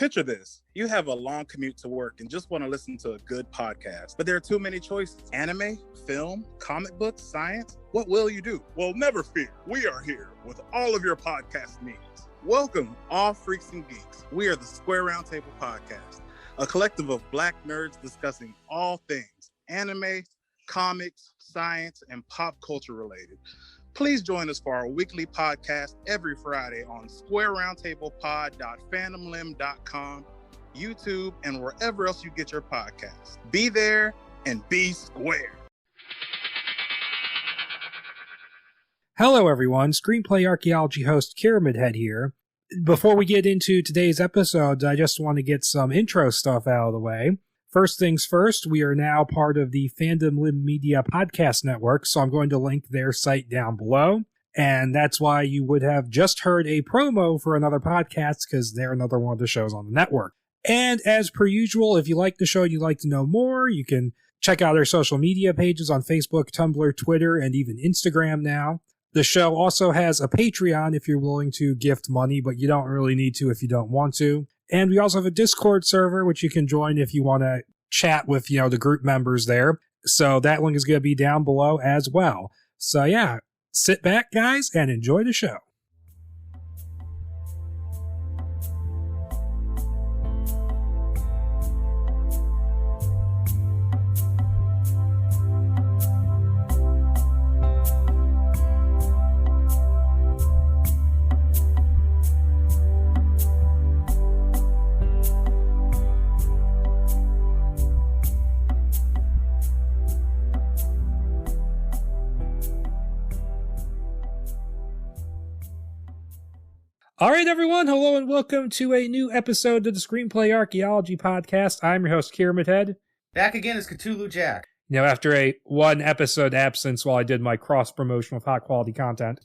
Picture this. You have a long commute to work and just want to listen to a good podcast, but there are too many choices. Anime, film, comic books, science. What will you do? Well, never fear. We are here with all of your podcast needs. Welcome, all freaks and geeks. We are the Square Roundtable Podcast, a collective of Black nerds discussing all things anime, comics, science, and pop culture related. Please join us for our weekly podcast every Friday on squareroundtablepod.fandomlim.com, YouTube, and wherever else you get your podcasts. Be there and be square. Hello, everyone. Screenplay Archaeology host KiramidHead here. Before we get into today's episode, I just want to get some intro stuff out of the way. First things first, we are now part of the Fandom Lim Media Podcast Network, so I'm going to link their site down below. And that's why you would have just heard a promo for another podcast, because they're another one of the shows on the network. And as per usual, if you like the show and you'd like to know more, you can check out our social media pages on Facebook, Tumblr, Twitter, and even Instagram now. The show also has a Patreon if you're willing to gift money, but you don't really need to if you don't want to. And we also have a Discord server, which you can join if you want to chat with, the group members there. So that link is going to be down below as well. So yeah, sit back, guys, and enjoy the show. All right, everyone. Hello and welcome to a new episode of the Screenplay Archaeology Podcast. I'm your host, KiramidHead. Back again is KtuluJack. After a one episode absence while I did my cross-promotion of high-quality content.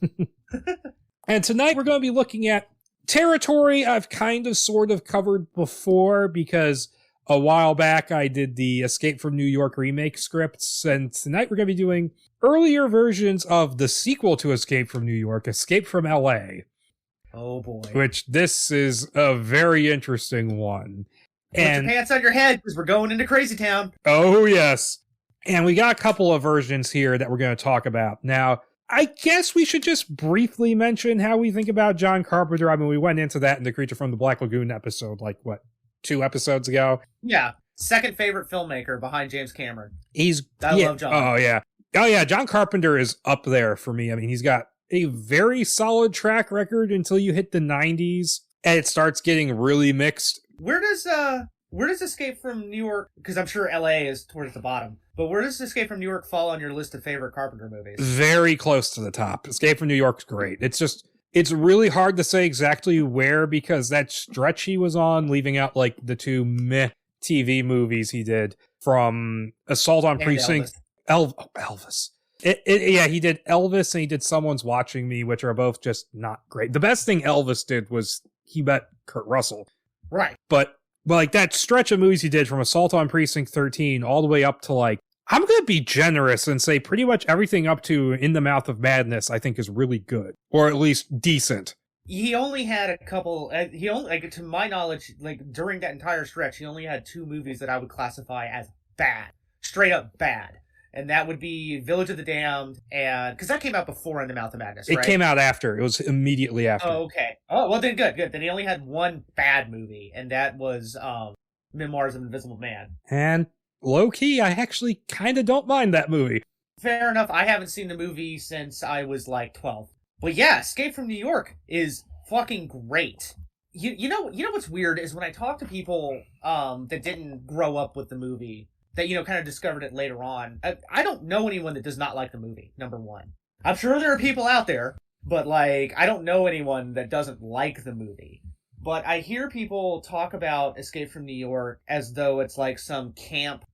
And tonight we're going to be looking at territory I've kind of sort of covered before, because a while back I did the Escape from New York remake scripts, and tonight we're going to be doing earlier versions of the sequel to Escape from New York, Escape from LA. Oh boy. Which this is a very interesting one. Put your pants on your head, because we're going into Crazy Town. Oh, yes. And we got a couple of versions here that we're going to talk about. Now, I guess we should just briefly mention how we think about John Carpenter. I mean, we went into that in the Creature from the Black Lagoon episode, 2 episodes ago? Yeah. Second favorite filmmaker behind James Cameron. I love John. Oh, yeah. Oh, yeah. John Carpenter is up there for me. I mean, he's got a very solid track record until you hit the 90s, and it starts getting really mixed. Where does Escape from New York, because I'm sure LA is towards the bottom, but where does Escape from New York fall on your list of favorite Carpenter movies? Very close to the top. Escape from New York's great. It's really hard to say exactly where, because that stretch he was on, leaving out the 2 meh TV movies he did, from Assault on Precinct... Elvis. Yeah, he did Elvis and he did Someone's Watching Me, which are both just not great. The best thing Elvis did was he met Kurt Russell. Right. But that stretch of movies he did from Assault on Precinct 13 all the way up to I'm going to be generous and say pretty much everything up to In the Mouth of Madness I think is really good, or at least decent. He only had a couple, to my knowledge, during that entire stretch, he only had 2 movies that I would classify as bad. Straight up bad. And that would be Village of the Damned, and because that came out before In the Mouth of Madness, right? It came out after. It was immediately after. Oh, okay. Oh, well then good. Then he only had 1 bad movie, and that was Memoirs of an Invisible Man. And low-key, I actually kind of don't mind that movie. Fair enough. I haven't seen the movie since I was 12. But yeah, Escape from New York is fucking great. You know what's weird is when I talk to people that didn't grow up with the movie, that, kind of discovered it later on. I don't know anyone that does not like the movie, number one. I'm sure there are people out there, but, I don't know anyone that doesn't like the movie. But I hear people talk about Escape from New York as though it's, some camp,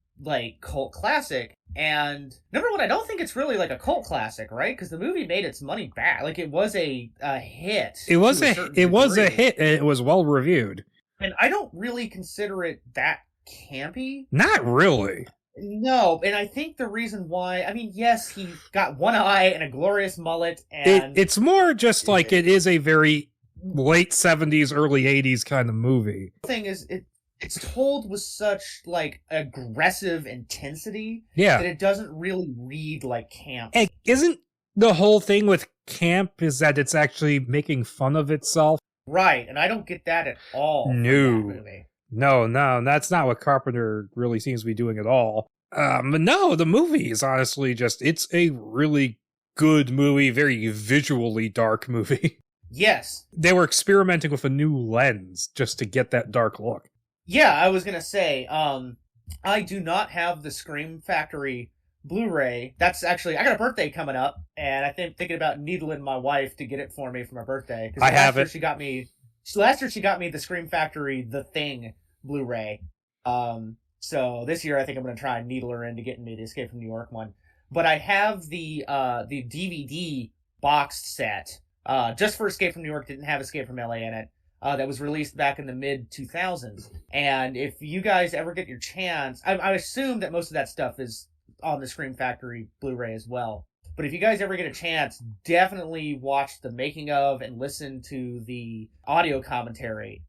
cult classic. And, number one, I don't think it's really, a cult classic, right? Because the movie made its money back. It was a hit. It was a hit, and it was well-reviewed. And I don't really consider it that campy. Not really. No, and I think the reason why, yes, he got one eye and a glorious mullet, and it's more just it is a very late 70s, early 80s kind of movie. The thing is, it's told with such, like, aggressive intensity Yeah. that it doesn't really read like camp. And isn't the whole thing with camp is that it's actually making fun of itself? Right, and I don't get that at all. No. From that movie. No, that's not what Carpenter really seems to be doing at all. But no, the movie is honestly it's a really good movie, very visually dark movie. Yes. They were experimenting with a new lens just to get that dark look. Yeah, I was gonna say, I do not have the Scream Factory Blu-ray. That's actually, I got a birthday coming up, and I think thinking about needling my wife to get it for me for my birthday. I have it. Last year she got me the Scream Factory The Thing Blu-ray. So this year I think I'm gonna try and needle her into getting me the Escape from New York one. But I have the DVD boxed set, just for Escape from New York. Didn't have Escape from LA in it. That was released back in the mid-2000s. And if you guys ever get your chance, I assume that most of that stuff is on the Scream Factory Blu-ray as well. But if you guys ever get a chance, definitely watch the making of and listen to the audio commentary.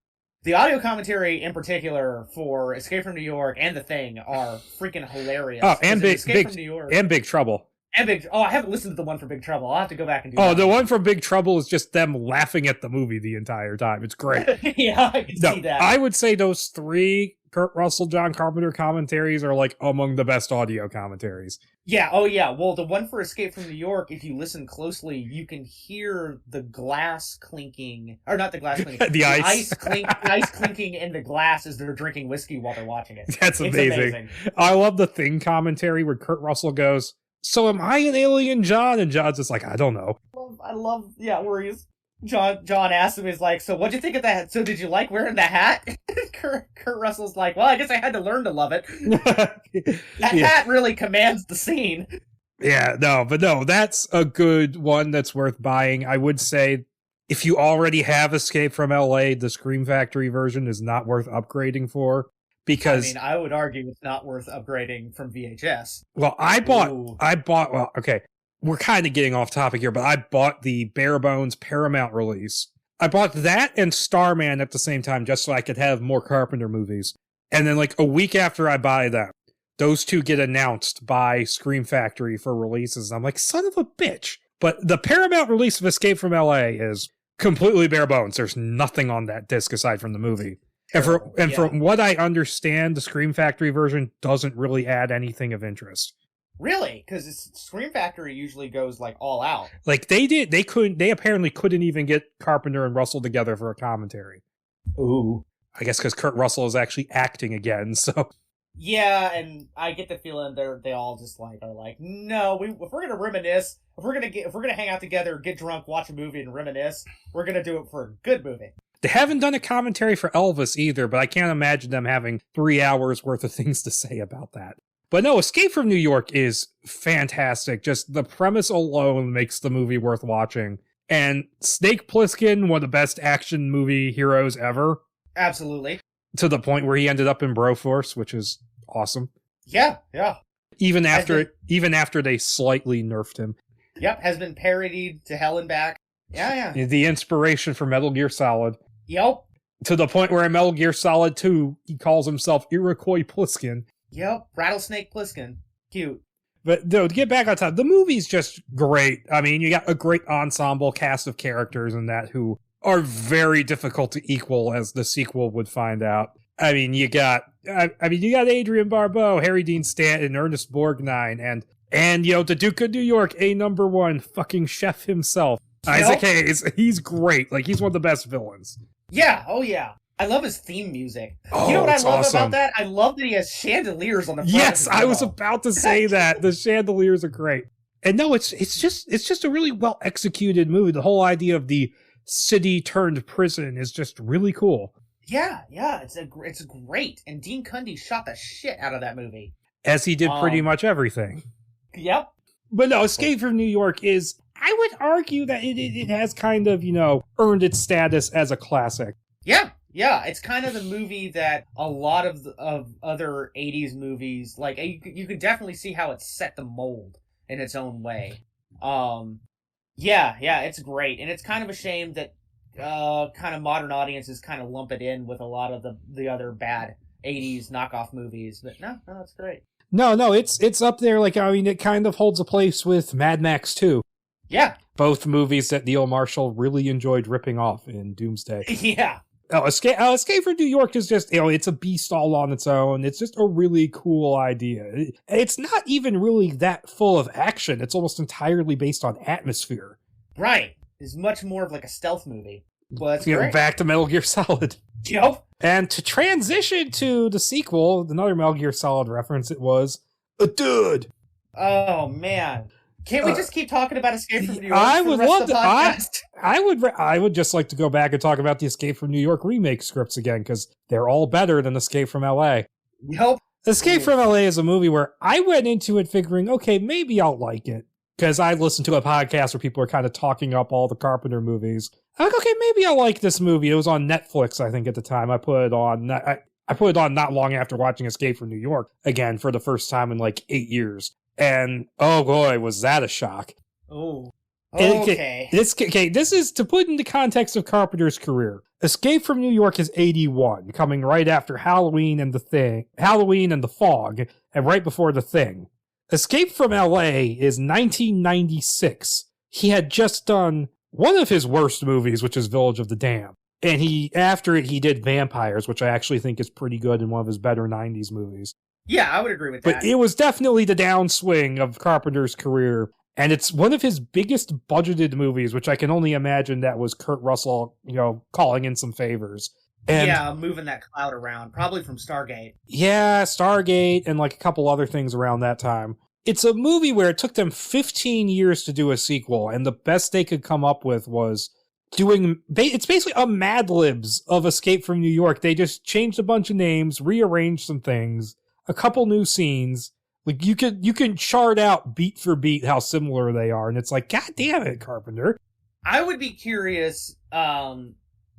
The audio commentary in particular for Escape from New York and The Thing are freaking hilarious. Oh, and from New York, and Big Trouble. I haven't listened to the one for Big Trouble. I'll have to go back and do that. Oh, the one for Big Trouble is just them laughing at the movie the entire time. It's great. Yeah, I can see that. I would say those 3 Kurt Russell, John Carpenter commentaries are like among the best audio commentaries. Yeah, oh yeah. Well, the one for Escape from New York, if you listen closely, you can hear the glass clinking, or not the glass clinking, the ice clinking in the glass as they're drinking whiskey while they're watching it. That's amazing. I love the Thing commentary where Kurt Russell goes, "So am I an alien, John?" And John's just like, "I don't know." I love, where he's, John asks him, he's like, "So what'd you think of that? So did you like wearing the hat?" Kurt Russell's like, "Well, I guess I had to learn to love it." That hat really commands the scene. Yeah, no, that's a good one that's worth buying. I would say if you already have Escape from LA, the Scream Factory version is not worth upgrading for. Because I would argue it's not worth upgrading from VHS. Well, okay, we're kind of getting off topic here, but I bought the bare bones Paramount release. I bought that and Starman at the same time just so I could have more Carpenter movies. And then like a week after I buy them, those 2 get announced by Scream Factory for releases. I'm like, son of a bitch. But the Paramount release of Escape from LA is completely bare bones. There's nothing on that disc aside from the movie. And from what I understand, the Scream Factory version doesn't really add anything of interest. Really? Because Scream Factory usually goes like all out. Like they apparently couldn't even get Carpenter and Russell together for a commentary. Ooh. I guess because Kurt Russell is actually acting again, so. Yeah, and I get the feeling they all just are like, no, if we're gonna reminisce, if we're gonna hang out together, get drunk, watch a movie, and reminisce, we're gonna do it for a good movie. They haven't done a commentary for Elvis either, but I can't imagine them having 3 hours worth of things to say about that. But no, Escape from New York is fantastic. Just the premise alone makes the movie worth watching. And Snake Plissken, one of the best action movie heroes ever. Absolutely. To the point where he ended up in Broforce, which is awesome. Yeah. Even after they slightly nerfed him. Yep, has been parodied to hell and back. Yeah. The inspiration for Metal Gear Solid. Yep. To the point where in Metal Gear Solid 2, he calls himself Iroquois Pliskin. Yep, Rattlesnake Pliskin. Cute. But no, to get back on top, the movie's just great. I mean, you got a great ensemble cast of characters in that who are very difficult to equal, as the sequel would find out. I mean, you got Adrian Barbeau, Harry Dean Stanton, Ernest Borgnine, and the Duke of New York, #1 fucking chef himself. Isaac Hayes, he's great. Like, he's one of the best villains. Yeah, oh yeah. I love his theme music. Oh, you know what I love awesome. about that? I love that he has chandeliers on the front. Yes, I was about to say that. The chandeliers are great. And no, it's just a really well executed movie. The whole idea of the city turned prison is just really cool. Yeah, it's great. And Dean Cundey shot the shit out of that movie. As he did pretty much everything. Yep. But no, Escape from New York is, I would argue that it has kind of, earned its status as a classic. Yeah, it's kind of the movie that a lot of other 80s movies, like, you can definitely see how it set the mold in its own way. Yeah, it's great. And it's kind of a shame that kind of modern audiences kind of lump it in with a lot of the other bad 80s knockoff movies. But no, it's great. No, it's up there. Like, I mean, it kind of holds a place with Mad Max 2. Yeah. Both movies that Neil Marshall really enjoyed ripping off in Doomsday. Yeah. Escape from New York is just, it's a beast all on its own. It's just a really cool idea. It's not even really that full of action. It's almost entirely based on atmosphere. Right. It's much more of like a stealth movie. Well, that's great. Back to Metal Gear Solid. Yep. And to transition to the sequel, another Metal Gear Solid reference, it was a dude. Oh, man. Can't we just keep talking about Escape from New York? I would love to. I would just like to go back and talk about the Escape from New York remake scripts again, because they're all better than Escape from L.A. Nope. Escape from L.A. is a movie where I went into it figuring, okay, maybe I'll like it, because I listened to a podcast where people are kind of talking up all the Carpenter movies. I'm like, okay, maybe I'll like this movie. It was on Netflix, I think, at the time. I put it on. I put it on not long after watching Escape from New York again for the first time in like 8 years. And oh boy, was that a shock. Oh. Okay. This is to put into context of Carpenter's career. Escape from New York is 81, coming right after Halloween and the Fog, and right before The Thing. Escape from LA is 1996. He had just done one of his worst movies, which is Village of the Damned. And after it, he did Vampires, which I actually think is pretty good and one of his better 90s movies. Yeah, I would agree with that. But it was definitely the downswing of Carpenter's career. And it's one of his biggest budgeted movies, which I can only imagine that was Kurt Russell, calling in some favors. And moving that cloud around, probably from Stargate. Yeah, Stargate and like a couple other things around that time. It's a movie where it took them 15 years to do a sequel, and the best they could come up with was it's basically a Mad Libs of Escape from New York. They just changed a bunch of names, rearranged some things, a couple new scenes. Like you can chart out beat for beat how similar they are, and it's like, God damn it, Carpenter. I would be curious.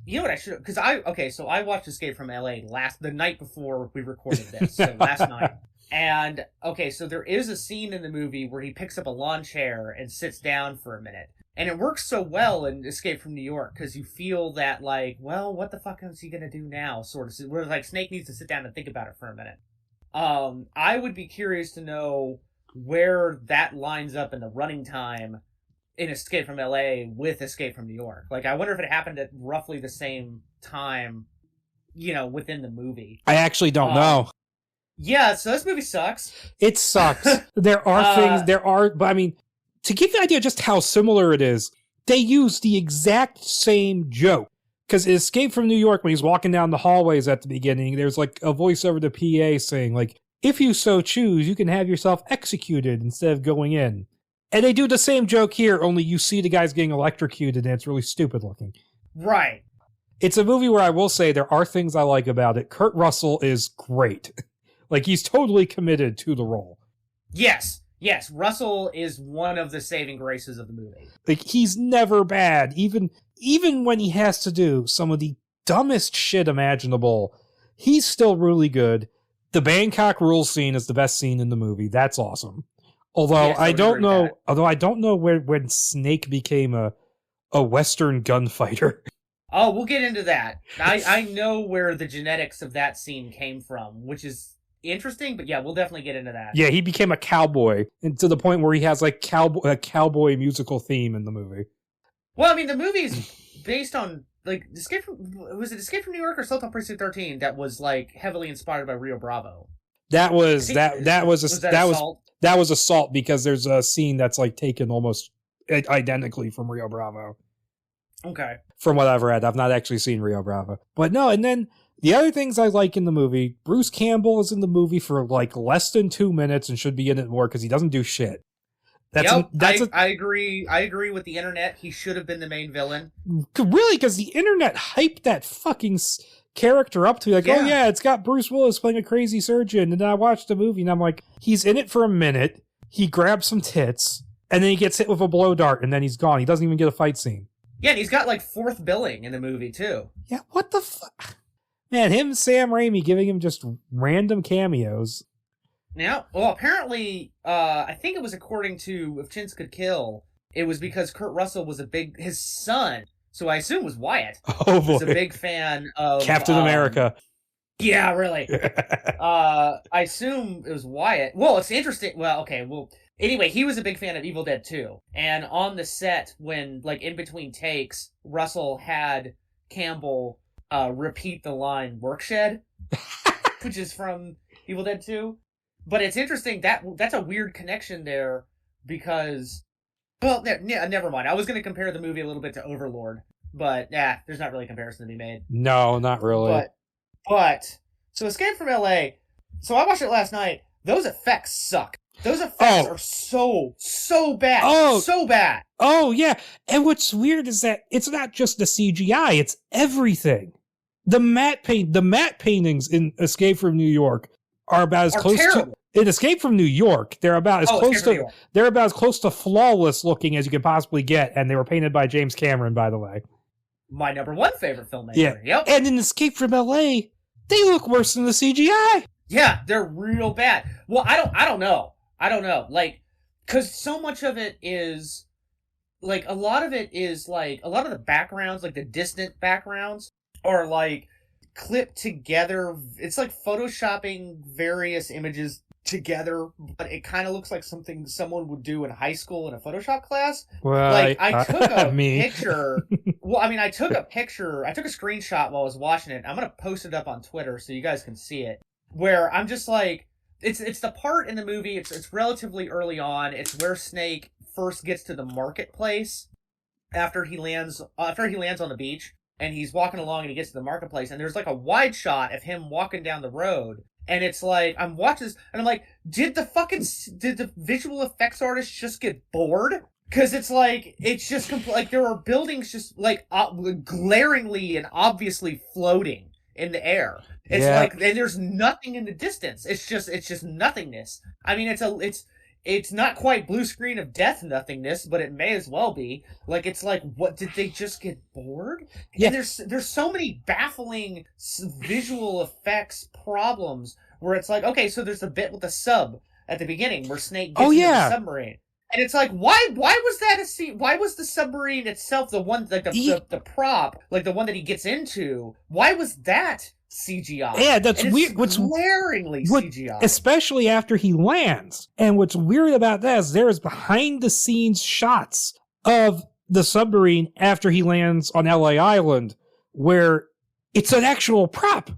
You know what I should? Because I watched Escape from LA the night before we recorded this, so last night. And so there is a scene in the movie where he picks up a lawn chair and sits down for a minute. And it works so well in Escape from New York because you feel that, like, well, what the fuck is he going to do now? Sort of. Where, like, Snake needs to sit down and think about it for a minute. I would be curious to know where that lines up in the running time in Escape from LA with Escape from New York. Like, I wonder if it happened at roughly the same time, within the movie. I actually don't know. Yeah, so this movie sucks. It sucks. There are but I mean, to give you an idea of just how similar it is, they use the exact same joke. Because Escape from New York, when he's walking down the hallways at the beginning, there's like a voice over the PA saying, like, if you so choose, you can have yourself executed instead of going in. And they do the same joke here, only you see the guys getting electrocuted and it's really stupid looking. Right. It's a movie where I will say there are things I like about it. Kurt Russell is great. Like, he's totally committed to the role. Yes, Russell is one of the saving graces of the movie. Like, he's never bad. Even when he has to do some of the dumbest shit imaginable, he's still really good. The Bangkok Rules scene is the best scene in the movie. That's awesome. Although I don't know when Snake became a Western gunfighter. Oh, we'll get into that. I know where the genetics of that scene came from, which is interesting, but yeah, we'll definitely get into that. Yeah, he became a cowboy, and to the point where he has like a cowboy musical theme in the movie. Well, I mean, the movie's based on like Escape from New York or Assault on Precinct 13 that was like heavily inspired by Rio Bravo. That was Assault because there's a scene that's like taken almost identically from Rio Bravo. Okay. From what I've read, I've not actually seen Rio Bravo, but no. And then the other things I like in the movie, Bruce Campbell is in the movie for like less than 2 minutes and should be in it more because he doesn't do shit. I agree. I agree with the internet. He should have been the main villain. Really, because the internet hyped that fucking character up to be like, oh yeah, it's got Bruce Willis playing a crazy surgeon. And then I watched the movie and I'm like, he's in it for a minute. He grabs some tits and then he gets hit with a blow dart and then he's gone. He doesn't even get a fight scene. Yeah, and he's got like fourth billing in the movie too. Yeah, what the fuck? Man, him and Sam Raimi giving him just random cameos. Now, well, apparently, I think it was according to If Chins Could Kill, it was because Kurt Russell was his son so I assume it was Wyatt. Oh, Who's boy. a big fan of Captain America. Yeah, really. I assume it was Wyatt. Well, it's interesting. Well, okay. Well, anyway, he was a big fan of Evil Dead 2. And on the set, when, like, in between takes, Russell had Campbell repeat the line "workshed," which is from Evil Dead 2. But it's interesting, that's a weird connection there, because, well, never mind. I was going to compare the movie a little bit to Overlord, but, there's not really a comparison to be made. No, not really. But, so Escape from L.A., so I watched it last night. Those effects suck. Those effects are so bad. Oh. So bad. Oh, yeah. And what's weird is that it's not just the CGI, it's everything. The matte paintings in Escape from New York are about as close terrible. to in Escape from New York. They're about as close to flawless looking as you can possibly get, and they were painted by James Cameron, by the way. My number one favorite filmmaker. Yeah. Yep. And in Escape from LA, they look worse than the CGI. Yeah, they're real bad. Well, I don't know. Like, cause so much of it is, like, a lot of the backgrounds, like the distant backgrounds, are like clipped together. It's like photoshopping various images together, but it kind of looks like something someone would do in high school in a Photoshop class. Well, like, I took a me. picture. Well, I mean, I took a screenshot while I was watching it. I'm going to post it up on Twitter so you guys can see it, where I'm just like, it's the part in the movie, it's relatively early on. It's where Snake first gets to the marketplace after he lands on the beach, and he's walking along and he gets to the marketplace, and there's like a wide shot of him walking down the road. And it's like, I'm watching this, and I'm like, did the visual effects artist just get bored? Because it's like, it's just like, there are buildings just like glaringly and obviously floating in the air. It's like, and there's nothing in the distance. It's just nothingness. I mean, it's not quite blue screen of death nothingness, but it may as well be. Like, it's like, what, did they just get bored? Yeah. And there's so many baffling visual effects problems where it's like, okay, so there's a bit with the sub at the beginning where Snake gets into the submarine. And it's like, why was that a scene? Why was the submarine itself the one, like the prop, like the one that he gets into? Why was that CGI? Yeah, that's weird. What's glaringly CGI, especially after he lands. And what's weird about that is there is behind the scenes shots of the submarine after he lands on LA Island, where it's an actual prop,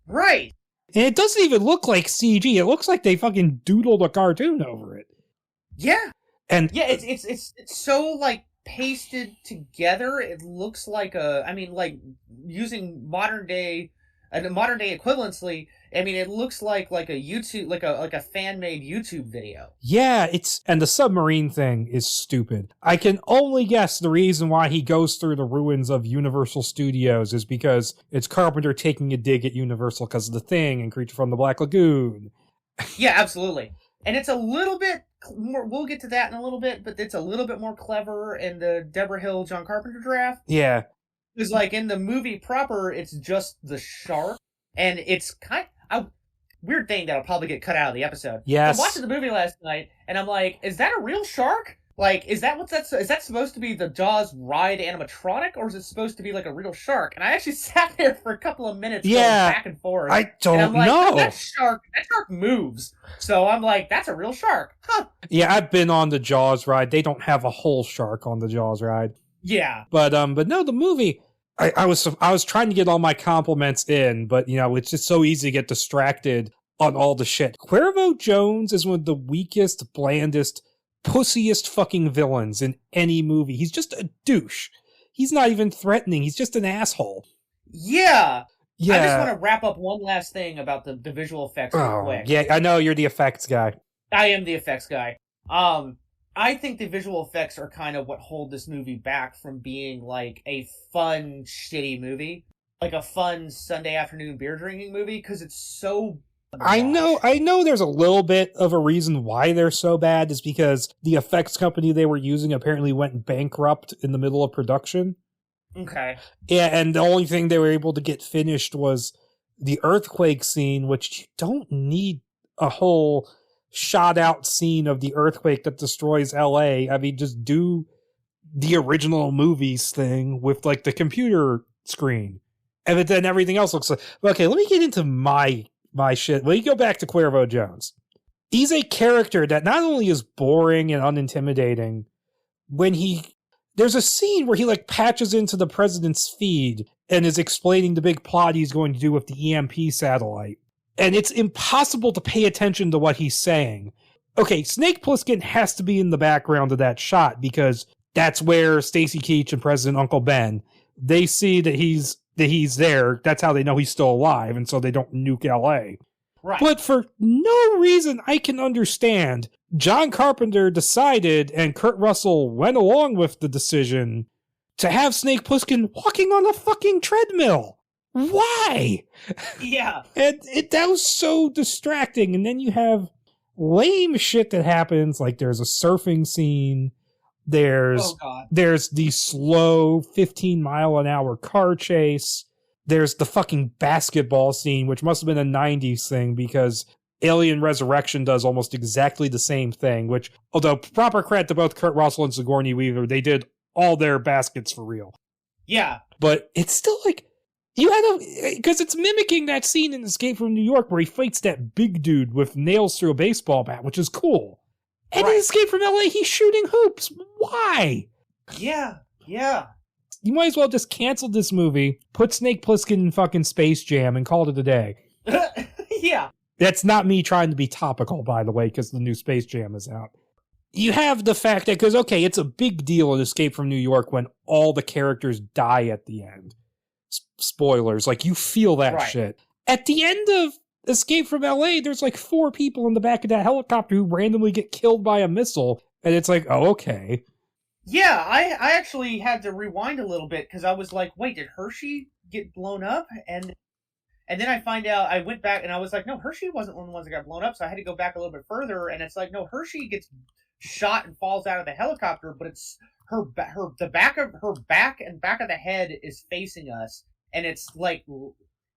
right? And it doesn't even look like CG. It looks like they fucking doodled a cartoon over it. Yeah, and yeah, it's so like pasted together. It looks like like using modern day equivalency. I mean, it looks like a YouTube, like a fan made YouTube video. Yeah, and the submarine thing is stupid. I can only guess the reason why he goes through the ruins of Universal Studios is because it's Carpenter taking a dig at Universal because of The Thing and Creature from the Black Lagoon. Yeah, absolutely. And it's a little bit more, we'll get to that in a little bit, but it's a little bit more clever in the Deborah Hill, John Carpenter draft. Yeah. Because, like, in the movie proper, it's just the shark, and it's kind of a weird thing that'll probably get cut out of the episode. Yes. I'm watching the movie last night, and I'm like, is that a real shark? Like, is that supposed to be the Jaws ride animatronic, or is it supposed to be like a real shark? And I actually sat there for a couple of minutes going back and forth. I don't know. That shark moves. So I'm like, that's a real shark. Huh. Yeah, I've been on the Jaws ride. They don't have a whole shark on the Jaws ride. Yeah. But no, the movie, I was trying to get all my compliments in, but it's just so easy to get distracted on all the shit. Cuervo Jones is one of the weakest, blandest, pussiest fucking villains in any movie. He's just a douche. He's not even threatening. He's just an asshole. Yeah. I just want to wrap up one last thing about the visual effects real quick. Yeah, I know you're the effects guy. I am the effects guy. I think the visual effects are kind of what hold this movie back from being like a fun, shitty movie. Like a fun Sunday afternoon beer drinking movie, because it's so... I know there's a little bit of a reason why they're so bad is because the effects company they were using apparently went bankrupt in the middle of production. Okay. Yeah, and the only thing they were able to get finished was the earthquake scene, which you don't need a whole shot out scene of the earthquake that destroys LA. I mean, just do the original movies thing with like the computer screen. And then everything else looks like, okay, let me get into my shit. Let me go back to Cuervo Jones. He's a character that not only is boring and unintimidating, there's a scene where he like patches into the president's feed and is explaining the big plot he's going to do with the EMP satellite. And it's impossible to pay attention to what he's saying. Okay, Snake Plissken has to be in the background of that shot because that's where Stacy Keach and President Uncle Ben, they see that he's there. That's how they know he's still alive, and so they don't nuke LA. Right. But for no reason I can understand, John Carpenter decided, and Kurt Russell went along with the decision, to have Snake Plissken walking on a fucking treadmill. Why? Yeah. And that was so distracting. And then you have lame shit that happens, like there's a surfing scene, there's the slow 15-mile-an-hour car chase, there's the fucking basketball scene, which must have been a 90s thing because Alien Resurrection does almost exactly the same thing, which, although proper credit to both Kurt Russell and Sigourney Weaver, they did all their baskets for real. Yeah. But it's still like, you had to, because it's mimicking that scene in Escape from New York where he fights that big dude with nails through a baseball bat, which is cool. And in Escape from LA, he's shooting hoops. Why? Yeah. You might as well just cancel this movie, put Snake Plissken in fucking Space Jam, and call it a day. Yeah. That's not me trying to be topical, by the way, because the new Space Jam is out. You have the fact that, because, okay, it's a big deal in Escape from New York when all the characters die at the end. Spoilers, like, you feel that shit. At the end of Escape from LA, there's like 4 people in the back of that helicopter who randomly get killed by a missile, and it's like, oh, okay. Yeah, I actually had to rewind a little bit, because I was like, wait, did Hershey get blown up? And then I find out, I went back, and I was like, no, Hershey wasn't one of the ones that got blown up, so I had to go back a little bit further, and it's like, no, Hershey gets shot and falls out of the helicopter, but it's the back of her back and back of the head is facing us, and it's like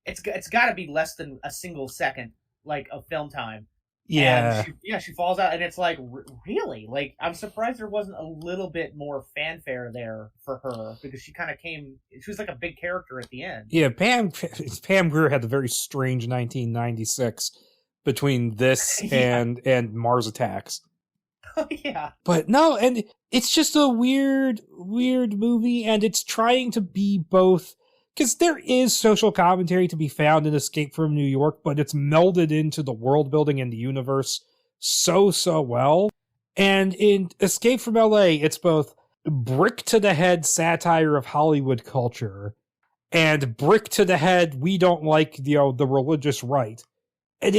it's got to be less than a single second like of film time. Yeah. And she falls out, and it's like, really? Like, I'm surprised there wasn't a little bit more fanfare there for her, because she kind of she was like a big character at the end. Yeah, Pam Grier had a very strange 1996 between this and Mars Attacks. Yeah. But no, and it's just a weird movie, and it's trying to be both, because there is social commentary to be found in Escape from New York, but it's melded into the world building and the universe so well. And in Escape from LA, it's both brick to the head satire of Hollywood culture and brick to the head, we don't like the religious right. And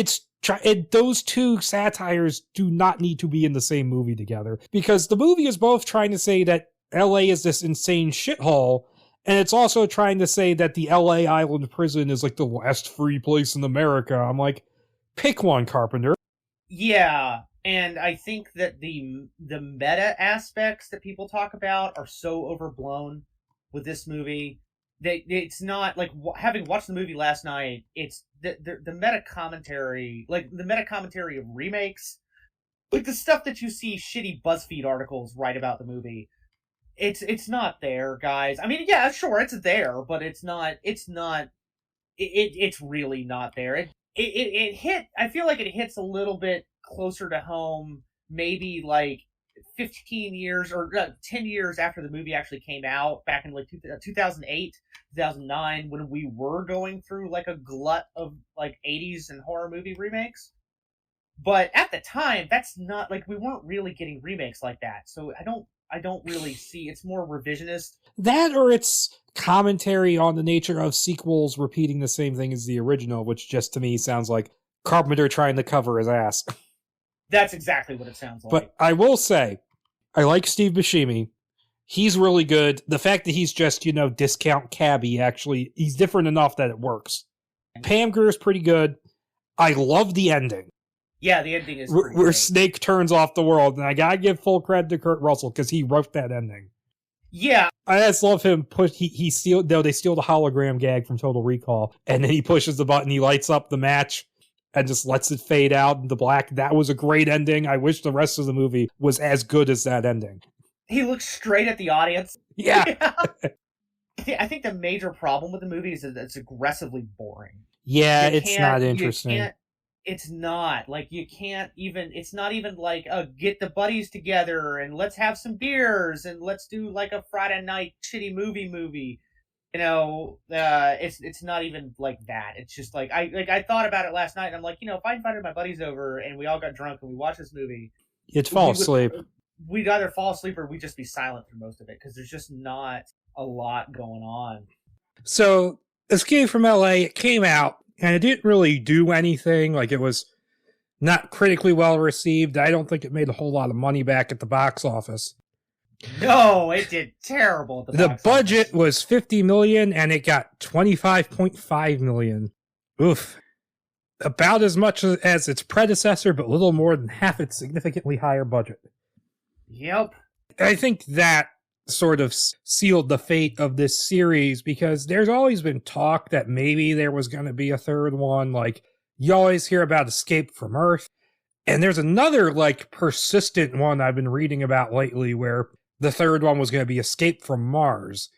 those two satires do not need to be in the same movie together, because the movie is both trying to say that LA is this insane shithole, and it's also trying to say that the LA Island prison is like the last free place in America. I'm like, pick one, Carpenter. Yeah, and I think that the meta aspects that people talk about are so overblown with this movie. It's not like, having watched the movie last night, it's the meta commentary, like the meta commentary of remakes, like the stuff that you see shitty BuzzFeed articles write about the movie. It's not there, guys. I mean, yeah, sure, it's there, but it's really not there. It hit, I feel like it hits a little bit closer to home, maybe like 15 years or 10 years after the movie actually came out, back in like 2008, 2009, when we were going through like a glut of like 80s and horror movie remakes. But at the time, that's not, like, we weren't really getting remakes like that. So I don't really see, it's more revisionist. That, or it's commentary on the nature of sequels repeating the same thing as the original, which just to me sounds like Carpenter trying to cover his ass. That's exactly what it sounds like. But I will say, I like Steve Buscemi. He's really good. The fact that he's just, discount cabbie, actually, he's different enough that it works. Pam Grier's pretty good. I love the ending. Yeah, the ending is where Snake turns off the world, and I gotta give full credit to Kurt Russell, because he wrote that ending. Yeah. I just love him they steal the hologram gag from Total Recall, and then he pushes the button, he lights up the match, and just lets it fade out into black. That was a great ending. I wish the rest of the movie was as good as that ending. He looks straight at the audience. Yeah. I think the major problem with the movie is that it's aggressively boring. Yeah, it's not interesting. It's not. Like, you can't even... It's not even like, get the buddies together and let's have some beers and let's do, like, a Friday night shitty movie. You know, it's not even like that. It's just like I thought about it last night, and I'm like, you know, if I invited my buddies over and we all got drunk and we watched this movie, you'd fall asleep. We'd either fall asleep or we'd just be silent for most of it because there's just not a lot going on. So, Escape from LA, it came out and it didn't really do anything. Like, it was not critically well received. I don't think it made a whole lot of money back at the box office. No, it did terrible at the box budget office. Was $50 million and it got $25.5 million. Oof. About as much as its predecessor, but little more than half its significantly higher budget. Yep. I think that sort of sealed the fate of this series because there's always been talk that maybe there was going to be a third one. Like, you always hear about Escape from Earth. And there's another, like, persistent one I've been reading about lately where the third one was going to be Escape from Mars.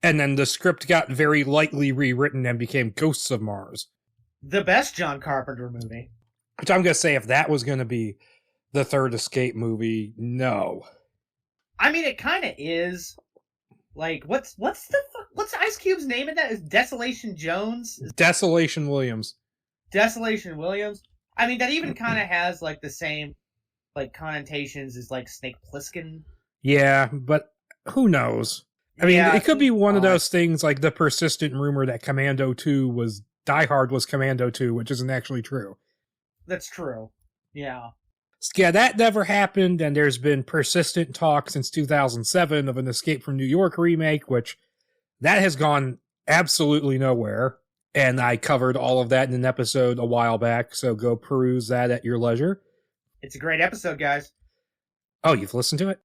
And then the script got very lightly rewritten and became Ghosts of Mars. The best John Carpenter movie. Which I'm going to say, if that was going to be the third Escape movie, no. I mean, it kind of is. Like, what's Ice Cube's name in that? Is Desolation Jones? Desolation Williams. Desolation Williams? I mean, that even kind of has, like, the same, like, connotations as, like, Snake Plissken. Yeah, but who knows? I mean, it could be one of those things like the persistent rumor that Commando 2 was... Die Hard was Commando 2, which isn't actually true. That's true. Yeah. Yeah, that never happened, and there's been persistent talk since 2007 of an Escape from New York remake, which that has gone absolutely nowhere. And I covered all of that in an episode a while back, so go peruse that at your leisure. It's a great episode, guys. Oh, you've listened to it?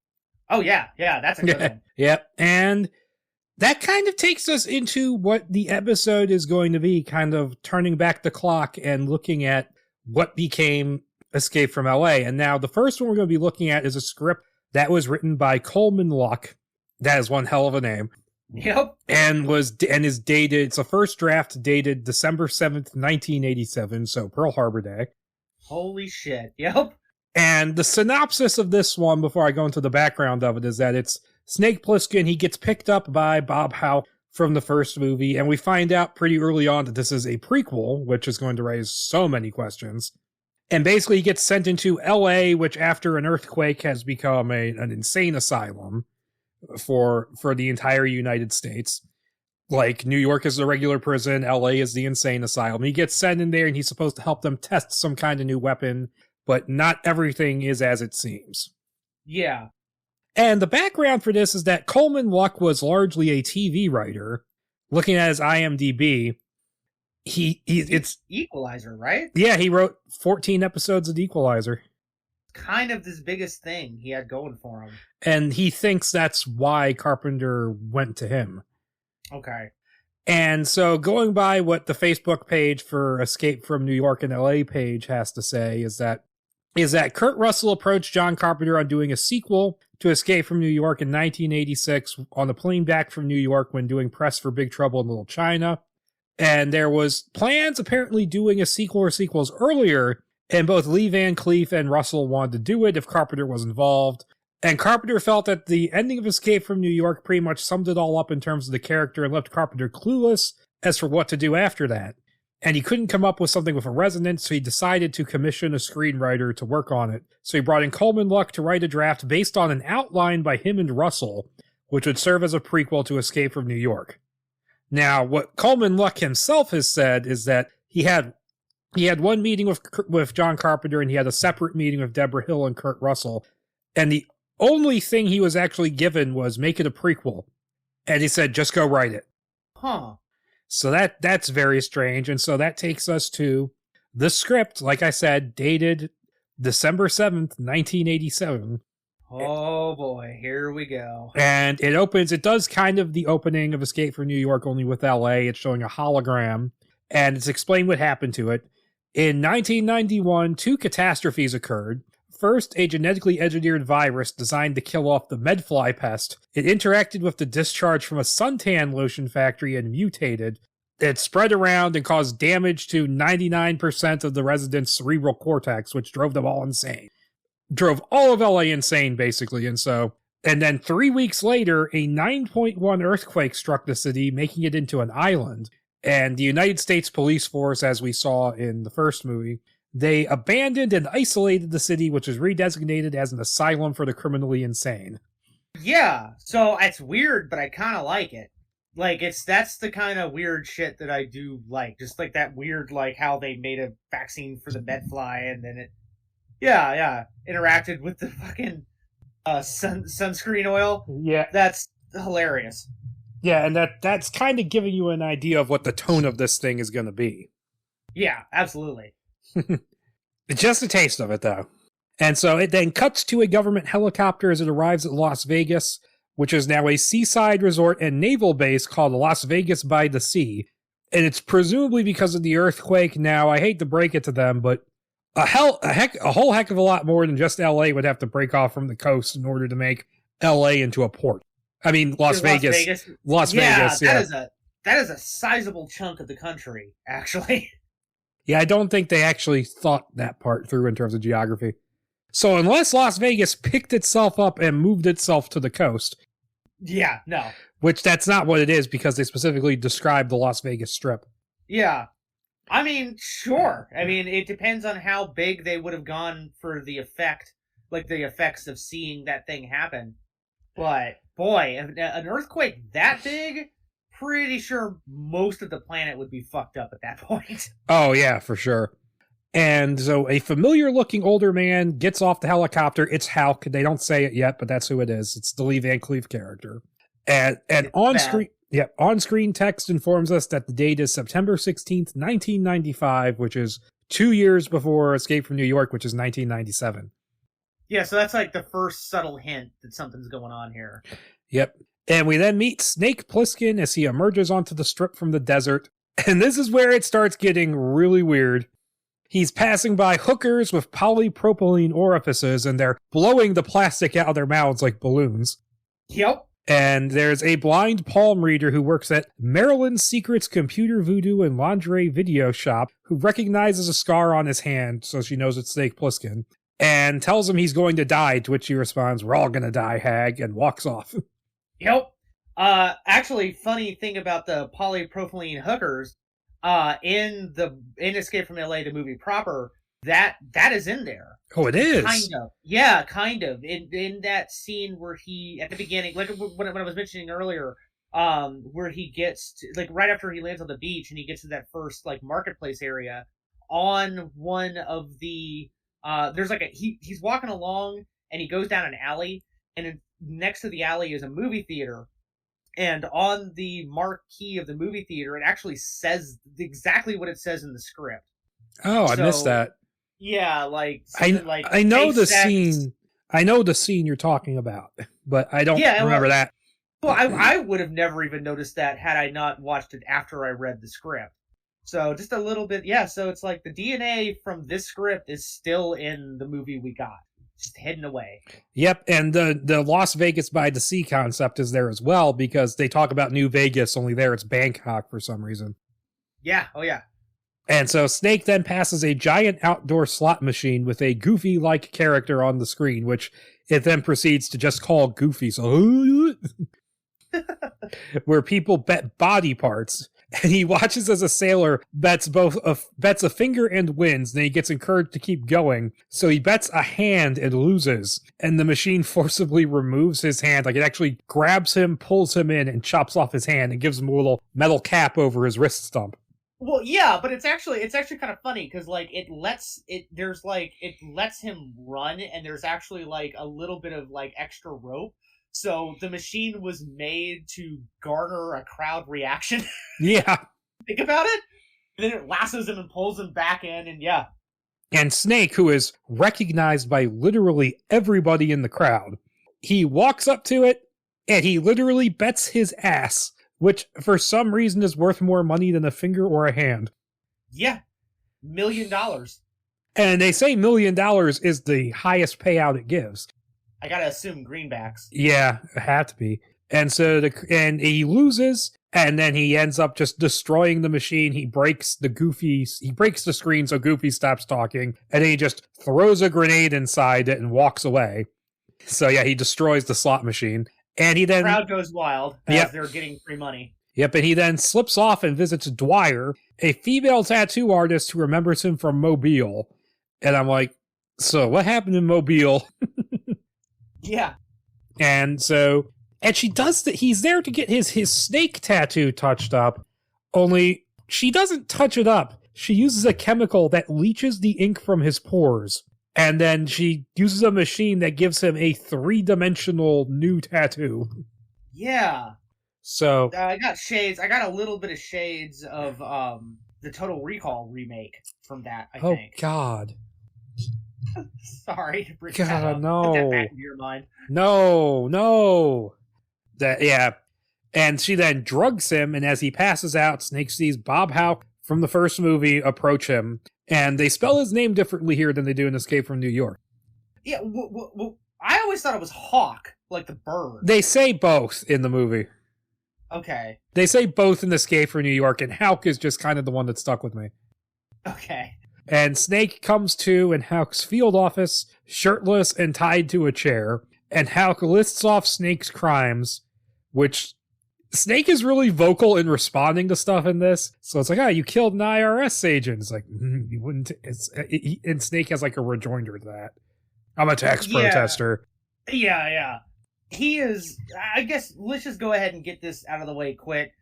Oh, yeah. Yeah, that's a good one. Yep. And that kind of takes us into what the episode is going to be, kind of turning back the clock and looking at what became Escape from LA. And now the first one we're going to be looking at is a script that was written by Coleman Luck. That is one hell of a name. Yep. And is dated, it's a first draft dated December 7th, 1987, so Pearl Harbor Day. Holy shit. Yep. And the synopsis of this one, before I go into the background of it, is that it's Snake Plissken. He gets picked up by Bob Howe from the first movie, and we find out pretty early on that this is a prequel, which is going to raise so many questions. And basically he gets sent into LA, which after an earthquake has become an insane asylum for the entire United States. Like, New York is the regular prison, LA is the insane asylum. He gets sent in there and he's supposed to help them test some kind of new weapon, but not everything is as it seems. Yeah. And the background for this is that Coleman Luck was largely a TV writer. Looking at his IMDb, it's Equalizer, right? Yeah, he wrote 14 episodes of Equalizer. Kind of his biggest thing he had going for him. And he thinks that's why Carpenter went to him. Okay. And so going by what the Facebook page for Escape from New York and LA page has to say is that Kurt Russell approached John Carpenter on doing a sequel to Escape from New York in 1986 on the plane back from New York when doing press for Big Trouble in Little China. And there was plans apparently doing a sequel or sequels earlier, and both Lee Van Cleef and Russell wanted to do it if Carpenter was involved. And Carpenter felt that the ending of Escape from New York pretty much summed it all up in terms of the character and left Carpenter clueless as for what to do after that. And he couldn't come up with something with a resonance, so he decided to commission a screenwriter to work on it. So he brought in Coleman Luck to write a draft based on an outline by him and Russell, which would serve as a prequel to Escape from New York. Now, what Coleman Luck himself has said is that he had one meeting with John Carpenter, and he had a separate meeting with Deborah Hill and Kurt Russell, and the only thing he was actually given was make it a prequel. And he said, just go write it. Huh. So that's very strange. And so that takes us to the script, like I said, dated December 7th, 1987. Oh boy, here we go. And it does kind of the opening of Escape from New York, only with LA. It's showing a hologram, and it's explained what happened to it. In 1991, two catastrophes occurred. first a genetically engineered virus designed to kill off the medfly pest. It interacted with the discharge from a suntan lotion factory and mutated. It spread around and caused damage to 99% of the residents' cerebral cortex, which drove them all insane. Drove all of LA insane, basically, and then 3 weeks later, a 9.1 earthquake struck the city, making it into an island. And the United States Police Force, as we saw in the first movie, they abandoned and isolated the city, which was redesignated as an asylum for the criminally insane. Yeah, so it's weird, but I kind of like it. Like, that's the kind of weird shit that I do like. Just like that weird, like, how they made a vaccine for the medfly, and then it, interacted with the fucking sunscreen oil. Yeah. That's hilarious. Yeah, and that's kind of giving you an idea of what the tone of this thing is going to be. Yeah, absolutely. Just a taste of it, though. And so it then cuts to a government helicopter as it arrives at Las Vegas, which is now a seaside resort and naval base called Las Vegas by the Sea. And it's presumably because of the earthquake. Now, I hate to break it to them, but a whole heck of a lot more than just LA would have to break off from the coast in order to make LA into a port. I mean, Las Vegas. Las Vegas, yeah. That is a sizable chunk of the country, actually. Yeah, I don't think they actually thought that part through in terms of geography. So unless Las Vegas picked itself up and moved itself to the coast. Yeah, no. Which that's not what it is, because they specifically describe the Las Vegas Strip. Yeah. I mean, sure. I mean, it depends on how big they would have gone for the effect, like the effects of seeing that thing happen. But, boy, an earthquake that big, pretty sure most of the planet would be fucked up at that point. Oh, yeah, for sure. And so a familiar-looking older man gets off the helicopter. It's Halk. They don't say it yet, but that's who it is. It's the Lee Van Cleef character. And on-screen text informs us that the date is September 16th, 1995, which is 2 years before Escape from New York, which is 1997. Yeah, so that's like the first subtle hint that something's going on here. Yep. And we then meet Snake Plissken as he emerges onto the strip from the desert. And this is where it starts getting really weird. He's passing by hookers with polypropylene orifices, and they're blowing the plastic out of their mouths like balloons. Yep. And there's a blind palm reader who works at Maryland Secret's computer voodoo and lingerie video shop who recognizes a scar on his hand, so she knows it's Snake Plissken, and tells him he's going to die, to which he responds, "We're all gonna die, hag," and walks off. Yep. Actually, funny thing about the polypropylene hookers, in Escape from LA, the movie proper, that is in there. Oh, it is? Kind of. Yeah, kind of. In that scene where he, at the beginning, like when I was mentioning earlier, where he gets to, like, right after he lands on the beach and he gets to that first, like, marketplace area, on one of the, there's like he's walking along and he goes down an alley, and next to the alley is a movie theater. And on the marquee of the movie theater, it actually says exactly what it says in the script. Oh, I missed that. Yeah, like I know the scene. I know the scene you're talking about, but I don't remember that. Well, I would have never even noticed that had I not watched it after I read the script. So just a little bit, yeah. So it's like the DNA from this script is still in the movie we got. Just hidden away. Yep, and the Las Vegas by the Sea concept is there as well, because they talk about New Vegas, only there it's Bangkok for some reason. Yeah, oh yeah. And so Snake then passes a giant outdoor slot machine with a Goofy-like character on the screen, which it then proceeds to just call Goofy, so where people bet body parts. And he watches as a sailor bets a finger and wins. Then he gets encouraged to keep going, so he bets a hand and loses. And the machine forcibly removes his hand, like it actually grabs him, pulls him in, and chops off his hand and gives him a little metal cap over his wrist stump. Well, yeah, but it's actually kind of funny because like it lets him run, and there's actually like a little bit of like extra rope. So the machine was made to garner a crowd reaction. Yeah. Think about it. And then it lassos him and pulls him back in, and yeah. And Snake, who is recognized by literally everybody in the crowd, he walks up to it, and he literally bets his ass, which for some reason is worth more money than a finger or a hand. Yeah. $1 million. And they say $1 million is the highest payout it gives. I gotta assume greenbacks. Yeah, it had to be. And so and he loses, and then he ends up just destroying the machine. He breaks the screen so Goofy stops talking, and then he just throws a grenade inside it and walks away. So yeah, he destroys the slot machine. And the crowd goes wild as they're getting free money. Yep, and he then slips off and visits Dwyer, a female tattoo artist who remembers him from Mobile. And I'm like, so what happened in Mobile? Yeah. And she does that. He's there to get his snake tattoo touched up, only she doesn't touch it up. She uses a chemical that leaches the ink from his pores. And then she uses a machine that gives him a 3-dimensional new tattoo. Yeah. So I got shades. I got a little bit of shades of the Total Recall remake from that, I think. Oh, God. Sorry to bring God, that up. no. Put that back into your mind. No. And she then drugs him, and as he passes out, Snake sees Bob Houck from the first movie approach him, and they spell his name differently here than they do in Escape from New York. Yeah, well, I always thought it was Hawk, like the bird. They say both in the movie. Okay. They say both in Escape from New York, and Houck is just kind of the one that stuck with me. Okay. And Snake comes to in Houck's field office, shirtless and tied to a chair, and Houck lists off Snake's crimes, which Snake is really vocal in responding to stuff in this. So it's like, you killed an IRS agent. It's like, you wouldn't. And Snake has like a rejoinder to that. I'm a tax protester. Yeah. He is, I guess, let's just go ahead and get this out of the way quick.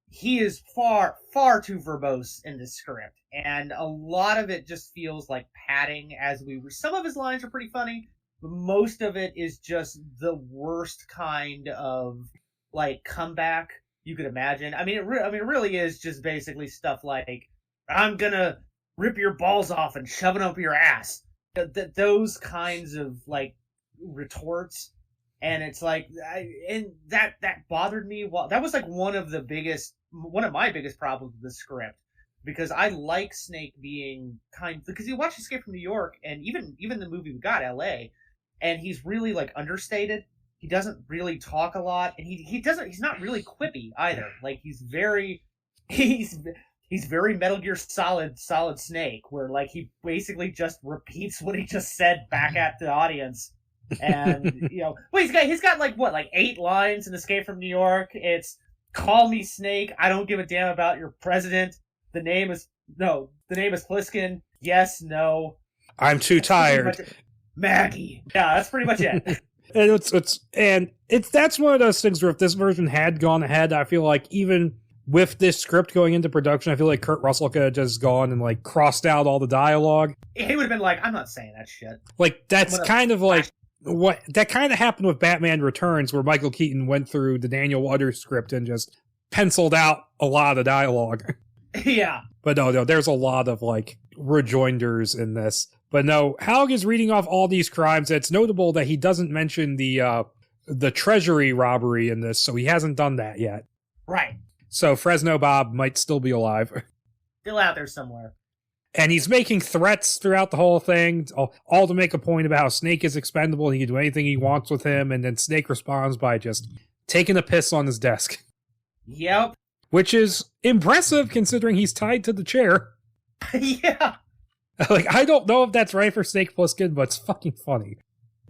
He is far, far too verbose in this script. And a lot of it just feels like padding some of his lines are pretty funny, but most of it is just the worst kind of like comeback you could imagine. I mean, it really is just basically stuff like, I'm gonna rip your balls off and shove it up your ass. Those kinds of like retorts. And it's like, and that bothered me. Well, that was like one of my biggest problems with the script, because I like Snake being because you watch Escape from New York, and even the movie we got, L.A., and he's really like understated. He doesn't really talk a lot, and he's not really quippy either. Like he's very Metal Gear Solid Snake, where like he basically just repeats what he just said back at the audience. And he's got like 8 lines in Escape from New York. It's call me Snake. I don't give a damn about your president. The name is Pliskin. Yes, no. I'm too tired. Maggie. Yeah, that's pretty much it. And that's one of those things where if this version had gone ahead, I feel like even with this script going into production, I feel like Kurt Russell could have just gone and like crossed out all the dialogue. He would have been like, I'm not saying that shit. Like that's kind of like what that kind of happened with Batman Returns, where Michael Keaton went through the Daniel Waters script and just penciled out a lot of the dialogue. Yeah. But no, there's a lot of like rejoinders in this. But no, Houck is reading off all these crimes. It's notable that he doesn't mention the Treasury robbery in this, so he hasn't done that yet. Right. So Fresno Bob might still be alive. Still out there somewhere. And he's making threats throughout the whole thing, all to make a point about how Snake is expendable and he can do anything he wants with him, and then Snake responds by just taking a piss on his desk. Yep. Which is impressive considering he's tied to the chair. Yeah. Like, I don't know if that's right for Snake Plissken, but it's fucking funny.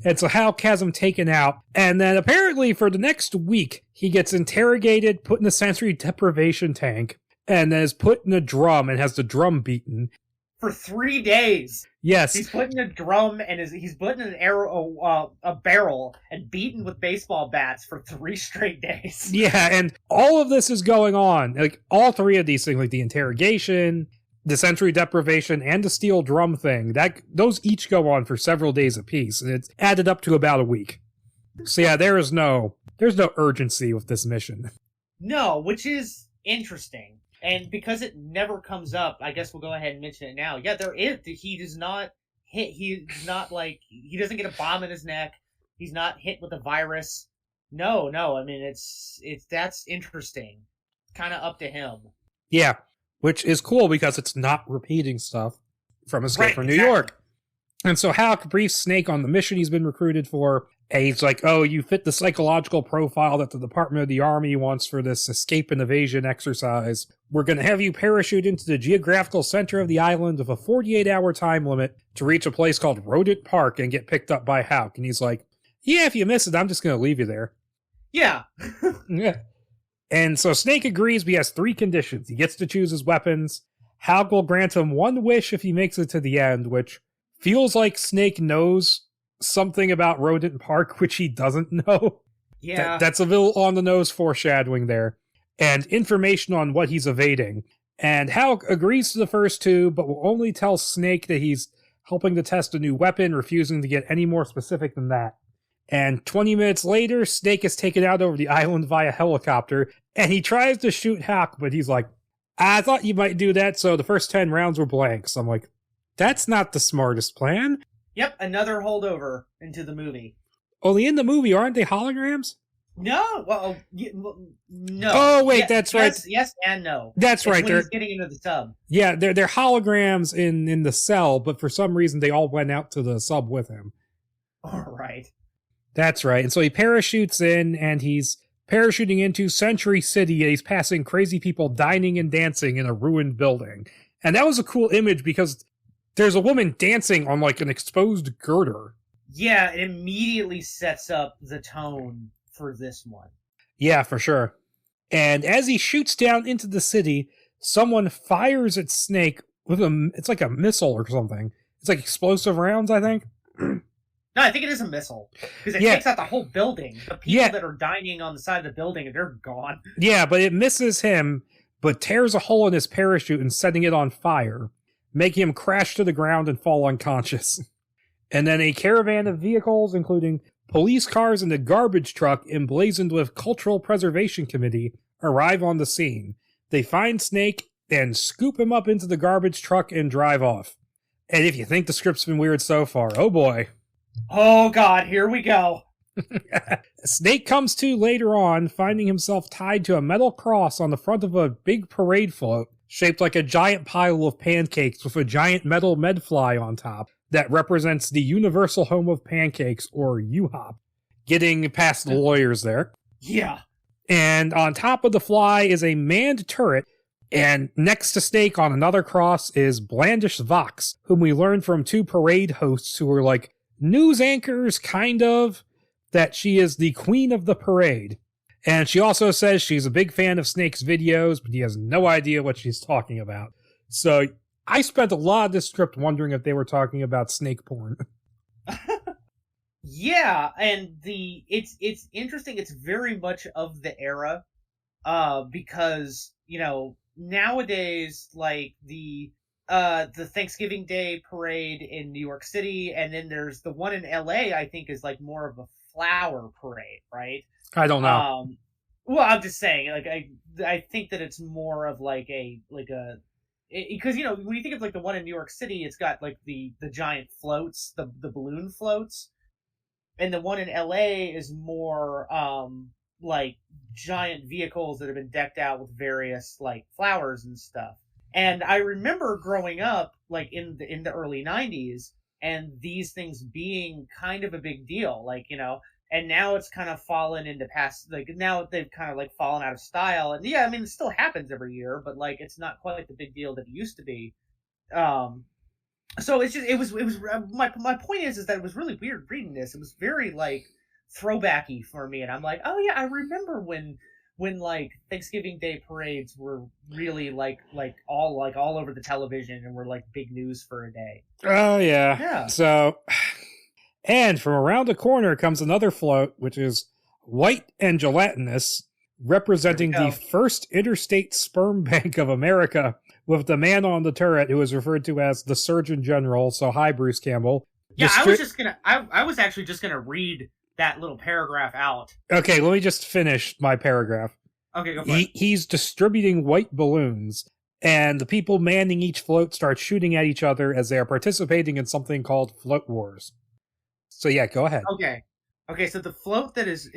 And so Houck has him taken out, and then apparently for the next week, he gets interrogated, put in a sensory deprivation tank, and then is put in a drum and has the drum beaten. For 3 days. Yes. He's put in a drum and he's put in an a barrel and beaten with baseball bats for 3 straight days. Yeah, and all of this is going on. Like, all 3 of these things, like the interrogation, the sensory deprivation, and the steel drum thing, those each go on for several days apiece, and it's added up to about a week. So yeah, there's no urgency with this mission. No, which is interesting. And because it never comes up, I guess we'll go ahead and mention it now. Yeah, there is. He does not hit. He doesn't get a bomb in his neck. He's not hit with a virus. No. I mean, that's interesting. Kind of up to him. Yeah, which is cool because it's not repeating stuff from Escape from New York. And so Halleck briefs Snake on the mission he's been recruited for. And he's like, oh, you fit the psychological profile that the Department of the Army wants for this escape and evasion exercise. We're going to have you parachute into the geographical center of the island with a 48-hour time limit to reach a place called Rodent Park and get picked up by Halleck. And he's like, yeah, if you miss it, I'm just going to leave you there. Yeah. Yeah. And so Snake agrees, but he has 3 conditions. He gets to choose his weapons. Halleck will grant him 1 wish if he makes it to the end, which feels like Snake knows something about Rodent Park, which he doesn't know. Yeah. That's a little on-the-nose foreshadowing there. And information on what he's evading. And Halleck agrees to the first 2, but will only tell Snake that he's helping to test a new weapon, refusing to get any more specific than that. And 20 minutes later, Snake is taken out over the island via helicopter, and he tries to shoot Halleck, but he's like, I thought you might do that, so the first 10 rounds were blanks. I'm like, that's not the smartest plan. Yep, another holdover into the movie. Only in the movie, aren't they holograms? No, no. Oh, wait, that's right. Yes and no. That's right. When he's getting into the sub. Yeah, they're holograms in the cell, but for some reason they all went out to the sub with him. All right. That's right. And so he parachutes in, and he's parachuting into Century City, and he's passing crazy people dining and dancing in a ruined building. And that was a cool image because there's a woman dancing on like an exposed girder. Yeah, it immediately sets up the tone for this one. Yeah, for sure. And as he shoots down into the city, someone fires at Snake with it's like a missile or something. It's like explosive rounds, I think. No, I think it is a missile. Because it takes out the whole building. The people that are dining on the side of the building, they're gone. Yeah, but it misses him, but tears a hole in his parachute and setting it on fire, making him crash to the ground and fall unconscious. And then a caravan of vehicles, including police cars and a garbage truck emblazoned with Cultural Preservation Committee, arrive on the scene. They find Snake and scoop him up into the garbage truck and drive off. And if you think the script's been weird so far, oh boy. Oh god, here we go. Snake comes to later on, finding himself tied to a metal cross on the front of a big parade float, shaped like a giant pile of pancakes with a giant metal medfly on top that represents the Universal Home of Pancakes, or UHOP. Getting past the lawyers there. Yeah. And on top of the fly is a manned turret, and next to Snake on another cross is Blandish Vox, whom we learned from 2 parade hosts who were like news anchors, kind of, that she is the queen of the parade. And she also says she's a big fan of Snake's videos, but he has no idea what she's talking about. So I spent a lot of this script wondering if they were talking about snake porn. Yeah, and it's interesting. It's very much of the era, because nowadays, like the Thanksgiving Day parade in New York City, and then there's the one in LA. I think is like more of a flower parade, right? I don't know. Well, I'm just saying, like I think that it's more of like a because when you think of like the one in New York City, it's got like the giant floats, the balloon floats, and the one in LA is more like giant vehicles that have been decked out with various like flowers and stuff. And I remember growing up like in the early 90s and these things being kind of a big deal, like, and now it's kind of fallen into past, like now they've kind of like fallen out of style. And yeah, I mean, it still happens every year, but like, it's not quite the big deal that it used to be. So it's just, it was my point is that it was really weird reading this. It was very like throwbacky for me. And I'm like, oh yeah, I remember when like Thanksgiving Day parades were really like all over the television and were like big news for a day. Oh yeah. So, and from around the corner comes another float, which is white and gelatinous, representing the first interstate sperm bank of America, with the man on the turret who is referred to as the Surgeon General. So hi, Bruce Campbell. Yeah, I was actually just gonna read that little paragraph out. Okay, let me just finish my paragraph. Okay, go for it. He's distributing white balloons, and the people manning each float start shooting at each other as they are participating in something called Float Wars. So yeah, go ahead. Okay, so the float that is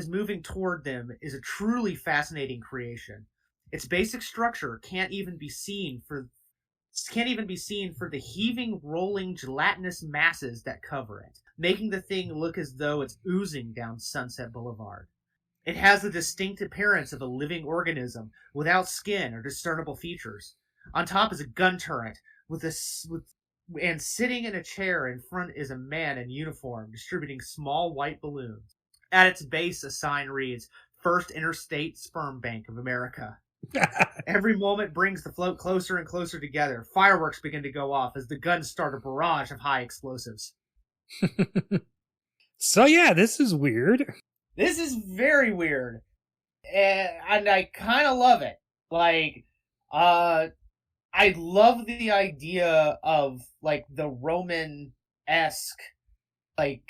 moving toward them is a truly fascinating creation. Its basic structure can't even be seen can't even be seen for the heaving, rolling, gelatinous masses that cover it, making the thing look as though it's oozing down Sunset Boulevard. It has the distinct appearance of a living organism without skin or discernible features. On top is a gun turret and sitting in a chair in front is a man in uniform distributing small white balloons. At its base, a sign reads, First Interstate Sperm Bank of America. Every moment brings the float closer and closer together. Fireworks begin to go off as the guns start a barrage of high explosives. So yeah, this is weird. This is very weird. And I kind of love it. Like, I love the idea of, like, the Roman-esque, like,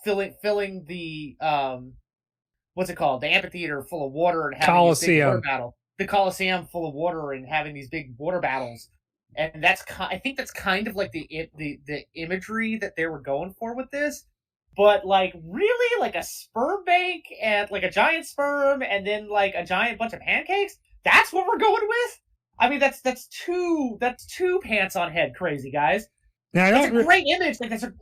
filling the, what's it called? The amphitheater full of water and having these big water battle. The Colosseum full of water and having these big water battles. And I think that's kind of like the imagery that they were going for with this. But, like, really? Like a sperm bank and, like, a giant sperm and then, like, a giant bunch of pancakes? That's what we're going with? I mean, that's too pants on head crazy, guys. Now, that's a great image. Like, that's a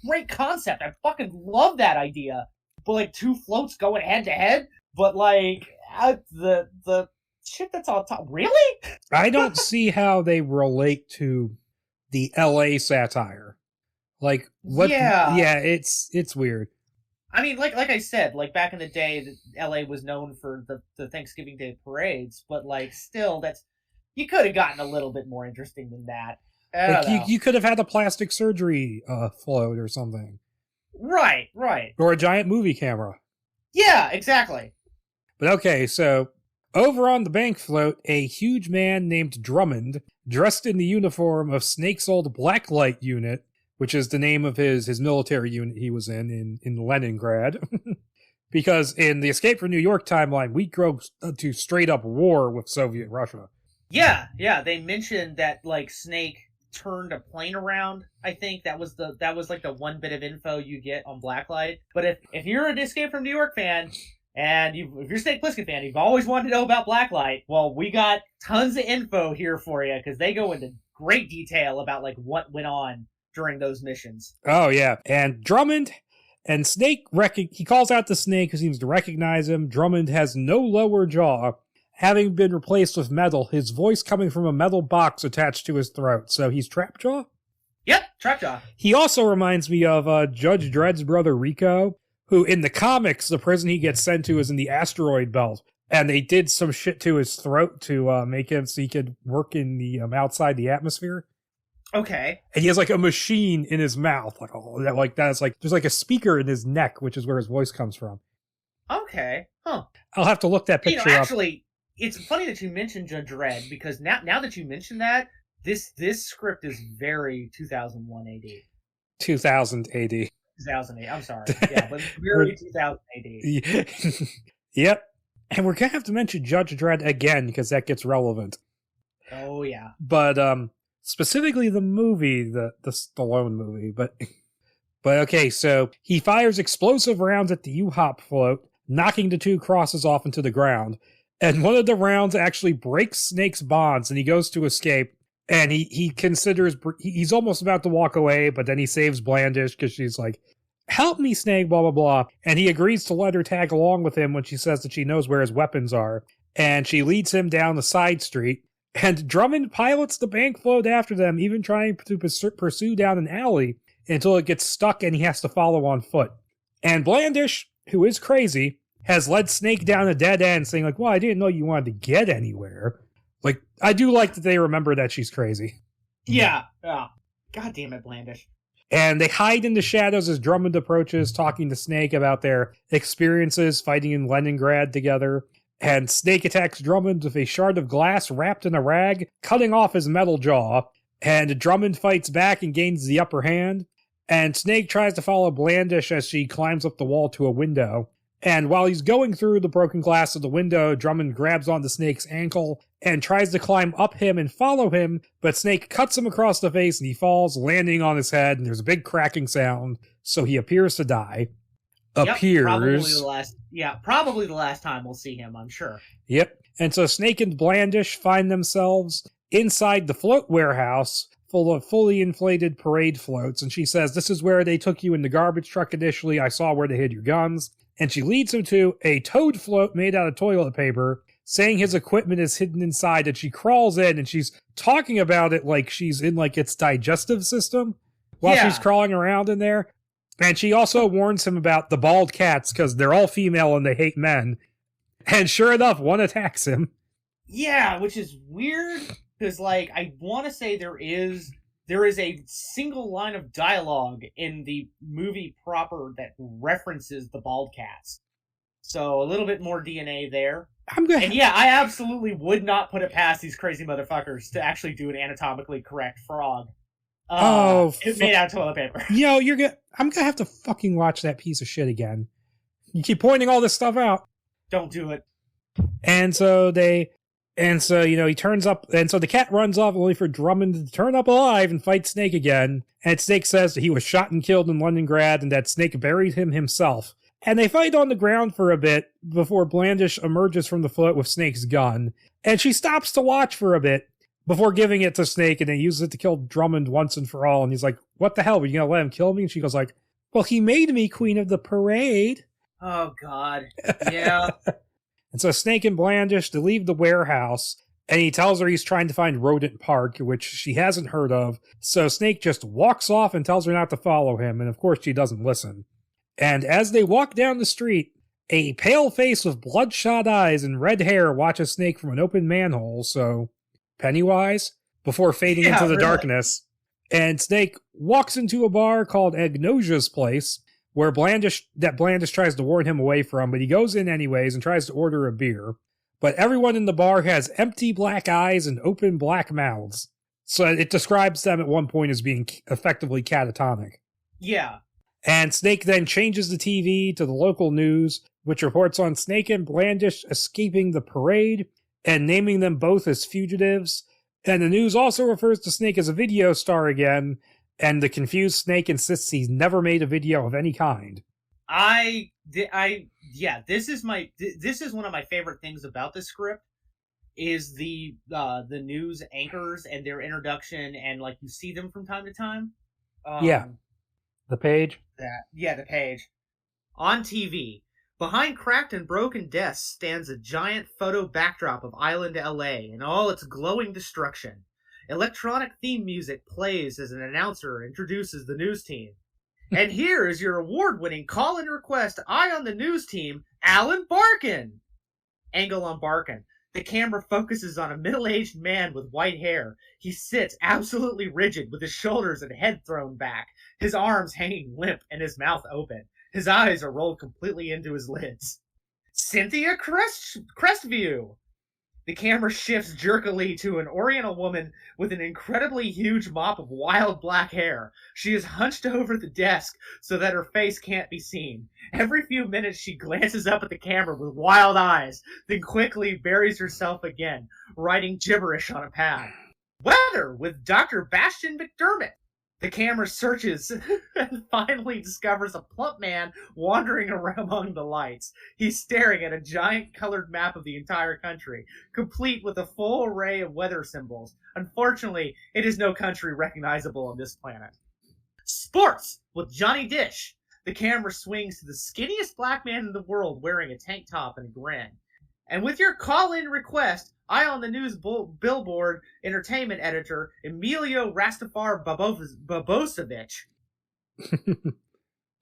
great concept. I fucking love that idea. But, like, two floats going head to head? But, like, the shit that's on top. Really? I don't see how they relate to the LA satire. Like, what? Yeah, it's weird. I mean, like I said, like, back in the day, LA was known for the Thanksgiving Day parades, but, like, still, you could have gotten a little bit more interesting than that. Like, you could have had a plastic surgery float or something. Right. Or a giant movie camera. Yeah, exactly. But okay, so over on the bank float, a huge man named Drummond, dressed in the uniform of Snake's old Blacklight unit, which is the name of his military unit he was in Leningrad. Because in the Escape from New York timeline, we go to straight up war with Soviet Russia. Yeah, they mentioned that, like, Snake turned a plane around. I think that was like the one bit of info you get on Blacklight. But if you're an Escape from New York fan, and if you're a Snake Plissken fan, you've always wanted to know about Blacklight, well, we got tons of info here for you, because they go into great detail about, like, what went on during those missions. Oh, yeah. And Drummond and Snake, he calls out to Snake, who seems to recognize him. Drummond has no lower jaw, having been replaced with metal, his voice coming from a metal box attached to his throat. So he's Trapjaw? Yep, Trapjaw. He also reminds me of Judge Dredd's brother Rico, who in the comics, the prison he gets sent to is in the asteroid belt. And they did some shit to his throat to make him so he could work in the outside the atmosphere. Okay. And he has, like, a machine in his mouth. Like that's like, there's, like, a speaker in his neck, which is where his voice comes from. Okay. Huh. I'll have to look that picture up. Actually, it's funny that you mentioned Judge Dredd, because now that you mention that, this script is very 2001 AD. 2000 AD. 2008. I'm sorry. Yeah, but very 2000 AD. Yep. And we're going to have to mention Judge Dredd again, because that gets relevant. Oh, yeah. But, specifically the movie, the Stallone movie, but okay, so he fires explosive rounds at the U-Hop float, knocking the two crosses off into the ground, and one of the rounds actually breaks Snake's bonds, and he goes to escape, and he considers, he's almost about to walk away, but then he saves Blandish, because she's like, help me, Snake, blah, blah, blah, and he agrees to let her tag along with him when she says that she knows where his weapons are, and she leads him down the side street. And Drummond pilots the bank float after them, even trying to pursue down an alley until it gets stuck and he has to follow on foot. And Blandish, who is crazy, has led Snake down a dead end, saying, like, well, I didn't know you wanted to get anywhere. Like, I do like that they remember that she's crazy. Yeah. Oh, God damn it, Blandish. And they hide in the shadows as Drummond approaches, talking to Snake about their experiences fighting in Leningrad together. And Snake attacks Drummond with a shard of glass wrapped in a rag, cutting off his metal jaw. And Drummond fights back and gains the upper hand. And Snake tries to follow Blandish as she climbs up the wall to a window. And while he's going through the broken glass of the window, Drummond grabs onto Snake's ankle and tries to climb up him and follow him, but Snake cuts him across the face and he falls, landing on his head, and there's a big cracking sound, so he appears to die. Yep, probably the last time we'll see him, I'm sure. Yep. And so Snake and Blandish find themselves inside the float warehouse full of fully inflated parade floats. And she says, this is where they took you in the garbage truck initially. I saw where they hid your guns. And she leads him to a toad float made out of toilet paper, saying his equipment is hidden inside. And she crawls in and she's talking about it like she's in like its digestive system while she's crawling around in there. And she also warns him about the bald cats because they're all female and they hate men. And sure enough, one attacks him. Yeah, which is weird because, like, I want to say there is a single line of dialogue in the movie proper that references the bald cats. So a little bit more DNA there. And yeah, I absolutely would not put it past these crazy motherfuckers to actually do an anatomically correct frog. It's made out of toilet paper. Yo, I'm gonna have to fucking watch that piece of shit again. You keep pointing all this stuff out. Don't do it. And so he turns up, and so the cat runs off only for Drummond to turn up alive and fight Snake again. And Snake says that he was shot and killed in Londongrad and that Snake buried him himself. And they fight on the ground for a bit before Blandish emerges from the float with Snake's gun. And she stops to watch for a bit before giving it to Snake, and then uses it to kill Drummond once and for all. And he's like, what the hell, were you gonna let him kill me? And she goes like, well, he made me queen of the parade. Oh, God. Yeah. And so Snake and Blandish, they leave the warehouse, and he tells her he's trying to find Rodent Park, which she hasn't heard of. So Snake just walks off and tells her not to follow him, and of course she doesn't listen. And as they walk down the street, a pale face with bloodshot eyes and red hair watches Snake from an open manhole, so Pennywise, before fading into the darkness. And Snake walks into a bar called Agnosia's Place, where Blandish tries to warn him away from, but he goes in anyways and tries to order a beer. But everyone in the bar has empty black eyes and open black mouths. So it describes them at one point as being effectively catatonic. Yeah. And Snake then changes the TV to the local news, which reports on Snake and Blandish escaping the parade and naming them both as fugitives. And the news also refers to Snake as a video star again, and the confused Snake insists he's never made a video of any kind. This is one of my favorite things about this script, is the news anchors and their introduction, and like you see them from time to time. The page. The page. On TV, behind cracked and broken desks stands a giant photo backdrop of Island LA in all its glowing destruction. Electronic theme music plays as an announcer introduces the news team. And here is your award-winning call-in request, Eye on the News team, Alan Barkin. Angle on Barkin. The camera focuses on a middle-aged man with white hair. He sits absolutely rigid with his shoulders and head thrown back, his arms hanging limp and his mouth open. His eyes are rolled completely into his lids. Cynthia Crestview. The camera shifts jerkily to an Oriental woman with an incredibly huge mop of wild black hair. She is hunched over the desk so that her face can't be seen. Every few minutes she glances up at the camera with wild eyes, then quickly buries herself again, writing gibberish on a pad. Weather with Dr. Bastian McDermott. The camera searches and finally discovers a plump man wandering around among the lights. He's staring at a giant colored map of the entire country, complete with a full array of weather symbols. Unfortunately, it is no country recognizable on this planet. Sports with Johnny Dish. The camera swings to the skinniest black man in the world wearing a tank top and a grin. And with your call-in request, Eye on the News Billboard entertainment editor, Emilio Rastafar Babosevich.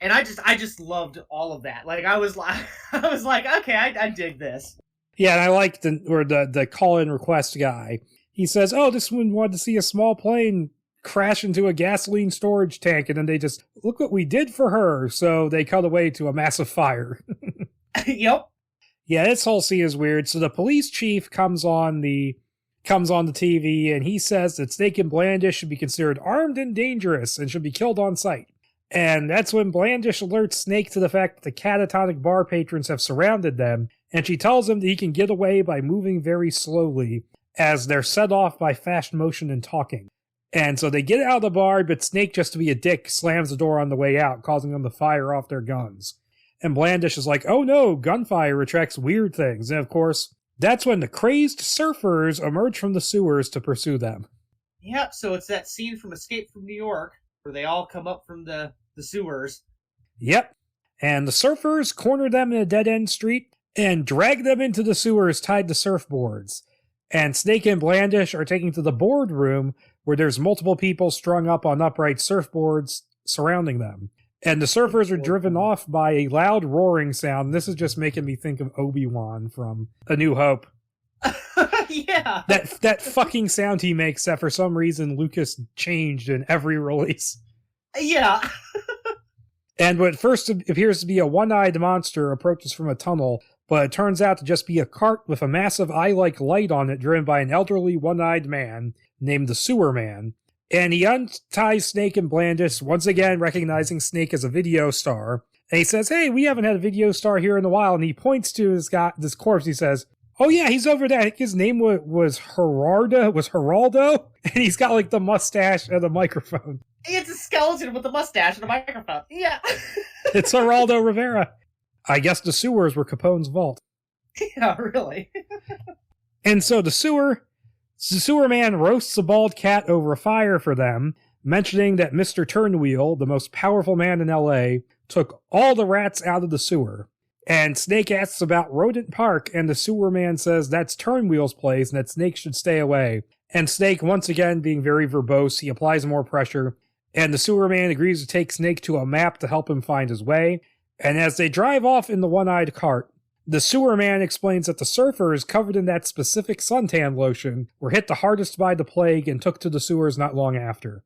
And I just loved all of that. Like I was like, okay, I dig this. Yeah, and I like the call-in request guy. He says, "Oh, this one wanted to see a small plane crash into a gasoline storage tank, and then they just look what we did for her." So they cut away to a massive fire. Yep. Yeah, this whole scene is weird. So the police chief comes on the TV, and he says that Snake and Blandish should be considered armed and dangerous and should be killed on sight. And that's when Blandish alerts Snake to the fact that the catatonic bar patrons have surrounded them, and she tells him that he can get away by moving very slowly, as they're set off by fast motion and talking. And so they get out of the bar, but Snake, just to be a dick, slams the door on the way out, causing them to fire off their guns. And Blandish is like, oh no, gunfire attracts weird things. And of course, That's when the crazed surfers emerge from the sewers to pursue them. Yep, so it's that scene from Escape from New York where they all come up from the sewers. Yep. And the surfers corner them in a dead-end street and drag them into the sewers tied to surfboards. And Snake and Blandish are taken to the boardroom where there's multiple people strung up on upright surfboards surrounding them. And the surfers are driven off by a loud roaring sound. This is just making me think of Obi-Wan from A New Hope. Yeah. That fucking sound he makes that for some reason Lucas changed in every release. Yeah. And what first appears to be a one-eyed monster approaches from a tunnel, but it turns out to just be a cart with a massive eye-like light on it driven by an elderly one-eyed man named the Sewer Man. And he unties Snake and Blandish, once again recognizing Snake as a video star. And he says, hey, we haven't had a video star here in a while. And he points to this corpse. He says, oh yeah, he's over there. I think his name was Geraldo. And he's got like the mustache and the microphone. It's a skeleton with a mustache and a microphone. Yeah. It's Geraldo Rivera. I guess the sewers were Capone's vault. Yeah, really. And so the sewer man roasts a bald cat over a fire for them, mentioning that Mr. Turnwheel, the most powerful man in L.A., took all the rats out of the sewer. And Snake asks about Rodent Park, and the sewer man says that's Turnwheel's place and that Snake should stay away. And Snake, once again being very verbose, he applies more pressure, and the sewer man agrees to take Snake to a map to help him find his way. And as they drive off in the one-eyed cart, the sewer man explains that the surfers covered in that specific suntan lotion were hit the hardest by the plague and took to the sewers not long after.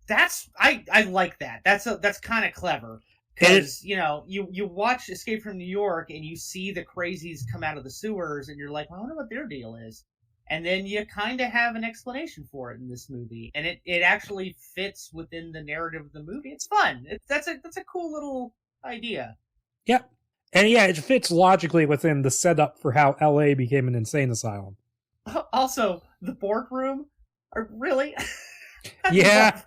I like that. That's kind of clever. Because, you watch Escape from New York and you see the crazies come out of the sewers and you're like, well, I wonder what their deal is. And then you kind of have an explanation for it in this movie. And it actually fits within the narrative of the movie. It's fun. That's a cool little idea. Yep. And yeah, it fits logically within the setup for how LA became an insane asylum. Also, the boardroom? Really? Yeah.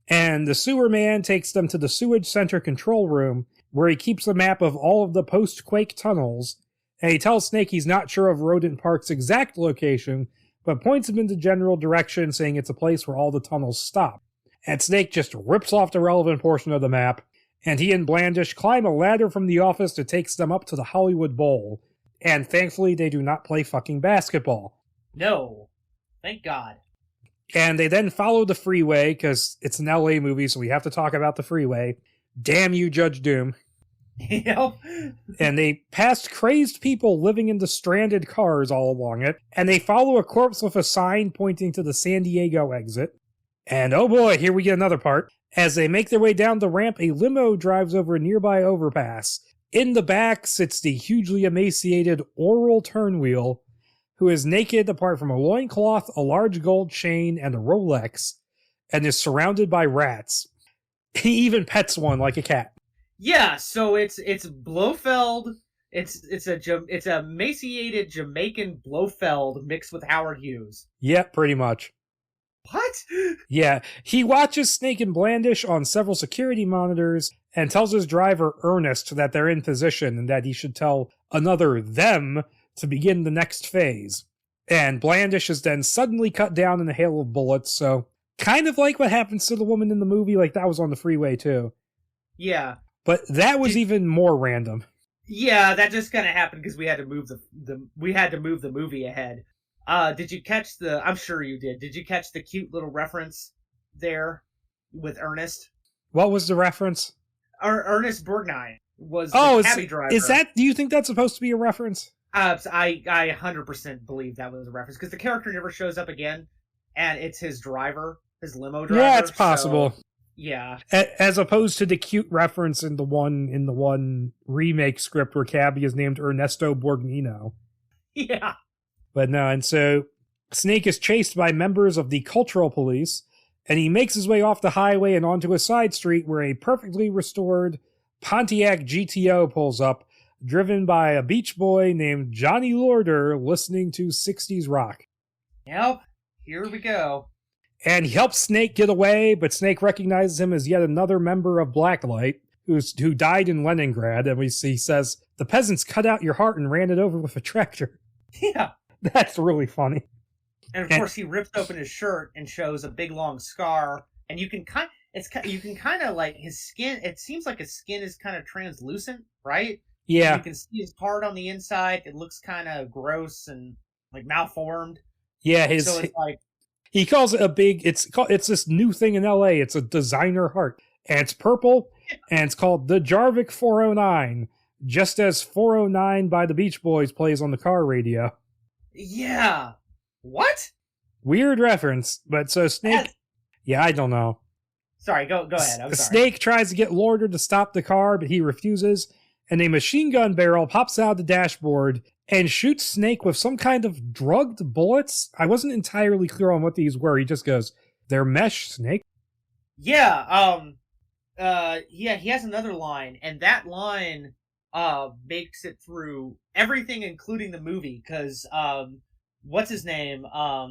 And the sewer man takes them to the sewage center control room, where he keeps a map of all of the post-quake tunnels, and he tells Snake he's not sure of Rodent Park's exact location, but points him in the general direction, saying it's a place where all the tunnels stop. And Snake just rips off the relevant portion of the map, and he and Blandish climb a ladder from the office that takes them up to the Hollywood Bowl. And thankfully, they do not play fucking basketball. No. Thank God. And they then follow the freeway, because it's an LA movie, so we have to talk about the freeway. Damn you, Judge Doom. Yep. And they pass crazed people living in the stranded cars all along it, and they follow a corpse with a sign pointing to the San Diego exit. And oh boy, here we get another part. As they make their way down the ramp, a limo drives over a nearby overpass. In the back sits the hugely emaciated Oral Turnwheel, who is naked apart from a loincloth, a large gold chain, and a Rolex, and is surrounded by rats. He even pets one like a cat. Yeah, so it's Blofeld. It's a emaciated Jamaican Blofeld mixed with Howard Hughes. Yeah, pretty much. What? Yeah, he watches Snake and Blandish on several security monitors and tells his driver, Ernest, that they're in position and that he should tell another them to begin the next phase. And Blandish is then suddenly cut down in a hail of bullets, so kind of like what happens to the woman in the movie, like that was on the freeway too. Yeah. But that was even more random. Yeah, that just kind of happened because we had to move the movie ahead. Did you catch I'm sure you did. Did you catch the cute little reference there with Ernest? What was the reference? Ernest Borgnine was the cabby driver. Do you think that's supposed to be a reference? I 100% believe that was a reference because the character never shows up again, and it's his driver, his limo driver. Yeah, it's possible. So, yeah, as opposed to the cute reference in the one remake script where Cabby is named Ernesto Borgnino. Yeah, but no, and so Snake is chased by members of the cultural police, and he makes his way off the highway and onto a side street where a perfectly restored Pontiac GTO pulls up, driven by a beach boy named Johnny Lorder listening to 60s rock. Yep, here we go. And he helps Snake get away, but Snake recognizes him as yet another member of Blacklight, who died in Leningrad, and he says, the peasants cut out your heart and ran it over with a tractor. Yeah. That's really funny. And of course, he rips open his shirt and shows a big long scar, and you can kind of like his skin. It seems like his skin is kind of translucent, right? Yeah. And you can see his heart on the inside. It looks kind of gross and like malformed. Yeah, so it's like he calls it it's this new thing in LA. It's a designer heart, and it's purple, and it's called the Jarvik 409, just as 409 by the Beach Boys plays on the car radio. Yeah. What? Weird reference, but so Snake... Yeah, I don't know. Sorry, go ahead. I'm sorry. Snake tries to get Lorder to stop the car, but he refuses, and a machine gun barrel pops out of the dashboard and shoots Snake with some kind of drugged bullets. I wasn't entirely clear on what these were. He just goes, "They're mesh, Snake." Yeah, he has another line, and that line makes it through everything, including the movie, because what's his name?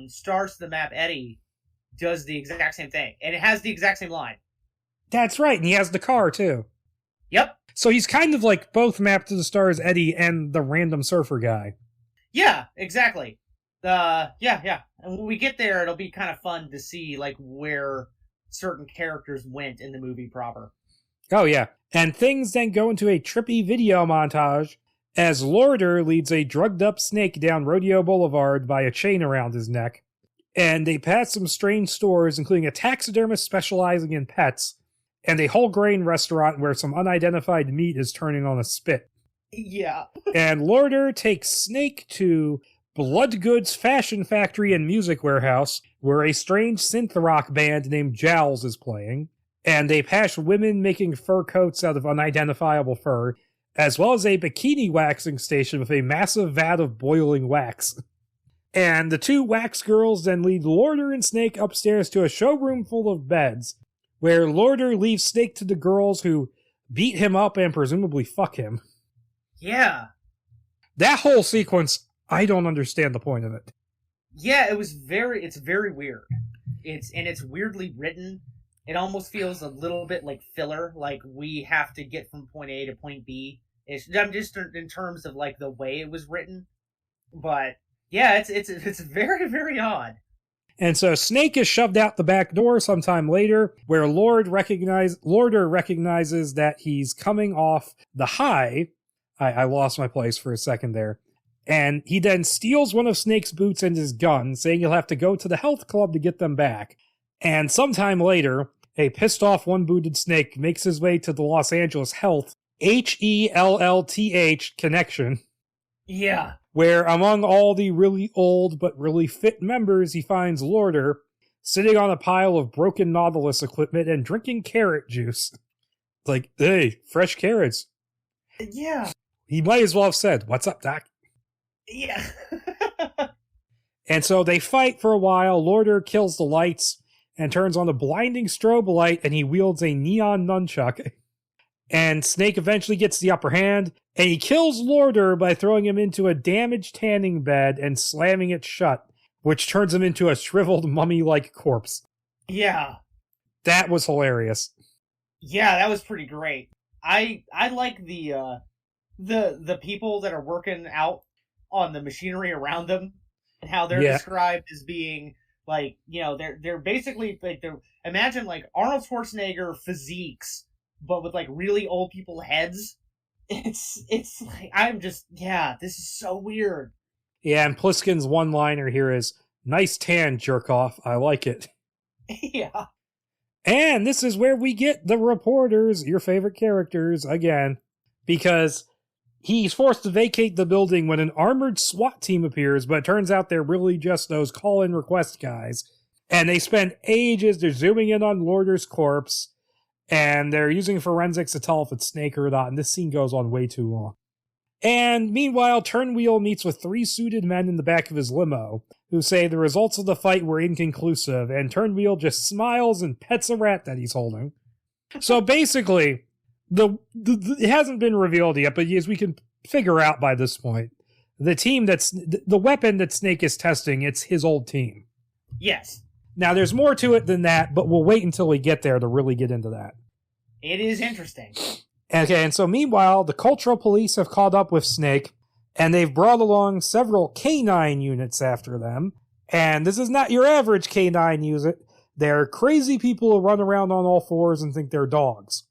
Stars to the Map Eddie does the exact same thing, and it has the exact same line. That's right, and he has the car too. Yep. So he's kind of like both Mapped to the Stars Eddie and the random surfer guy. Yeah, exactly. Yeah. And when we get there, it'll be kind of fun to see like where certain characters went in the movie proper. Oh yeah, and things then go into a trippy video montage as Lorder leads a drugged-up Snake down Rodeo Boulevard by a chain around his neck. And they pass some strange stores, including a taxidermist specializing in pets, and a whole grain restaurant where some unidentified meat is turning on a spit. Yeah. And Lorder takes Snake to Bloodgood's fashion factory and music warehouse, where a strange synth rock band named Jowls is playing, and they pass women making fur coats out of unidentifiable fur, as well as a bikini waxing station with a massive vat of boiling wax. And the two wax girls then lead Lorder and Snake upstairs to a showroom full of beds, where Lorder leaves Snake to the girls who beat him up and presumably fuck him. Yeah. That whole sequence, I don't understand the point of it. Yeah, it's very weird. It's weirdly written. It almost feels a little bit like filler, like we have to get from point A to point B. I'm just in terms of like the way it was written. But yeah, it's very, very odd. And so Snake is shoved out the back door sometime later, where Lorder recognizes that he's coming off the high. I lost my place for a second there. And he then steals one of Snake's boots and his gun, saying he'll have to go to the health club to get them back. And sometime later, a pissed-off one-booted Snake makes his way to the Los Angeles Health, HELLTH connection. Yeah. Where, among all the really old but really fit members, he finds Lorder sitting on a pile of broken Nautilus equipment and drinking carrot juice. It's like, hey, fresh carrots. Yeah. He might as well have said, "What's up, Doc?" Yeah. And so they fight for a while. Lorder kills the lights and turns on a blinding strobe light, and he wields a neon nunchuck. And Snake eventually gets the upper hand, and he kills Lorder by throwing him into a damaged tanning bed and slamming it shut, which turns him into a shriveled mummy-like corpse. Yeah. That was hilarious. Yeah, that was pretty great. I like the people that are working out on the machinery around them and how they're described as being like, you know, they're basically like imagine like Arnold Schwarzenegger physiques, but with like really old people heads. It's like this is so weird. Yeah, and Pliskin's one-liner here is, "Nice tan, jerk off. I like it." Yeah. And this is where we get the reporters, your favorite characters, again. Because he's forced to vacate the building when an armored SWAT team appears, but it turns out they're really just those call-in request guys. And they spend ages, they're zooming in on Lorder's corpse, and they're using forensics to tell if it's Snake or not, and this scene goes on way too long. And meanwhile, Turnwheel meets with 3 suited men in the back of his limo, who say the results of the fight were inconclusive, and Turnwheel just smiles and pets a rat that he's holding. So basically, it hasn't been revealed yet, but as we can figure out by this point, the weapon that Snake is testing, it's his old team. Yes. Now, there's more to it than that, but we'll wait until we get there to really get into that. It is interesting. Okay, and so meanwhile, the cultural police have caught up with Snake, and they've brought along several canine units after them. And this is not your average canine unit. They're crazy people who run around on all fours and think they're dogs.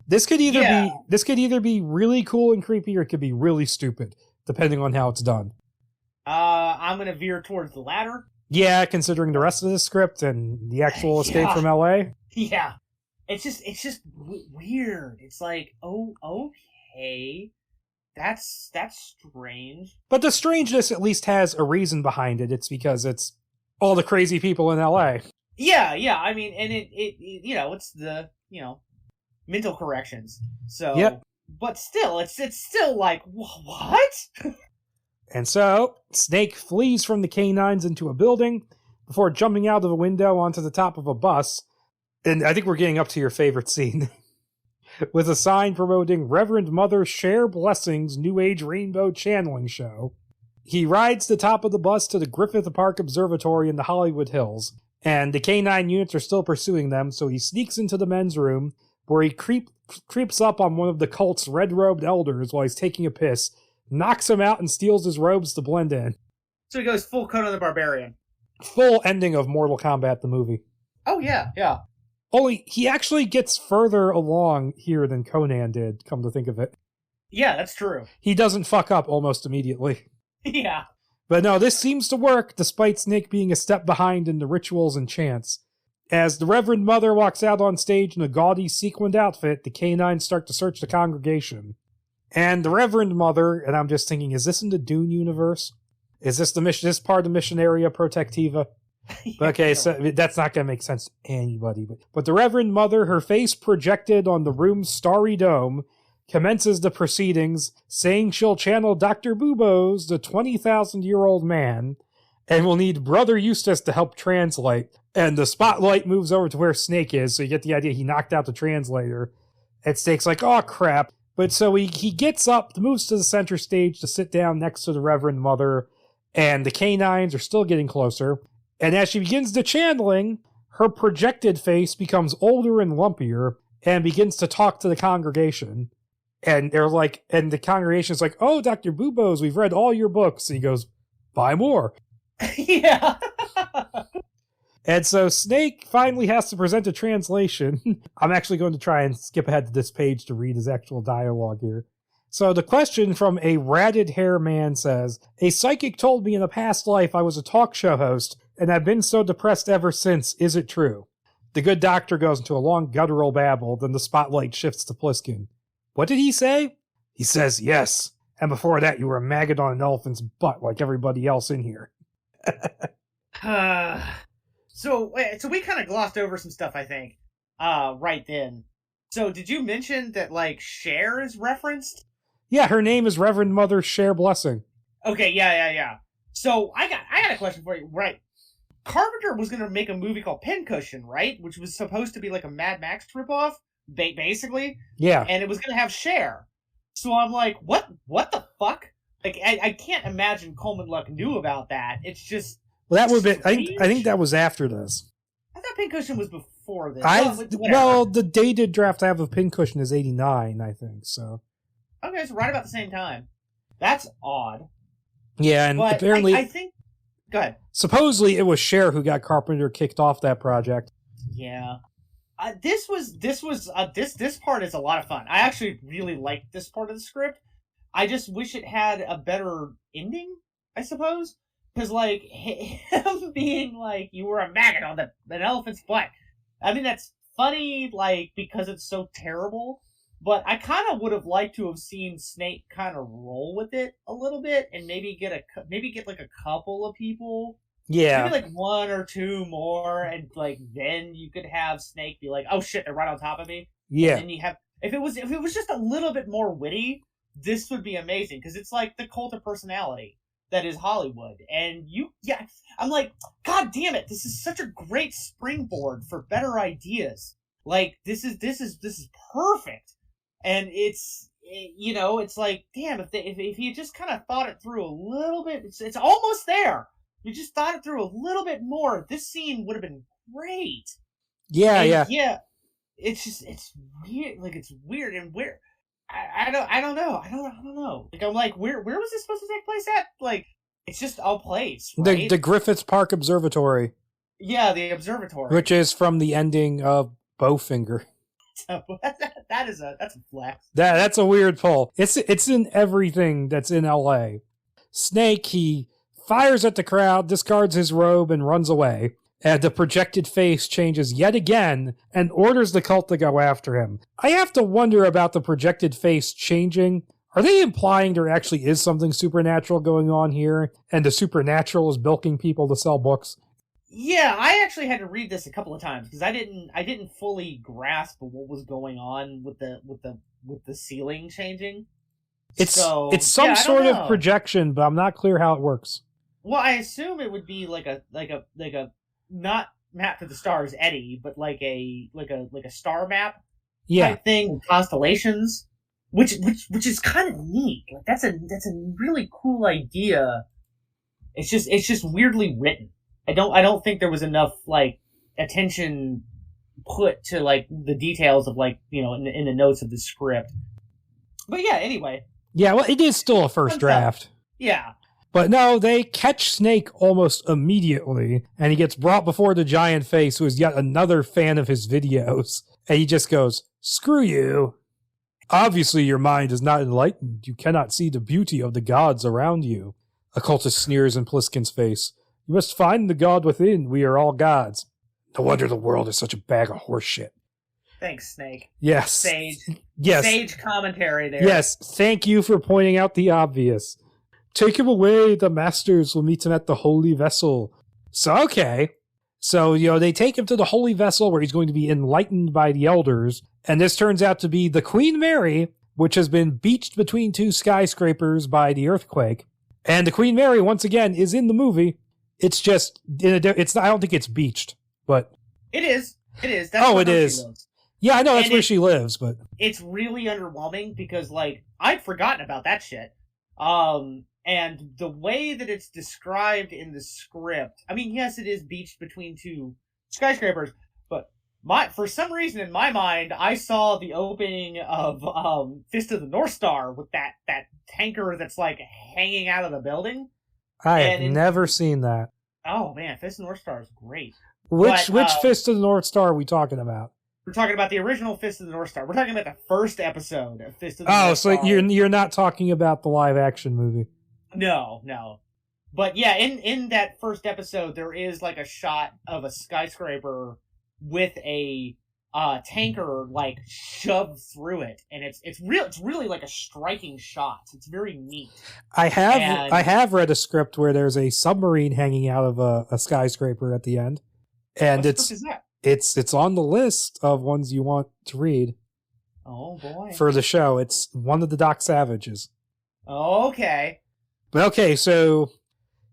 This could either be really cool and creepy, or it could be really stupid, depending on how it's done. I'm gonna veer towards the latter. Yeah, considering the rest of the script and the actual escape from LA. Yeah. It's just weird. It's like, oh, okay. That's strange. But the strangeness at least has a reason behind it. It's because it's all the crazy people in LA. Yeah. I mean, and it it's the, mental corrections. So, yep. But still, it's still like, what? And so, Snake flees from the canines into a building before jumping out of a window onto the top of a bus. And I think we're getting up to your favorite scene. With a sign promoting Reverend Mother Share Blessing's New Age Rainbow Channeling Show. He rides the top of the bus to the Griffith Park Observatory in the Hollywood Hills, and the canine units are still pursuing them, so he sneaks into the men's room, where he creeps up on one of the cult's red-robed elders while he's taking a piss, knocks him out, and steals his robes to blend in. So he goes full Conan the Barbarian. Full ending of Mortal Kombat the movie. Oh, yeah. Only, he actually gets further along here than Conan did, come to think of it. Yeah, that's true. He doesn't fuck up almost immediately. Yeah. But no, this seems to work, despite Snake being a step behind in the rituals and chants. As the Reverend Mother walks out on stage in a gaudy sequined outfit, the canines start to search the congregation. And the Reverend Mother, and I'm just thinking, is this in the Dune universe? Is this this part of Missionaria Protectiva? Okay, so that's not going to make sense to anybody. But the Reverend Mother, her face projected on the room's starry dome, commences the proceedings, saying she'll channel Dr. Boobos, the 20,000-year-old man, and will need Brother Eustace to help translate. And the spotlight moves over to where Snake is, so you get the idea he knocked out the translator. And Snake's like, oh crap. But so he gets up, moves to the center stage to sit down next to the Reverend Mother, and the canines are still getting closer. And as she begins the channeling, her projected face becomes older and lumpier and begins to talk to the congregation. And the congregation's like, oh, Dr. Boobos, we've read all your books. And he goes, buy more. Yeah. And so Snake finally has to present a translation. I'm actually going to try and skip ahead to this page to read his actual dialogue here. So the question from a ratted hair man says, a psychic told me in a past life I was a talk show host, and I've been so depressed ever since. Is it true? The good doctor goes into a long guttural babble, then the spotlight shifts to Pliskin. What did he say? He says, yes. And before that, you were a maggot on an elephant's butt like everybody else in here. So we kind of glossed over some stuff, I think, right then. So did you mention that, Cher is referenced? Yeah, her name is Reverend Mother Share Blessing. Okay, yeah. So I got a question for you, right? Carpenter was going to make a movie called Pincushion, right? Which was supposed to be like a Mad Max ripoff, basically. Yeah. And it was going to have Cher. So I'm like, what the fuck? I can't imagine Coleman Luck knew about that. It's just... Well, that would be... I think that was after this. I thought Pincushion was before this. Well, the dated draft I have of Pincushion is 89, I think, so... Okay, so right about the same time. That's odd. Yeah, and apparently... I think... Go ahead. Supposedly, it was Cher who got Carpenter kicked off that project. Yeah. This part is a lot of fun. I actually really liked this part of the script. I just wish it had a better ending, I suppose. Because, him being you were a maggot on an elephant's butt. I mean, that's funny, because it's so terrible. But I kind of would have liked to have seen Snake kind of roll with it a little bit and maybe get a couple of people. Yeah. Maybe one or two more, and then you could have Snake be like, "Oh shit, they're right on top of me." Yeah. And then you have if it was just a little bit more witty, this would be amazing because it's like the cult of personality that is Hollywood, and I'm like, God damn it, this is such a great springboard for better ideas. This is perfect. And it's like, damn, if he just kind of thought it through a little bit, it's almost there. You just thought it through a little bit more, this scene would have been great. Yeah. Yeah. It's weird. It's weird. And I don't know. Like I'm like, where was this supposed to take place at? Like, it's just a place, right? The Griffith Park Observatory. Yeah, the observatory. Which is from the ending of Bowfinger. That's a flex. That's a weird pull. It's in everything that's in LA. Snake, he fires at the crowd, discards his robe, and runs away. And the projected face changes yet again and orders the cult to go after him. I have to wonder about the projected face changing. Are they implying there actually is something supernatural going on here, and the supernatural is bilking people to sell books? Yeah, I actually had to read this a couple of times because I didn't fully grasp what was going on with the ceiling changing. It's some sort of projection, but I'm not clear how it works. Well, I assume it would be like a not map to the stars Eddie, but like a star map type thing with constellations, which is kind of neat. Like that's a really cool idea. It's just weirdly written. I don't think there was enough like attention put to like the details of like, you know, in the notes of the script. But yeah, anyway. Yeah, well, it is still a first draft. Yeah. But no, they catch Snake almost immediately, and he gets brought before the giant face, who is yet another fan of his videos. And he just goes, "Screw you. Obviously your mind is not enlightened. You cannot see the beauty of the gods around you." Occultist sneers in Pliskin's face. "You must find the god within. We are all gods. No wonder the world is such a bag of horse shit." Thanks, Snake. Yes. Sage. Yes. Sage commentary there. Yes, thank you for pointing out the obvious. "Take him away. The masters will meet him at the holy vessel." So, okay. So, you know, they take him to the holy vessel where he's going to be enlightened by the elders. And this turns out to be the Queen Mary, which has been beached between two skyscrapers by the earthquake. And the Queen Mary, once again, is in the movie. It's just, I don't think it's beached, but... It is. That's it is. Yeah, I know that's where she lives, but... It's really underwhelming because, like, I'd forgotten about that shit. And the way that it's described in the script, I mean, yes, it is beached between two skyscrapers, but for some reason in my mind, I saw the opening of Fist of the North Star with that tanker that's like hanging out of the building. I have never seen that. Oh man, Fist of the North Star is great. Which Fist of the North Star are we talking about? We're talking about the original Fist of the North Star. We're talking about the first episode of Fist of the North Star. Oh, so you're not talking about the live action movie. No. But yeah, in that first episode, there is like a shot of a skyscraper with a tanker like shoved through it, and it's really like a striking shot. It's very neat. I have read a script where there's a submarine hanging out of a skyscraper at the end, and what script is that? It's on the list of ones you want to read. Oh boy! For the show, it's one of the Doc Savages. Okay. But okay, so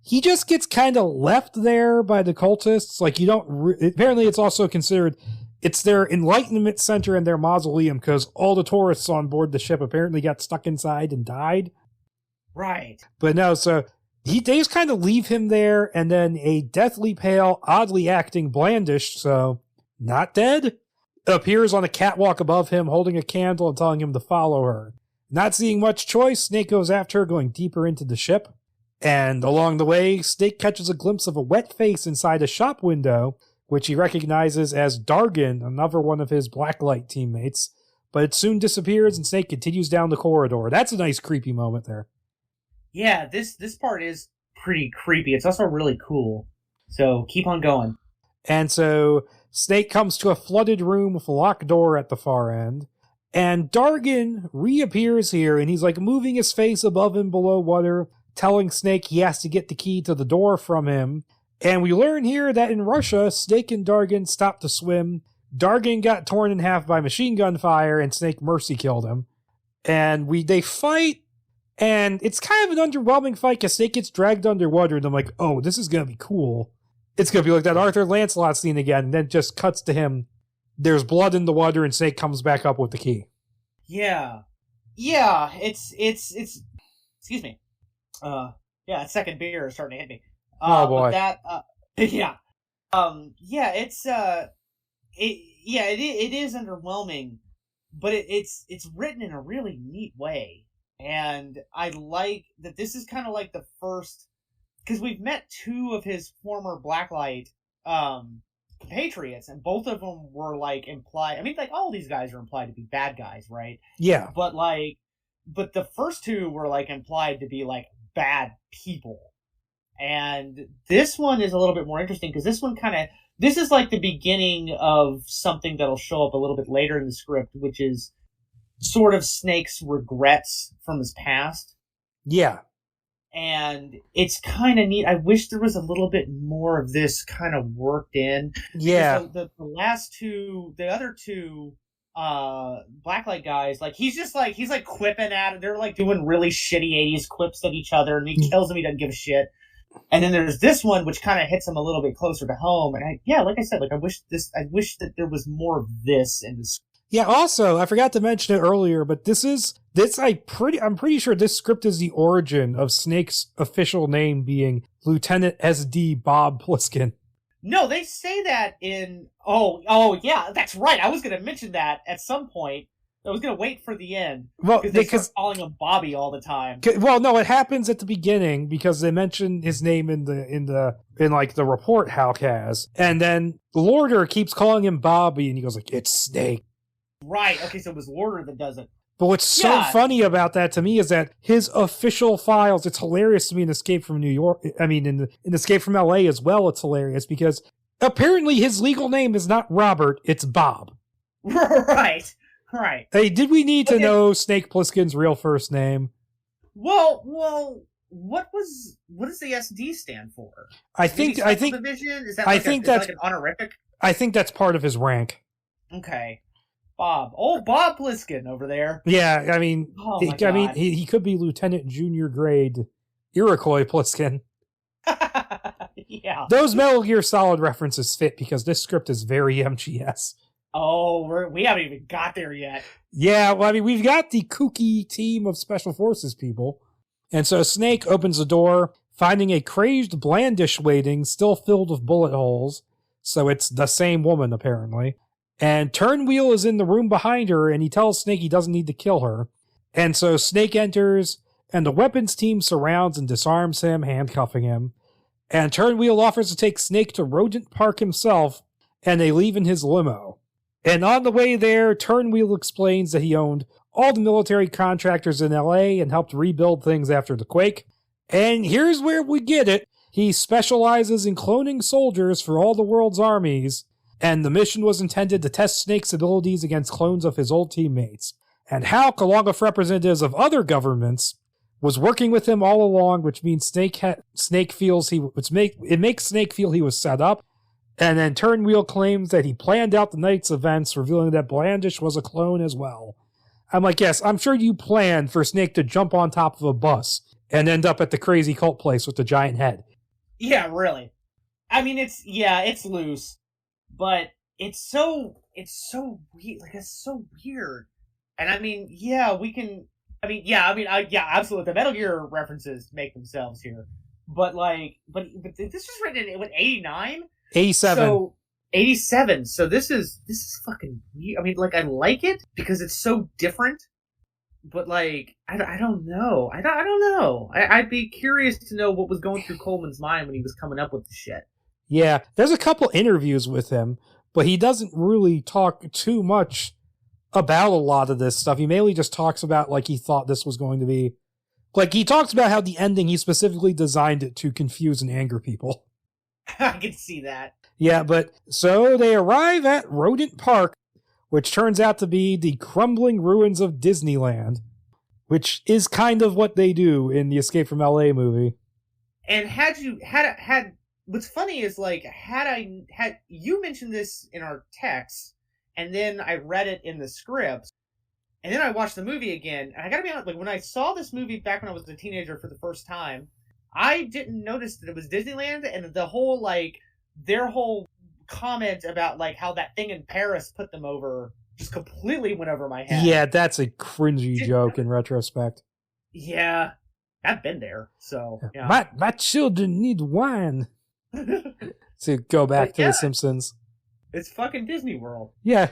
he just gets kind of left there by the cultists. Like, you don't... apparently, it's also considered... It's their enlightenment center and their mausoleum, because all the tourists on board the ship apparently got stuck inside and died. Right. But no, so they just kind of leave him there, and then a deathly pale, oddly acting Blandish, so not dead, appears on a catwalk above him, holding a candle and telling him to follow her. Not seeing much choice, Snake goes after her, going deeper into the ship. And along the way, Snake catches a glimpse of a wet face inside a shop window, which he recognizes as Dargan, another one of his Blacklight teammates. But it soon disappears, and Snake continues down the corridor. That's a nice creepy moment there. Yeah, this part is pretty creepy. It's also really cool. So keep on going. And so Snake comes to a flooded room with a locked door at the far end. And Dargan reappears here, and he's like moving his face above and below water, telling Snake he has to get the key to the door from him. And we learn here that in Russia, Snake and Dargan stopped to swim. Dargan got torn in half by machine gun fire, and Snake mercy killed him. And they fight, and it's kind of an underwhelming fight because Snake gets dragged underwater, and I'm like, oh, this is going to be cool. It's going to be like that Arthur Lancelot scene again, and then just cuts to him. There's blood in the water, and Snake comes back up with the key. Yeah, it's excuse me. That second beer is starting to hit me. Oh boy. It is underwhelming, but it's written in a really neat way. And I like that this is kind of like the first, because we've met two of his former Blacklight compatriots, and both of them were like implied. I mean, like all these guys are implied to be bad guys, right? Yeah. But the first two were like implied to be like bad people. And this one is a little bit more interesting because this is like the beginning of something that'll show up a little bit later in the script, which is sort of Snake's regrets from his past. Yeah. And it's kind of neat. I wish there was a little bit more of this kind of worked in. Yeah. The other two Blacklight guys, like he's like quipping at it. They're like doing really shitty 80s quips at each other, and he kills him. He doesn't give a shit. And then there's this one which kind of hits him a little bit closer to home. And like I said, like I wish that there was more of this in this. Yeah. Also, I forgot to mention it earlier, but I'm pretty sure this script is the origin of Snake's official name being Lieutenant SD Bob Pliskin. No, they say that in. Oh yeah, that's right. I was going to mention that at some point. I was going to wait for the end. Well, because they start calling him Bobby all the time. Well, no, it happens at the beginning because they mention his name in the report Hulk has, and then Lorder keeps calling him Bobby, and he goes like, "It's Snake." Right. Okay, so it was Lorder that does it. But what's so funny about that to me is that his official files. It's hilarious to me in Escape from New York. I mean, in Escape from L.A. as well. It's hilarious because apparently his legal name is not Robert; it's Bob. Right. Right. Hey, did we need to know Snake Plissken's real first name? Well, what does the SD stand for? I think division? Is that like like an honorific? I think that's part of his rank. Okay. Bob. Oh, Bob Pliskin over there. Yeah, I mean, he could be Lieutenant Junior Grade Iroquois Pliskin. Yeah. Those Metal Gear Solid references fit because this script is very MGS. Oh, we haven't even got there yet. Yeah, well, I mean, we've got the kooky team of Special Forces people. And so Snake opens the door, finding a crazed Blandish waiting, still filled with bullet holes. So it's the same woman, apparently. And Turnwheel is in the room behind her, and he tells Snake he doesn't need to kill her. And so Snake enters, and the weapons team surrounds and disarms him, handcuffing him. And Turnwheel offers to take Snake to Rodent Park himself, and they leave in his limo. And on the way there, Turnwheel explains that he owned all the military contractors in LA and helped rebuild things after the quake. And here's where we get it. He specializes in cloning soldiers for all the world's armies, and the mission was intended to test Snake's abilities against clones of his old teammates. And Hulk, along with representatives of other governments, was working with him all along, which means it makes Snake feel he was set up. And then Turnwheel claims that he planned out the night's events, revealing that Blandish was a clone as well. I'm like, yes, I'm sure you planned for Snake to jump on top of a bus and end up at the crazy cult place with the giant head. Yeah, really. I mean, it's loose, but it's so weird. Like, it's so weird. And I mean, absolutely. The Metal Gear references make themselves here. But this was written in 89? 87. So 87. So this is fucking weird. I mean, like, I like it because it's so different. But like, I don't know. I don't know. I'd be curious to know what was going through Coleman's mind when he was coming up with the shit. Yeah, there's a couple interviews with him, but he doesn't really talk too much about a lot of this stuff. He mainly just talks about like he thought this was going to be. Like, he talks about how the ending, he specifically designed it to confuse and anger people. I can see that. Yeah, but so they arrive at Rodent Park, which turns out to be the crumbling ruins of Disneyland, which is kind of what they do in the Escape from LA movie. And what's funny is, like, had you mentioned this in our text, and then I read it in the script, and then I watched the movie again, and I gotta be honest, like, when I saw this movie back when I was a teenager for the first time, I didn't notice that it was Disneyland, and the whole, like, their whole comment about, like, how that thing in Paris put them over just completely went over my head. Yeah, that's a cringy joke in retrospect. Yeah, I've been there, so, yeah. My children need wine. To go back to The Simpsons. It's fucking Disney World. Yeah.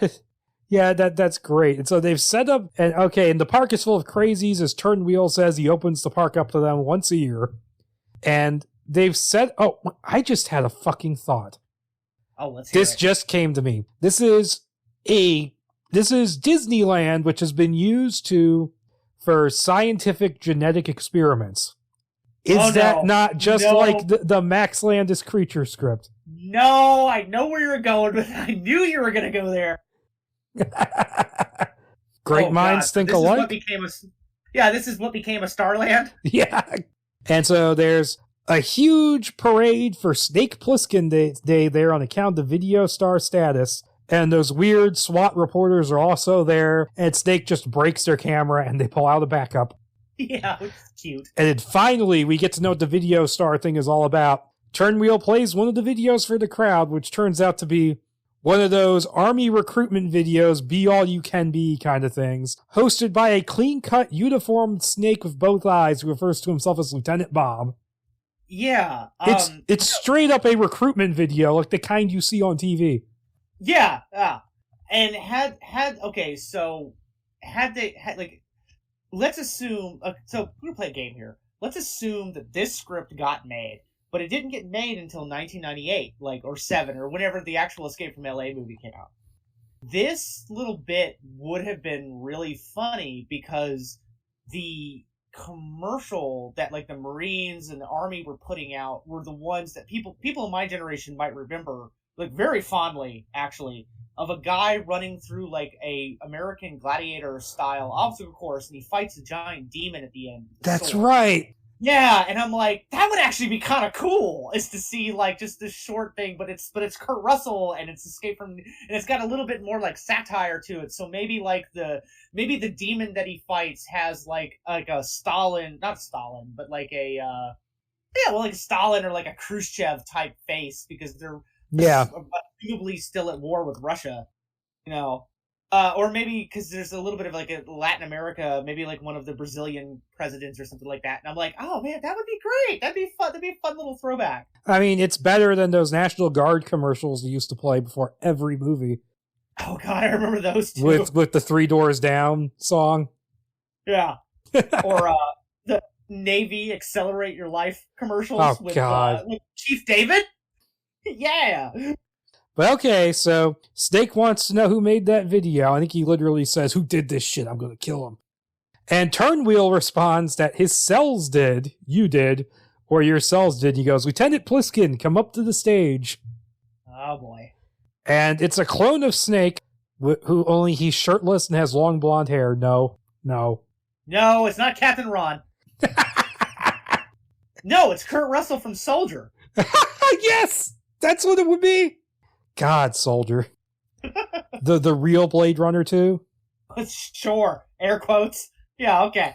Yeah, that's great. And so they've set up, and the park is full of crazies, as Turnwheel says he opens the park up to them once a year. And they've set, I just had a fucking thought. Oh, let's hear This just came to me. This is Disneyland, which has been used for scientific genetic experiments. Is that not just like the Max Landis creature script? No, I know where you're going, but I knew you were going to go there. Great minds think alike. This is what became a Starland. Yeah. And so there's a huge parade for Snake Plissken Day there on account of video star status. And those weird SWAT reporters are also there. And Snake just breaks their camera and they pull out a backup. Yeah, which is cute. And then finally, we get to know what the video star thing is all about. Turnwheel plays one of the videos for the crowd, which turns out to be one of those army recruitment videos, be all you can be kind of things, hosted by a clean-cut, uniformed Snake with both eyes who refers to himself as Lieutenant Bob. Yeah. It's straight up a recruitment video, like the kind you see on TV. Yeah. And let's assume, so we're going to play a game here. Let's assume that this script got made, but it didn't get made until 1998, or 7, or whenever the actual Escape from LA movie came out. This little bit would have been really funny because the commercial that the Marines and the Army were putting out were the ones that people in my generation might remember, very fondly, actually, of a guy running through a American Gladiator style obstacle course, and he fights a giant demon at the end. That's right. Yeah, and I'm like, that would actually be kind of cool, is to see just this short thing, but it's Kurt Russell, and it's Escape from, and it's got a little bit more satire to it. So maybe the demon that he fights has a Stalin, not Stalin, but a Stalin or a Khrushchev type face, because they're presumably still at war with Russia, or maybe because there's a little bit of a Latin America, maybe one of the Brazilian presidents or something like that. And I'm like, oh man, that would be great. That'd be fun. That'd be a fun little throwback. I mean, it's better than those National Guard commercials that used to play before every movie. Oh god, I remember those too. With the 3 Doors Down song. Yeah. Or the Navy Accelerate Your Life commercials with Chief David. Yeah. But okay, so Snake wants to know who made that video. I think he literally says, "Who did this shit? I'm going to kill him." And Turnwheel responds that his cells did, you did, or your cells did. He goes, "Lieutenant Plissken, come up to the stage." Oh boy. And it's a clone of Snake, who only he's shirtless and has long blonde hair. No, it's not Captain Ron. No, it's Kurt Russell from Soldier. Yes, that's what it would be. God, Soldier. the real Blade Runner too? Sure. Air quotes. Yeah, okay.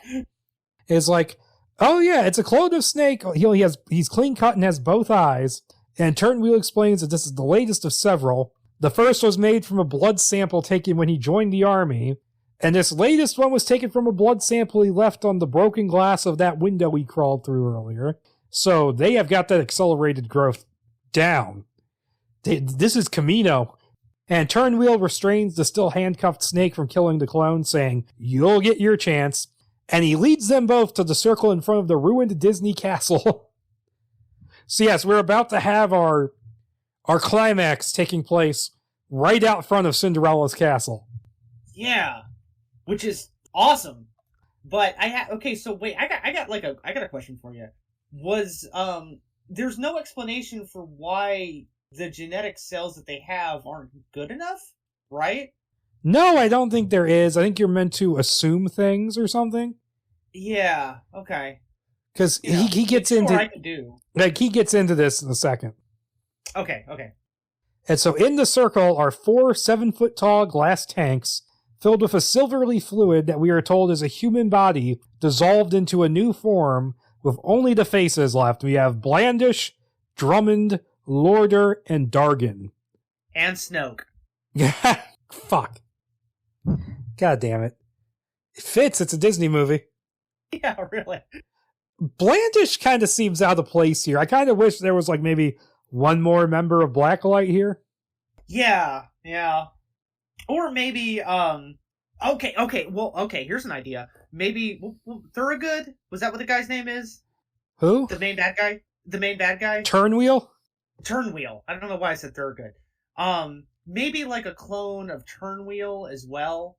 It's it's a clone of Snake. He's clean cut and has both eyes. And Turnwheel explains that this is the latest of several. The first was made from a blood sample taken when he joined the army. And this latest one was taken from a blood sample he left on the broken glass of that window he crawled through earlier. So they have got that accelerated growth down. This is Camino. And Turnwheel restrains the still handcuffed Snake from killing the clone, saying, "You'll get your chance." And he leads them both to the circle in front of the ruined Disney castle. So yes, we're about to have our climax taking place right out front of Cinderella's castle. Yeah, which is awesome. But I got a question for you. There's no explanation for why the genetic cells that they have aren't good enough, right? No, I don't think there is. I think you're meant to assume things or something. Yeah, okay. Because he gets into he gets into this in a second. Okay. And so in the circle are 4 7-foot-tall glass tanks filled with a silvery fluid that we are told is a human body dissolved into a new form with only the faces left. We have Blandish, Drummond, Lorder, and Dargan. And Snoke. Fuck. God damn it. It fits. It's a Disney movie. Yeah, really. Blandish kind of seems out of place here. I kind of wish there was maybe one more member of Blacklight here. Yeah. Or maybe, okay, here's an idea. Maybe, Thorogood? Was that what the guy's name is? Who? The main bad guy? Turnwheel? Turnwheel. I don't know why I said Thorogood. Maybe like a clone of Turnwheel as well.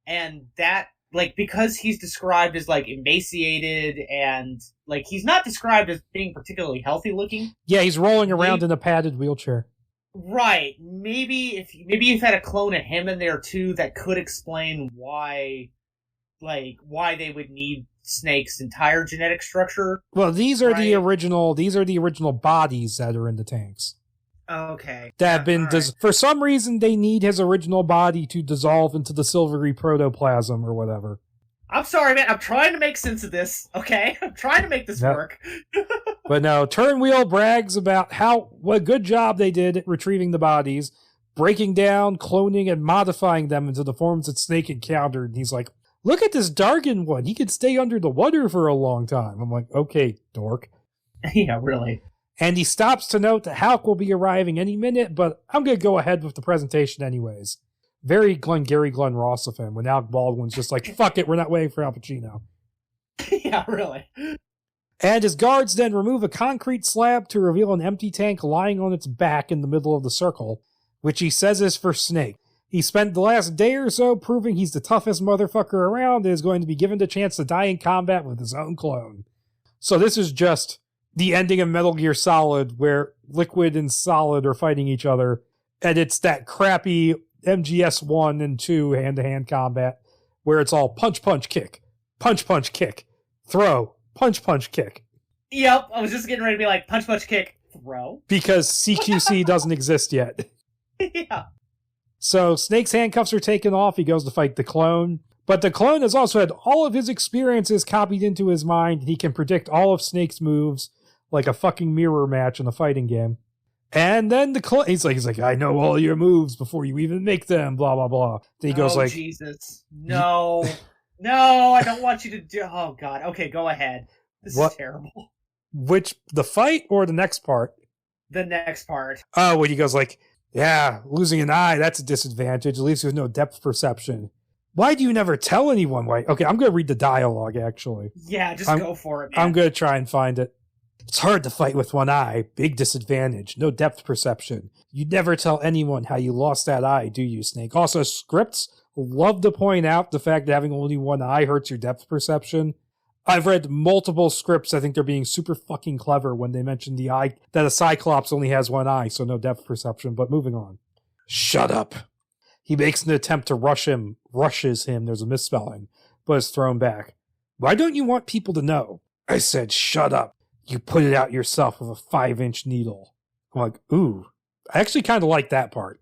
And that, like, because he's described as, like, emaciated and, like, he's not described as being particularly healthy looking. Yeah, he's rolling around in a padded wheelchair. Right. Maybe if you had a clone of him in there too, that could explain why they would need Snake's entire genetic structure. Well, these are the original bodies that are in the tanks. Okay. That have been for some reason they need his original body to dissolve into the silvery protoplasm or whatever. I'm sorry, man. I'm trying to make sense of this. Okay, I'm trying to make this work. But no, Turnwheel brags about what a good job they did at retrieving the bodies, breaking down, cloning, and modifying them into the forms that Snake encountered. And he's like, "Look at this Dargan one. He could stay under the water for a long time." I'm like, "Okay, dork." Yeah, really. And he stops to note that Hulk will be arriving any minute, but I'm going to go ahead with the presentation anyways. Very Gary Glenn Ross of him, when Alec Baldwin's just like, fuck it, we're not waiting for Al Pacino. Yeah, really. And his guards then remove a concrete slab to reveal an empty tank lying on its back in the middle of the circle, which he says is for Snake. He spent the last day or so proving he's the toughest motherfucker around and is going to be given the chance to die in combat with his own clone. So this is just the ending of Metal Gear Solid, where Liquid and Solid are fighting each other, and it's that crappy MGS 1 and 2 hand-to-hand combat, where it's all punch, kick, throw, punch, kick. Yep, I was just getting ready to be like, punch, kick, throw. Because CQC doesn't exist yet. Yeah. So Snake's handcuffs are taken off, he goes to fight the clone. But the clone has also had all of his experiences copied into his mind, and he can predict all of Snake's moves, like a fucking mirror match in a fighting game. And then the clone, he's like, "I know all your moves before you even make them, blah, blah, blah." Then he goes like, Jesus. No. No, I don't want you to do, oh God. Okay, go ahead. This is terrible. Which, the fight or the next part? The next part. Oh, when he goes like, "Yeah, losing an eye, that's a disadvantage. At least there's no depth perception. Why do you never tell anyone why?" Okay, I'm going to read the dialogue, actually. Yeah, just go for it, man. I'm going to try and find it. "It's hard to fight with one eye. Big disadvantage. No depth perception. You'd never tell anyone how you lost that eye, do you, Snake? Also, scripts love to point out the fact that having only one eye hurts your depth perception. I've read multiple scripts. I think they're being super fucking clever when they mention the eye, that a Cyclops only has one eye, so no depth perception. But moving on. Shut up. He makes an attempt to rushes him. There's a misspelling, but is thrown back. Why don't you want people to know? I said, shut up. You put it out yourself with a 5-inch needle. I'm like, ooh. I actually kind of like that part.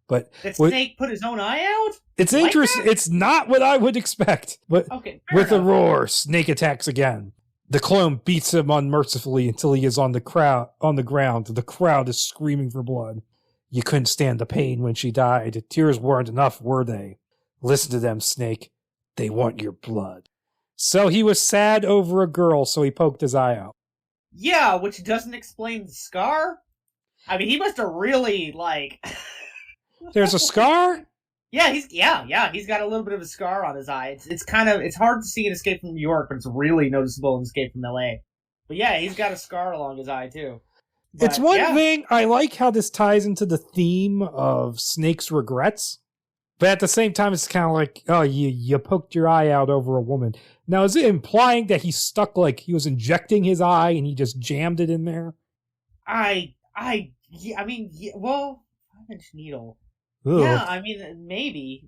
But did Snake put his own eye out? It's interesting. It's not what I would expect. But okay, with a roar, Snake attacks again. The clone beats him unmercifully until he is on the ground. The crowd is screaming for blood. You couldn't stand the pain when she died. Tears weren't enough, were they? Listen to them, Snake. They want your blood. So he was sad over a girl, so he poked his eye out. Yeah, which doesn't explain the scar. I mean, he must have really, like... There's a scar? Yeah, he's got a little bit of a scar on his eye. It's hard to see in Escape from New York, but it's really noticeable in Escape from LA. But yeah, he's got a scar along his eye, too. But, it's one thing, I like how this ties into the theme of Snake's regrets. But at the same time, it's kind of like, oh, you poked your eye out over a woman. Now, is it implying that he stuck, like, he was injecting his eye and he just jammed it in there? I mean, 5-inch needle. Ugh. Yeah, I mean, maybe.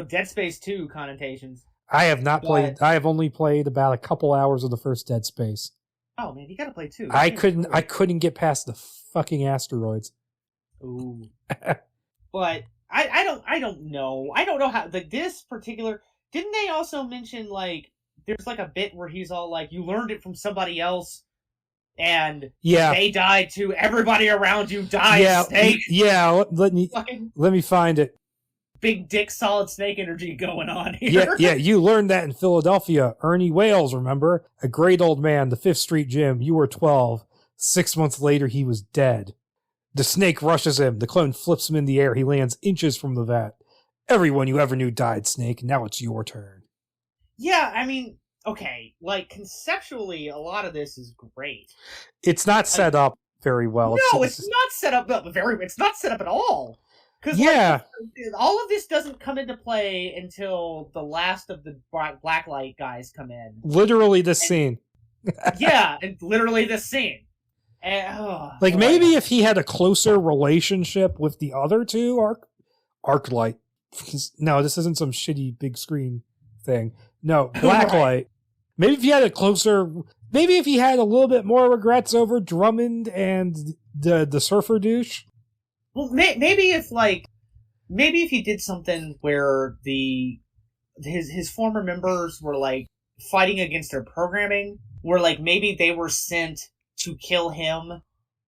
Dead Space 2 connotations. I have not played, I have only played about a couple hours of the first Dead Space. Oh, man, you gotta play 2. I couldn't get past the fucking asteroids. Ooh. But... I don't know. I don't know how this particular. Didn't they also mention like there's like a bit where he's all like, you learned it from somebody else, and they died too. Everybody around you died. Snake. Yeah. Let me find it. Big dick, solid Snake energy going on here. Yeah. You learned that in Philadelphia. Ernie Wales, remember? A great old man, the 5th Street Gym. You were 12. 6 months later, he was dead. The Snake rushes him. The clone flips him in the air. He lands inches from the vat. Everyone you ever knew died, Snake. Now it's your turn. Yeah, I mean, okay, like, conceptually, a lot of this is great. It's not set up very well. No, it's not set up it's not set up at all. Yeah. Like, all of this doesn't come into play until the last of the Blacklight guys come in. Literally this scene. Yeah, and literally this scene. And, maybe if he had a closer relationship with the other two Arclight. No, this isn't some shitty big screen thing. No, Blacklight. Right. Maybe if he had a little bit more regrets over Drummond and the surfer douche. Well, maybe if he did something where his former members were like fighting against their programming, where like maybe they were sent to kill him,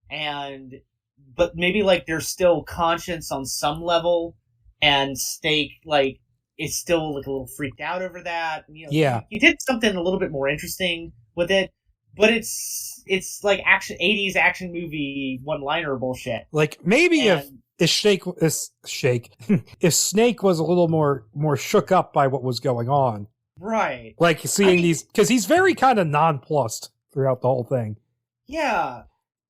but maybe like there's still conscience on some level, and Snake like is still like a little freaked out over that. You know, yeah, he did something a little bit more interesting with it. But it's like 80s action movie one-liner bullshit. Like maybe if Snake was a little more shook up by what was going on. Right. Like seeing these, because he's very kind of nonplussed throughout the whole thing. Yeah.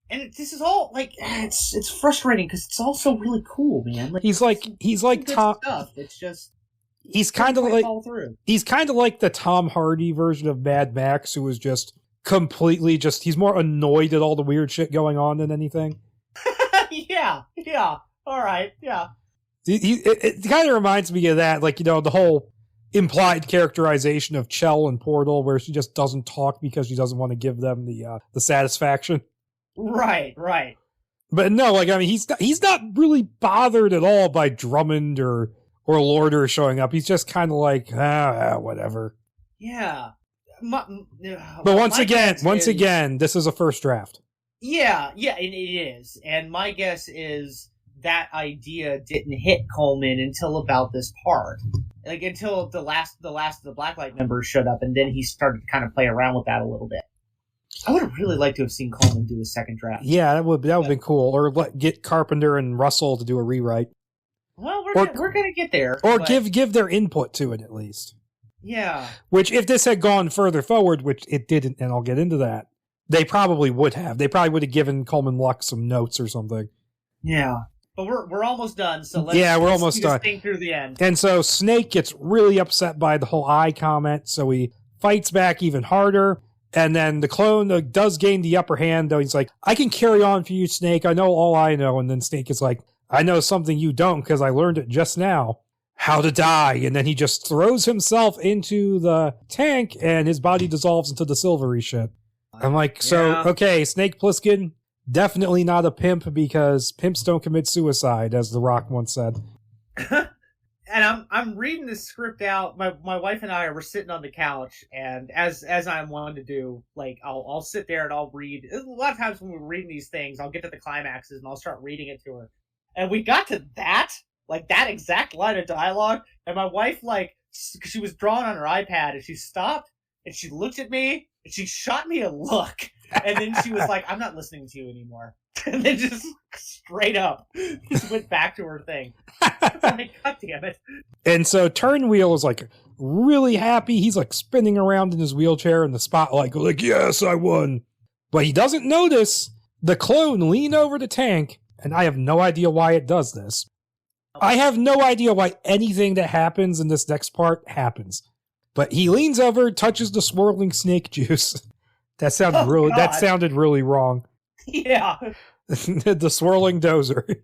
And this is all like it's frustrating because it's also really cool, man. Like, he's like Tom stuff. It's just he's kind of like the Tom Hardy version of Mad Max, who was just completely he's more annoyed at all the weird shit going on than anything. yeah, all right, yeah. It kind of reminds me of that, like, you know, the whole implied characterization of Chell in Portal, where she just doesn't talk because she doesn't want to give them the satisfaction. Right. But no, like, I mean, he's not really bothered at all by Drummond or Lorder showing up. He's just kind of like, whatever. Yeah. But once again, this is a first draft. Yeah, it is. And my guess is that idea didn't hit Coleman until about this part. Like, until the last of the Blacklight members showed up, and then he started to kind of play around with that a little bit. I would have really liked to have seen Coleman do a second draft. Yeah, that would have been cool. Or get Carpenter and Russell to do a rewrite. Well, we're gonna get there. Or give their input to it, at least. Yeah. Which, if this had gone further forward, which it didn't, and I'll get into that, they probably would have. They probably would have given Coleman Luck some notes or something. Yeah. But we're almost done, so let's almost done. Think through the end. And so Snake gets really upset by the whole eye comment, so he fights back even harder, and then the clone does gain the upper hand, though he's like, I can carry on for you, Snake, I know all I know, and then Snake is like, I know something you don't, because I learned it just now. How to die, and then he just throws himself into the tank, and his body dissolves into the silvery shit. I'm like, okay, Snake Plissken, definitely not a pimp, because pimps don't commit suicide, as The Rock once said. And I'm reading this script out. My wife and I were sitting on the couch, and as I'm wanting to do, like, I'll sit there and I'll read. A lot of times when we're reading these things, I'll get to the climaxes and I'll start reading it to her. And we got to that exact line of dialogue, and my wife, like, she was drawing on her iPad, and she stopped, and she looked at me, and she shot me a look, and then she was like, I'm not listening to you anymore. And then just straight up just went back to her thing. I'm like, God damn it. And so Turnwheel is, like, really happy. He's, like, spinning around in his wheelchair in the spotlight, like, yes, I won. But he doesn't notice the clone lean over the tank, and I have no idea why it does this. I have no idea why anything that happens in this next part happens. But he leans over, touches the swirling snake juice. That sounded really wrong. Yeah. The swirling dozer.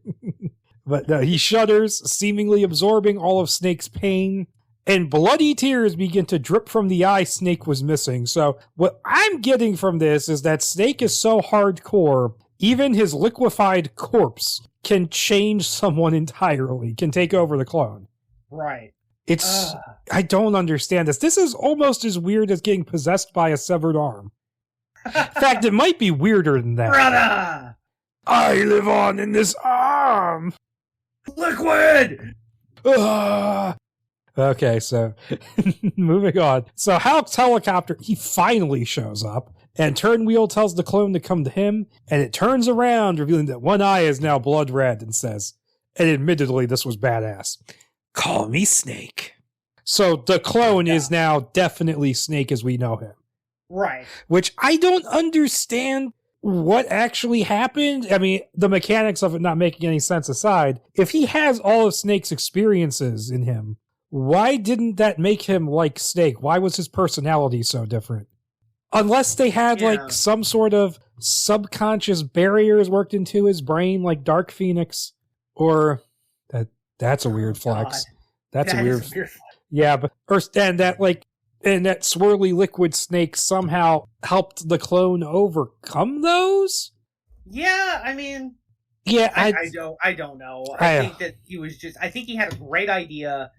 But he shudders, seemingly absorbing all of Snake's pain, and bloody tears begin to drip from the eye Snake was missing. So what I'm getting from this is that Snake is so hardcore, even his liquefied corpse can change someone entirely, can take over the clone. Right. I don't understand this. This is almost as weird as getting possessed by a severed arm. In fact, it might be weirder than that. Brother! I live on in this arm! Liquid! Okay, so moving on. So Hal's helicopter, he finally shows up, and Turnwheel tells the clone to come to him, and it turns around, revealing that one eye is now blood red, and says, and admittedly, this was badass, Call me Snake. So the clone is now definitely Snake as we know him. Right. Which I don't understand what actually happened. I mean, the mechanics of it not making any sense aside, if he has all of Snake's experiences in him, why didn't that make him like Snake? Why was his personality so different? Unless they had like some sort of subconscious barriers worked into his brain like Dark Phoenix, or that's a weird flex. God. That's That a weird is flex. Yeah, but and that swirly liquid Snake somehow helped the clone overcome those? Yeah, I mean, yeah, I don't know. I think that he was I think he had a great idea,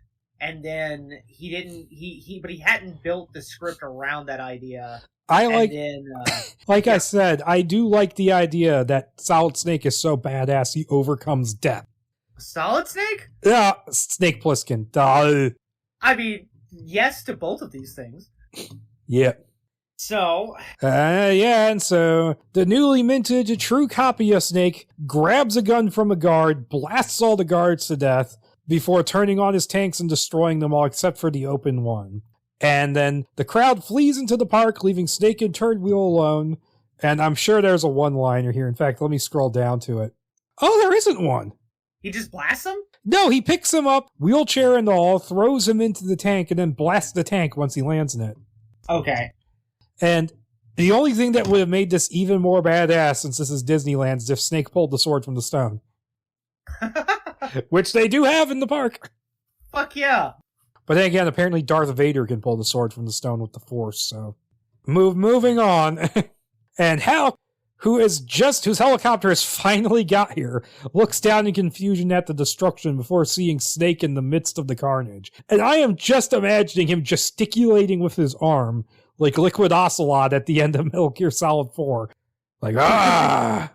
and then but he hadn't built the script around that idea. I said, I do like the idea that Solid Snake is so badass he overcomes death. Solid Snake? Yeah, Snake Plissken. Duh. I mean, yes to both of these things. Yeah. So. And so the newly minted true copy of Snake grabs a gun from a guard, blasts all the guards to death before turning on his tanks and destroying them all except for the open one. And then the crowd flees into the park, leaving Snake and Turnwheel alone. And I'm sure there's a one-liner here. In fact, let me scroll down to it. Oh, there isn't one. He just blasts him? No, he picks him up, wheelchair and all, throws him into the tank, and then blasts the tank once he lands in it. Okay. And the only thing that would have made this even more badass, since this is Disneyland, is if Snake pulled the sword from the stone. Which they do have in the park. Fuck yeah. But then again, apparently Darth Vader can pull the sword from the stone with the Force, so... Moving on. And Hal, whose helicopter has finally got here, looks down in confusion at the destruction before seeing Snake in the midst of the carnage. And I am just imagining him gesticulating with his arm, like Liquid Ocelot at the end of Metal Gear Solid 4. Like, ah!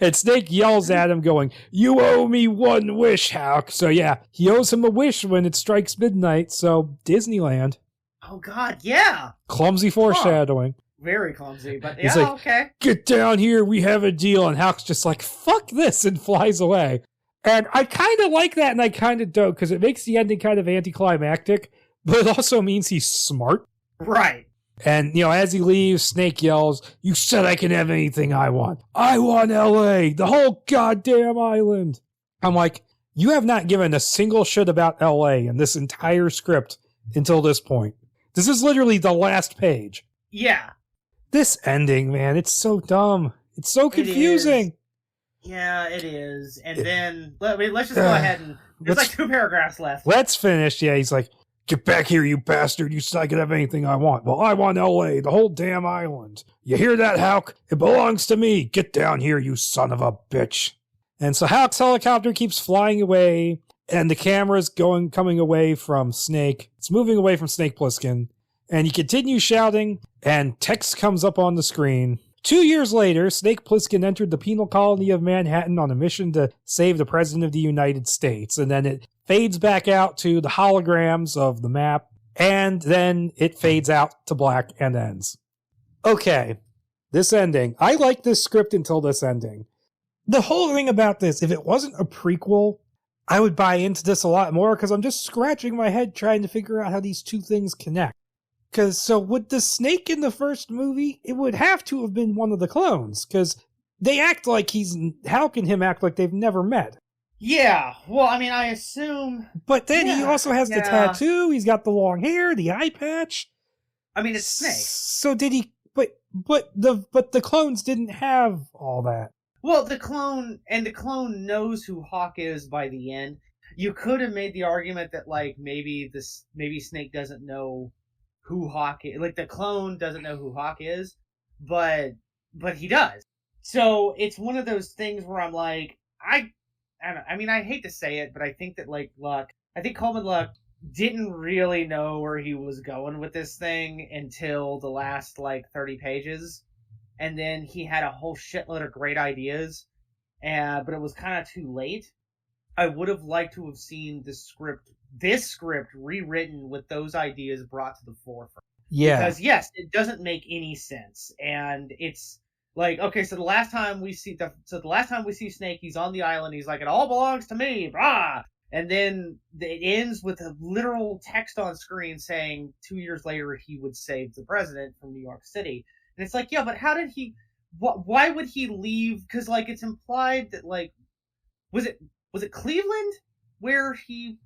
And Snake yells at him going, "You owe me one wish, Hawk." So yeah, he owes him a wish when it strikes midnight, so Disneyland. Oh god, yeah! Clumsy foreshadowing. Very clumsy, but yeah, He's like, okay. "Get down here, we have a deal." And Hawk's just like, "Fuck this," and flies away. And I kind of like that, and I kind of don't, because it makes the ending kind of anticlimactic, but it also means he's smart. Right. And, as he leaves, Snake yells, "You said I can have anything I want. I want L.A., the whole goddamn island." I'm like, you have not given a single shit about L.A. in this entire script until this point. This is literally the last page. Yeah. This ending, man, it's so dumb. It's so confusing. Yeah, it is. And then, let's just go ahead and... There's like 2 paragraphs left. Let's finish. Yeah, he's like, "Get back here, you bastard. You said I could have anything I want. Well, I want L.A., the whole damn island. You hear that, Hawk? It belongs to me. Get down here, you son of a bitch." And so Hawk's helicopter keeps flying away, and the camera's coming away from Snake. It's moving away from Snake Plissken. And he continues shouting, and text comes up on the screen. 2 years later, Snake Plissken entered the penal colony of Manhattan on a mission to save the President of the United States. And then it fades back out to the holograms of the map, and then it fades out to black and ends. Okay, this ending. I like this script until this ending. The whole thing about this, if it wasn't a prequel, I would buy into this a lot more, because I'm just scratching my head trying to figure out how these two things connect. Because, so with the Snake in the first movie, it would have to have been one of the clones, because they act like Hawk and him act like they've never met. Yeah, well, I mean, I assume... But then he also has the tattoo, he's got the long hair, the eye patch. I mean, it's Snake. So did he... But the clones didn't have all that. Well, the clone knows who Hawk is by the end. You could have made the argument that, like, maybe Snake doesn't know who Hawk is. Like, the clone doesn't know who Hawk is, but he does. So it's one of those things where I'm like, I don't know. I mean, I hate to say it, but I think that, like, Coleman Luck didn't really know where he was going with this thing until the last, 30 pages. And then he had a whole shitload of great ideas, but it was kind of too late. I would have liked to have seen this script rewritten with those ideas brought to the forefront. Yeah. Because, yes, it doesn't make any sense. And it's like, okay, so the last time we see Snake, he's on the island, he's like, "It all belongs to me, brah!" And then it ends with a literal text on screen saying 2 years later he would save the president from New York City. And it's like, yeah, but how did he... Why would he leave? Because, like, it's implied that, like... Was it Cleveland? Where he...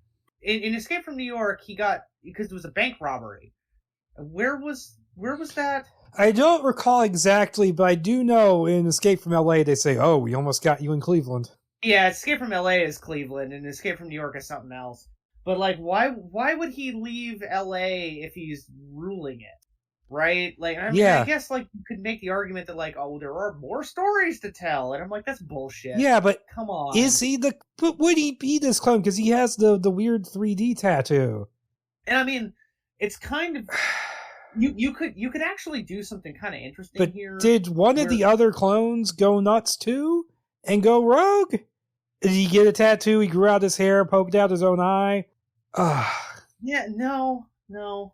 In Escape from New York, he got... Because it was a bank robbery. Where was that? I don't recall exactly, but I do know in Escape from LA they say, "Oh, we almost got you in Cleveland." Yeah, Escape from LA is Cleveland, and Escape from New York is something else. But, like, why would he leave LA if he's ruling it? Right? Like, I mean, I guess, like, you could make the argument that, like, oh, there are more stories to tell. And I'm like, that's bullshit. Yeah, but come on. But would he be this clone? Because he has the weird 3D tattoo. And I mean, it's kind of... You could actually do something kind of interesting here. Did one of the other clones go nuts too and go rogue? Did he get a tattoo? He grew out his hair, poked out his own eye. Yeah, no.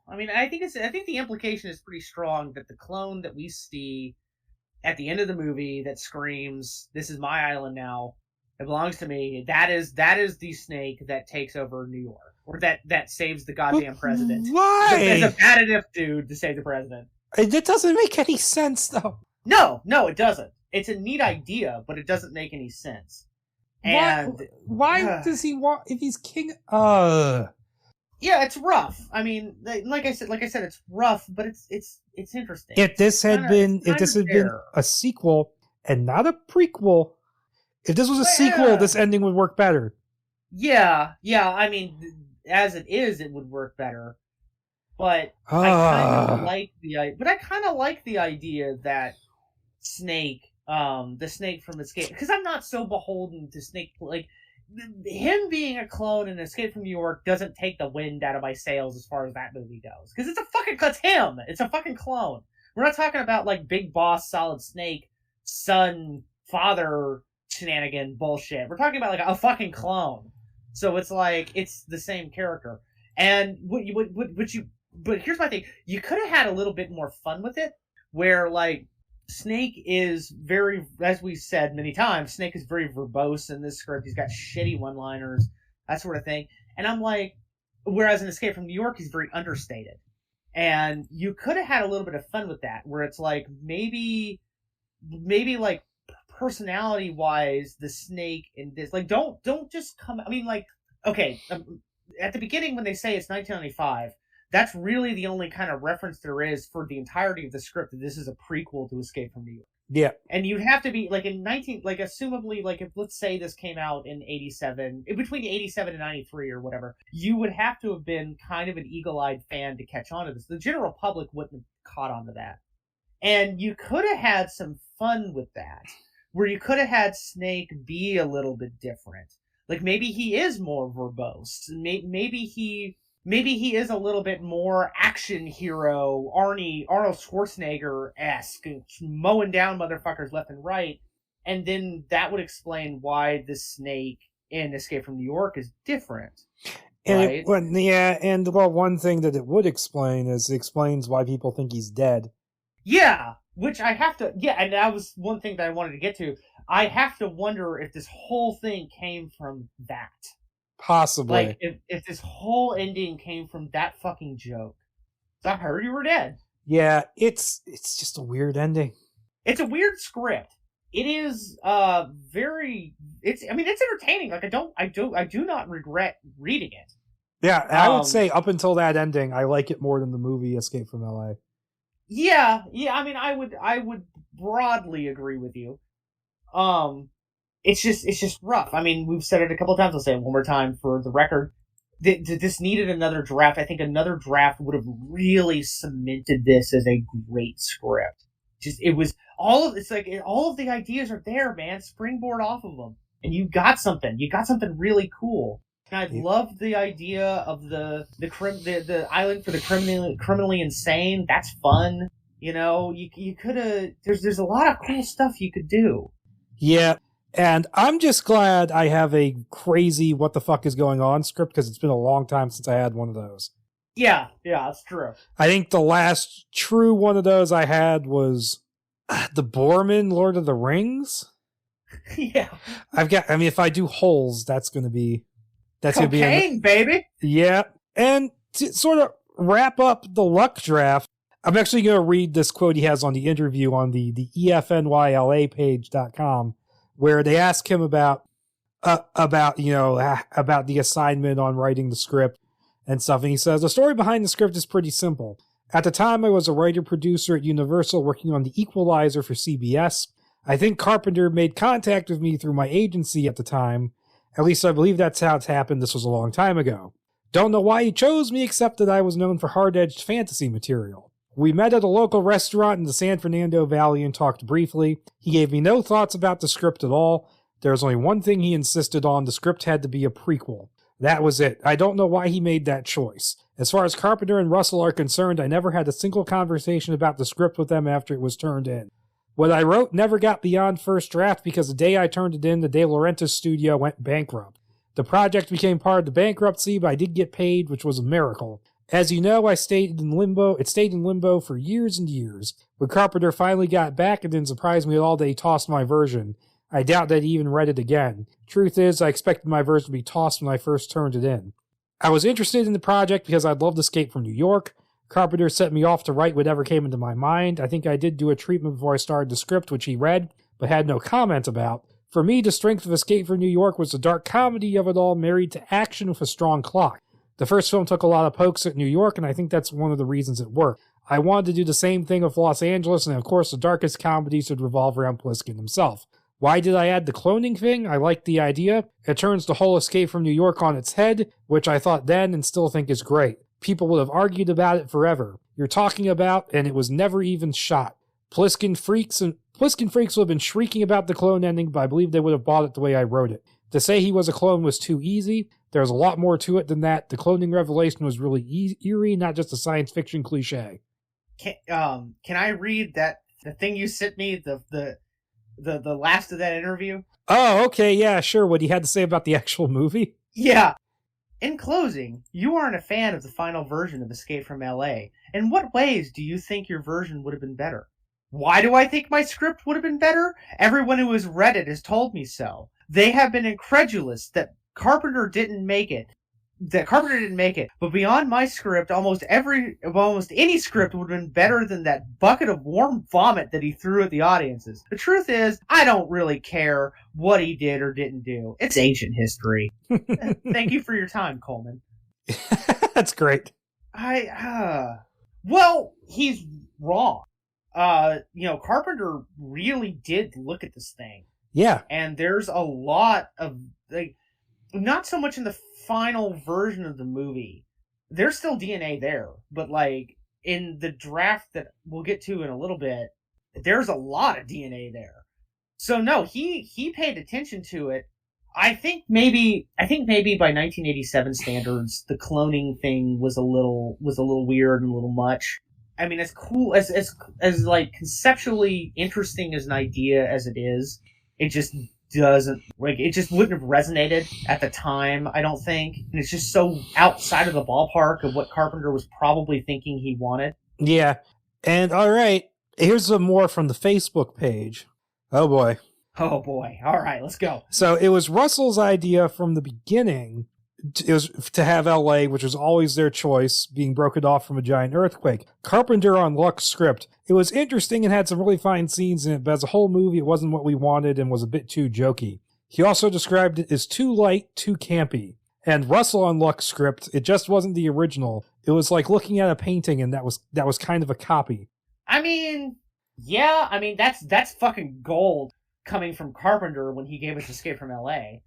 I mean, I think the implication is pretty strong that the clone that we see at the end of the movie that screams, "This is my island now. It belongs to me." That is the snake that takes over New York. Or that saves the goddamn president. Why? It's a bad enough dude to save the president. It doesn't make any sense, though. No, it doesn't. It's a neat idea, but it doesn't make any sense. And why does he want? If he's king, yeah, it's rough. I mean, like I said, it's rough, but it's interesting. If this had been a sequel and not a prequel, if this was a sequel, this ending would work better. Yeah. I mean, as it is, it would work better. But I kind of like the idea that Snake, the Snake from Escape, because I'm not so beholden to Snake. Like, him being a clone in Escape from New York doesn't take the wind out of my sails as far as that movie goes. Because it's him. It's a fucking clone. We're not talking about, like, Big Boss, Solid Snake, son, father shenanigan bullshit. We're talking about, like, a fucking clone. So it's like, it's the same character. And but here's my thing. You could have had a little bit more fun with it, where, like, Snake is very, as we said many times, Snake is very verbose in this script. He's got shitty one-liners, that sort of thing. And I'm like, whereas in Escape from New York, he's very understated. And you could have had a little bit of fun with that, where it's like, maybe like, personality-wise, the Snake in this, like, don't just come... I mean, like, okay, at the beginning when they say it's 1995, that's really the only kind of reference there is for the entirety of the script, that this is a prequel to Escape from New York. Yeah. And you'd have to be, like, assumably, like, if, let's say this came out in 87, between 87 and 93 or whatever, you would have to have been kind of an eagle-eyed fan to catch on to this. The general public wouldn't have caught on to that. And you could have had some fun with that, where you could have had Snake be a little bit different. Like, maybe he is more verbose. Maybe he is a little bit more action hero, Arnold Schwarzenegger-esque, mowing down motherfuckers left and right. And then that would explain why the Snake in Escape from New York is different. Right? And one thing that it would explain is it explains why people think he's dead. Yeah, which I have to... Yeah, and that was one thing that I wanted to get to. I have to wonder if this whole thing came from that. Possibly. Like, if this whole ending came from that fucking joke. I heard you were dead. Yeah, it's just a weird ending. It's a weird script. It is very... It's entertaining. Like, I do not regret reading it. Yeah, I would say up until that ending, I like it more than the movie Escape from LA. Yeah, I mean, I would broadly agree with you. It's just rough. I mean, we've said it a couple of times. I'll say it one more time for the record. This needed another draft. I think another draft would have really cemented this as a great script. All of the ideas are there, man. Springboard off of them, and you got something. You got something really cool. And I loved the idea of the island for the criminally insane. That's fun. You know, you could have. There's a lot of cool stuff you could do. Yeah, and I'm just glad I have a crazy what the fuck is going on script, because it's been a long time since I had one of those. Yeah, that's true. I think the last true one of those I had was the Borman Lord of the Rings. Yeah. if I do holes, that's going to be... That's cocaine, baby. Yeah. And to sort of wrap up the luck draft, I'm actually going to read this quote he has on the interview on the EFNYLA.com, where they ask him about the assignment on writing the script and stuff. And he says, the story behind the script is pretty simple. At the time, I was a writer-producer at Universal working on The Equalizer for CBS. I think Carpenter made contact with me through my agency at the time. At least I believe that's how it's happened. This was a long time ago. Don't know why he chose me, except that I was known for hard-edged fantasy material. We met at a local restaurant in the San Fernando Valley and talked briefly. He gave me no thoughts about the script at all. There was only one thing he insisted on. The script had to be a prequel. That was it. I don't know why he made that choice. As far as Carpenter and Russell are concerned, I never had a single conversation about the script with them after it was turned in. What I wrote never got beyond first draft because the day I turned it in, the De Laurentiis studio went bankrupt. The project became part of the bankruptcy, but I did get paid, which was a miracle. As you know, it stayed in limbo for years and years. When Carpenter finally got back, it didn't surprise me at all that he tossed my version. I doubt that he even read it again. Truth is, I expected my version to be tossed when I first turned it in. I was interested in the project because I'd loved Escape from New York. Carpenter set me off to write whatever came into my mind. I think I did do a treatment before I started the script, which he read, but had no comment about. For me, the strength of Escape from New York was the dark comedy of it all married to action with a strong clock. The first film took a lot of pokes at New York, and I think that's one of the reasons it worked. I wanted to do the same thing with Los Angeles, and of course the darkest comedies would revolve around Pliskin himself. Why did I add the cloning thing? I liked the idea. It turns the whole Escape from New York on its head, which I thought then and still think is great. People would have argued about it forever. You're talking about, and it was never even shot. Pliskin freaks would have been shrieking about the clone ending, but I believe they would have bought it the way I wrote it. To say he was a clone was too easy. There's a lot more to it than that. The cloning revelation was really eerie, not just a science fiction cliche. Can I read the thing you sent me, the last of that interview? Oh, okay, yeah, sure. What he had to say about the actual movie? Yeah. In closing, you aren't a fan of the final version of Escape from L.A. In what ways do you think your version would have been better? Why do I think my script would have been better? Everyone who has read it has told me so. They have been incredulous that Carpenter didn't make it. But beyond my script, almost any script would have been better than that bucket of warm vomit that he threw at the audiences. The truth is, I don't really care what he did or didn't do. It's ancient history. Thank you for your time, Coleman. That's great. Well, he's wrong. Carpenter really did look at this thing. Yeah. And there's a lot of, not so much in the final version of the movie. There's still DNA there, but in the draft that we'll get to in a little bit, there's a lot of DNA there. So no, he paid attention to it. I think maybe by 1987 standards, the cloning thing was a little weird and a little much. I mean, as cool as conceptually interesting as an idea as it is, it just doesn't, it just wouldn't have resonated at the time, I don't think. And it's just so outside of the ballpark of what Carpenter was probably thinking he wanted. Yeah. And all right, here's some more from the Facebook page. Oh boy. All right, let's go. So it was Russell's idea from the beginning. It was to have LA, which was always their choice, being broken off from a giant earthquake. Carpenter on Luck's script. It was interesting and had some really fine scenes in it, but as a whole movie, it wasn't what we wanted and was a bit too jokey. He also described it as too light, too campy. And Russell on Luck's script, it just wasn't the original. It was like looking at a painting, and that was kind of a copy. I mean, yeah, that's fucking gold coming from Carpenter when he gave us Escape from LA.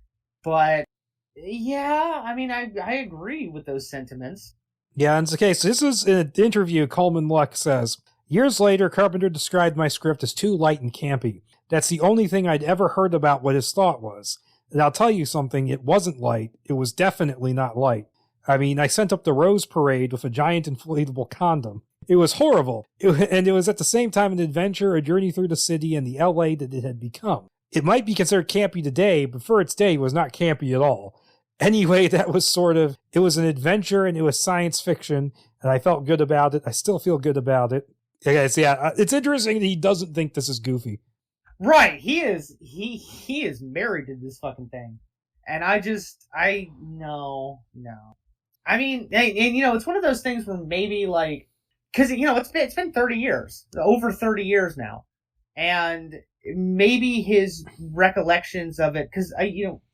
But yeah, I agree with those sentiments. Yeah, in the case, this is in an interview. Coleman Luck says, years later, Carpenter described my script as too light and campy. That's the only thing I'd ever heard about what his thought was. And I'll tell you something, it wasn't light. It was definitely not light. I sent up the Rose Parade with a giant inflatable condom. It was horrible. And it was at the same time an adventure, a journey through the city and the LA that it had become. It might be considered campy today, but for its day, it was not campy at all. Anyway, that was it was an adventure and it was science fiction, and I felt good about it. I still feel good about it. Guys, yeah, it's interesting that he doesn't think this is goofy. Right, he is married to this fucking thing. And no. I mean, and it's one of those things where maybe like, because it's been 30 years, over 30 years now, and maybe his recollections of it, because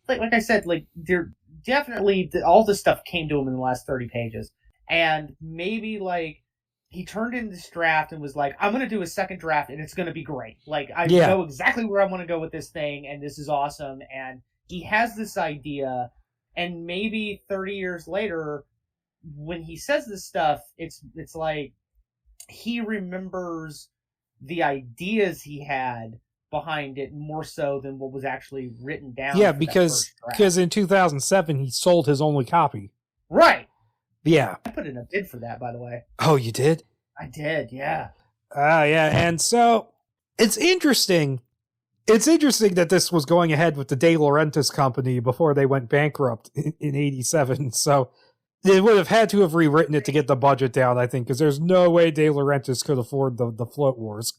like I said, like they're definitely all this stuff came to him in the last 30 pages, and maybe like he turned in this draft and was like, I'm going to do a second draft and it's going to be great. Like I know exactly where I want to go with this thing, and this is awesome. And he has this idea, and maybe 30 years later, when he says this stuff, it's like he remembers the ideas he had behind it more so than what was actually written down. Yeah, because in 2007 he sold his only copy. Right. Yeah. I put in a bid for that, by the way. Oh, you did? I did, yeah. Yeah, and so it's interesting. It's interesting that this was going ahead with the De Laurentiis company before they went bankrupt in 87. So they would have had to have rewritten it to get the budget down, I think, because there's no way De Laurentiis could afford the Float Wars.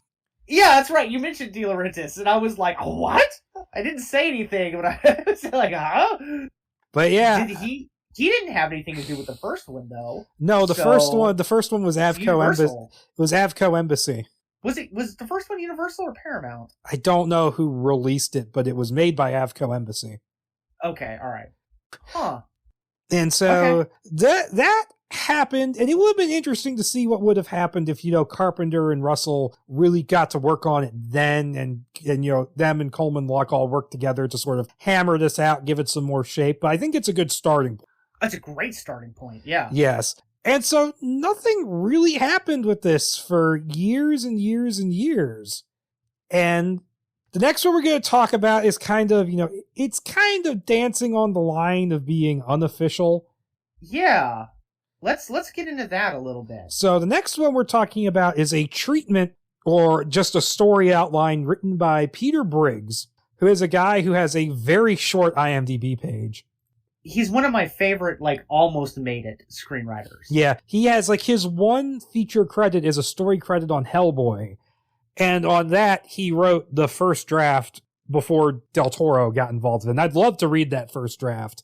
Yeah, that's right. You mentioned De Laurentiis, and I was like, what? I didn't say anything, but I was like, huh? But yeah. He didn't have anything to do with the first one, though. No, the first one was Avco Embassy. It was Avco Embassy. Was the first one Universal or Paramount? I don't know who released it, but it was made by Avco Embassy. Okay, all right. Huh. And so that happened, and it would have been interesting to see what would have happened if, Carpenter and Russell really got to work on it then, and them and Coleman Locke all worked together to sort of hammer this out, give it some more shape. But I think it's a good starting point. That's a great starting point, yeah. Yes. And so nothing really happened with this for years and years and years. And the next one we're going to talk about is kind of, it's kind of dancing on the line of being unofficial. Yeah. Let's get into that a little bit. So the next one we're talking about is a treatment or just a story outline written by Peter Briggs, who is a guy who has a very short IMDb page. He's one of my favorite, almost made it screenwriters. Yeah, he has, his one feature credit is a story credit on Hellboy. And on that, he wrote the first draft before Del Toro got involved in it. And I'd love to read that first draft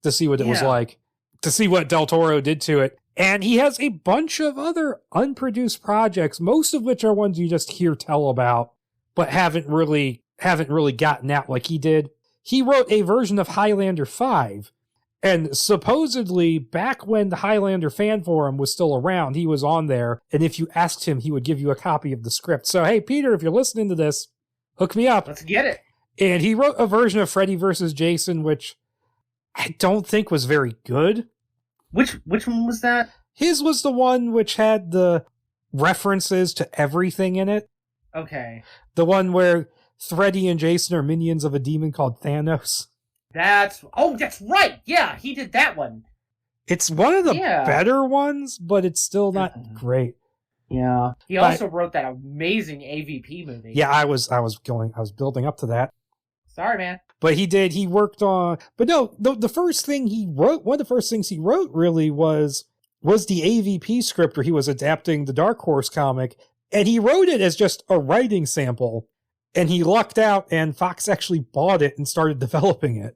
to see what it was like, to see what Del Toro did to it. And he has a bunch of other unproduced projects, most of which are ones you just hear tell about, but haven't really gotten out like he did. He wrote a version of Highlander 5. And supposedly, back when the Highlander fan forum was still around, he was on there, and if you asked him, he would give you a copy of the script. So, hey, Peter, if you're listening to this, hook me up. Let's get it. And he wrote a version of Freddy vs. Jason, which I don't think was very good. Which one was that? His was the one which had the references to everything in it. Okay. The one where Freddy and Jason are minions of a demon called Thanos. That's right. Yeah, he did that one. It's one of the better ones, but it's still not great. Yeah. He also wrote that amazing AVP movie. Yeah, I was building up to that. Sorry, man. But he worked on, but no, the first thing he wrote, one of the first things he wrote really was the AVP script where he was adapting the Dark Horse comic, and he wrote it as just a writing sample, and he lucked out, and Fox actually bought it and started developing it.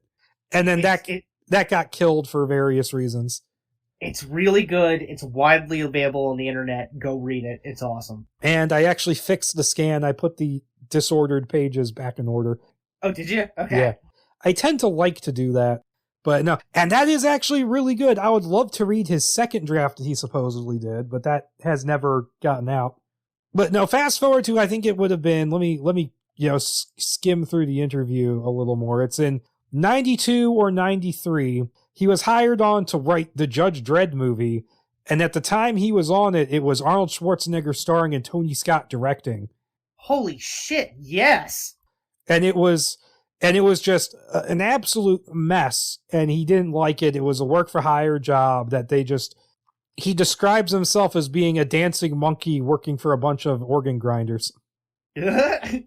And then that got killed for various reasons. It's really good. It's widely available on the internet. Go read it. It's awesome. And I actually fixed the scan. I put the disordered pages back in order. Oh, did you? Okay. Yeah. I tend to like to do that. But no. And that is actually really good. I would love to read his second draft that he supposedly did, but that has never gotten out. But no, fast forward to, I think it would have been, let me skim through the interview a little more. It's in 92 or 93, he was hired on to write the Judge Dredd movie, and at the time he was on it, it was Arnold Schwarzenegger starring and Tony Scott directing. Holy shit, yes! And it was just an absolute mess, and he didn't like it. It was a work-for-hire job that he describes himself as being a dancing monkey working for a bunch of organ grinders. Yeah!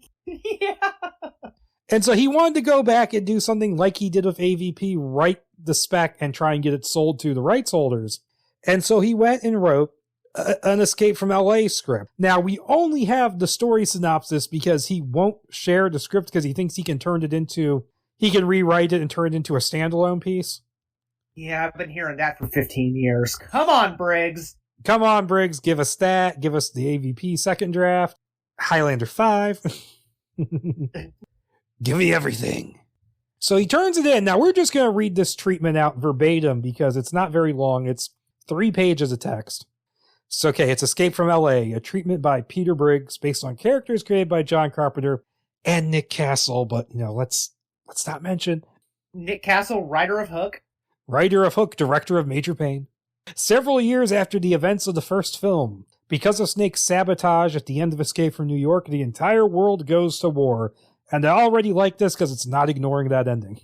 And so he wanted to go back and do something like he did with AVP, write the spec and try and get it sold to the rights holders. And so he went and wrote an Escape from LA script. Now, we only have the story synopsis because he won't share the script because he thinks he can he can rewrite it and turn it into a standalone piece. Yeah, I've been hearing that for 15 years. Come on, Briggs. Come on, Briggs. Give us that. Give us the AVP second draft. Highlander 5. Give me everything. So he turns it in. Now, we're just going to read this treatment out verbatim because it's not very long. It's 3 pages of text. So, okay, it's Escape from L.A., a treatment by Peter Briggs based on characters created by John Carpenter and Nick Castle. But, let's not mention Nick Castle, writer of Hook. Writer of Hook, director of Major Payne. Several years after the events of the first film, because of Snake's sabotage at the end of Escape from New York, the entire world goes to war. And I already like this because it's not ignoring that ending.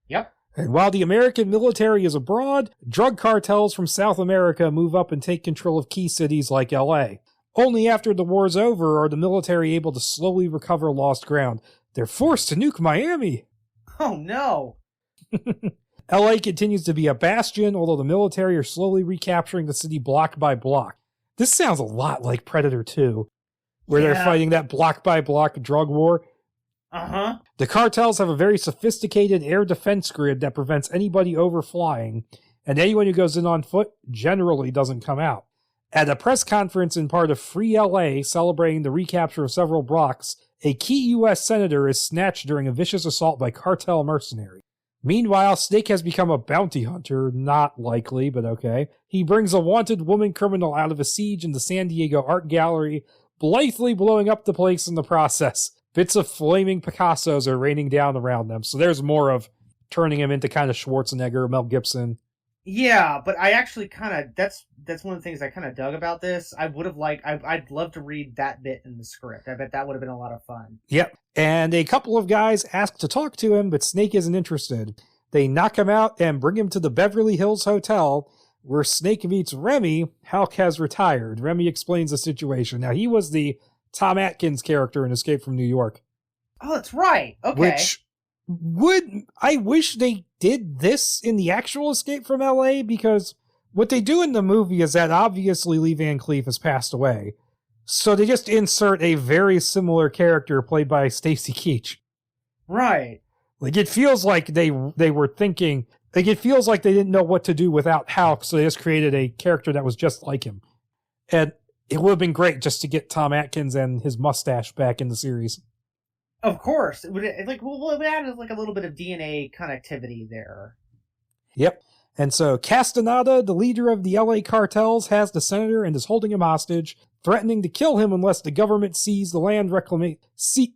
Yep. And while the American military is abroad, drug cartels from South America move up and take control of key cities like LA. Only after the war's over are the military able to slowly recover lost ground. They're forced to nuke Miami. Oh no. LA continues to be a bastion, although the military are slowly recapturing the city block by block. This sounds a lot like Predator 2, where they're fighting that block by block drug war. Uh-huh. The cartels have a very sophisticated air defense grid that prevents anybody overflying, and anyone who goes in on foot generally doesn't come out. At a press conference in part of Free LA celebrating the recapture of several blocks, a key U.S. senator is snatched during a vicious assault by cartel mercenaries. Meanwhile, Snake has become a bounty hunter, not likely, but okay. He brings a wanted woman criminal out of a siege in the San Diego Art Gallery, blithely blowing up the place in the process. Bits of flaming Picassos are raining down around them, so there's more of turning him into kind of Schwarzenegger, Mel Gibson. Yeah, but I actually that's one of the things I kind of dug about this. I'd love to read that bit in the script. I bet that would have been a lot of fun. Yep. And a couple of guys ask to talk to him, but Snake isn't interested. They knock him out and bring him to the Beverly Hills Hotel, where Snake meets Remy. Hulk has retired. Remy explains the situation. Now, he was the Tom Atkins character in Escape from New York. Oh, that's right. Okay. Which I wish they did this in the actual Escape from LA, because what they do in the movie is that obviously Lee Van Cleef has passed away. So they just insert a very similar character played by Stacy Keach. Right. Like, it feels like they were thinking, like, it feels like they didn't know what to do without Hulk, so they just created a character that was just like him. And it would have been great just to get Tom Atkins and his mustache back in the series. Of course. It would add like a little bit of DNA connectivity there. Yep. And so Castaneda, the leader of the LA cartels, has the senator and is holding him hostage, threatening to kill him unless the government sees the land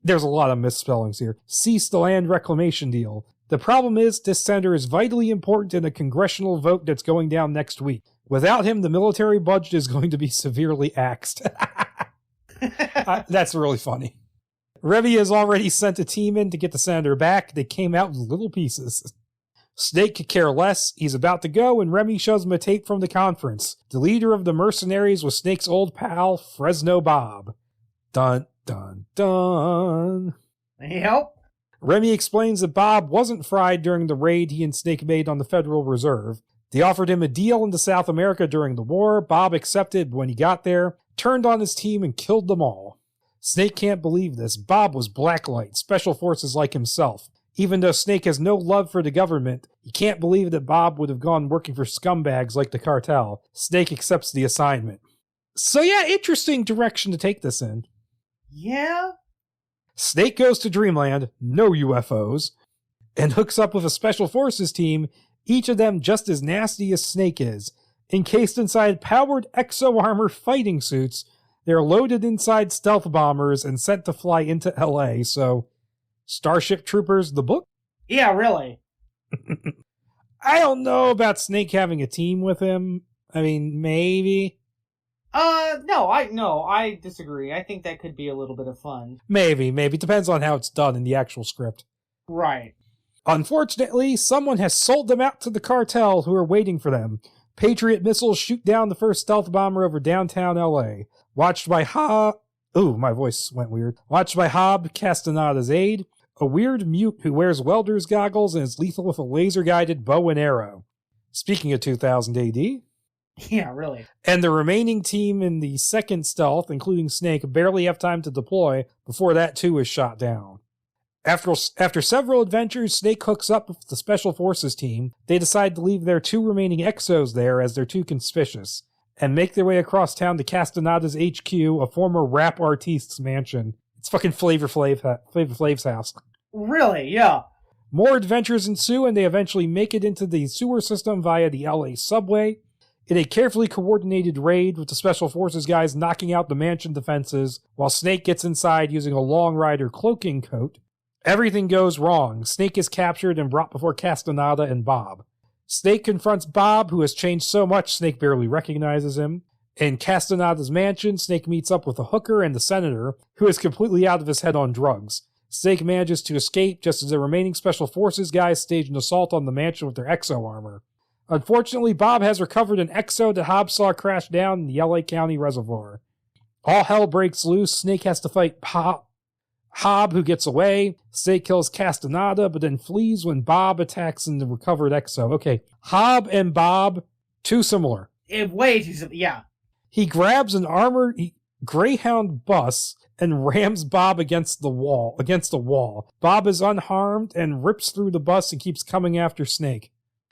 there's a lot of misspellings here. Cease the land reclamation deal. The problem is, this senator is vitally important in a congressional vote that's going down next week. Without him, the military budget is going to be severely axed. That's really funny. Remy has already sent a team in to get the senator back. They came out with little pieces. Snake could care less. He's about to go, and Remy shows him a tape from the conference. The leader of the mercenaries was Snake's old pal, Fresno Bob. Dun, dun, dun. Yep. Remy explains that Bob wasn't fried during the raid he and Snake made on the Federal Reserve. They offered him a deal into South America during the war. Bob accepted, but when he got there, turned on his team and killed them all. Snake can't believe this. Bob was Blacklight, special forces like himself. Even though Snake has no love for the government, he can't believe that Bob would have gone working for scumbags like the cartel. Snake accepts the assignment. So yeah, interesting direction to take this in. Yeah? Snake goes to Dreamland, no UFOs, and hooks up with a special forces team, each of them just as nasty as Snake is. Encased inside powered exo-armor fighting suits, they're loaded inside stealth bombers and sent to fly into LA, so Starship Troopers, the book? Yeah, really. I don't know about Snake having a team with him. I mean, maybe. No, I disagree. I think that could be a little bit of fun. Maybe. Depends on how it's done in the actual script. Right. Unfortunately, someone has sold them out to the cartel who are waiting for them. Patriot missiles shoot down the first stealth bomber over downtown LA. Watched by my voice went weird. Watched by Hob, Castaneda's aide, a weird mute who wears welder's goggles and is lethal with a laser-guided bow and arrow. Speaking of 2000 AD. Yeah, really. And the remaining team in the second stealth, including Snake, barely have time to deploy before that too is shot down. After several adventures, Snake hooks up with the Special Forces team. They decide to leave their 2 remaining Exos there as they're too conspicuous, and make their way across town to Castanada's HQ, a former rap artist's mansion. It's fucking Flavor Flav's house. Really? Yeah. More adventures ensue, and they eventually make it into the sewer system via the LA subway. In a carefully coordinated raid with the Special Forces guys knocking out the mansion defenses, while Snake gets inside using a Long Rider cloaking coat. Everything goes wrong. Snake is captured and brought before Castaneda and Bob. Snake confronts Bob, who has changed so much Snake barely recognizes him. In Castaneda's mansion, Snake meets up with a hooker and the senator, who is completely out of his head on drugs. Snake manages to escape just as the remaining Special Forces guys stage an assault on the mansion with their exo armor. Unfortunately, Bob has recovered an exo that Hobbs saw crash down in the LA County Reservoir. All hell breaks loose. Snake has to fight Hobb, who gets away. Snake kills Castaneda, but then flees when Bob attacks in the recovered exo. Okay, Hobb and Bob, too similar. Way too similar, yeah. He grabs an armored Greyhound bus and rams Bob against the wall. Bob is unharmed and rips through the bus and keeps coming after Snake.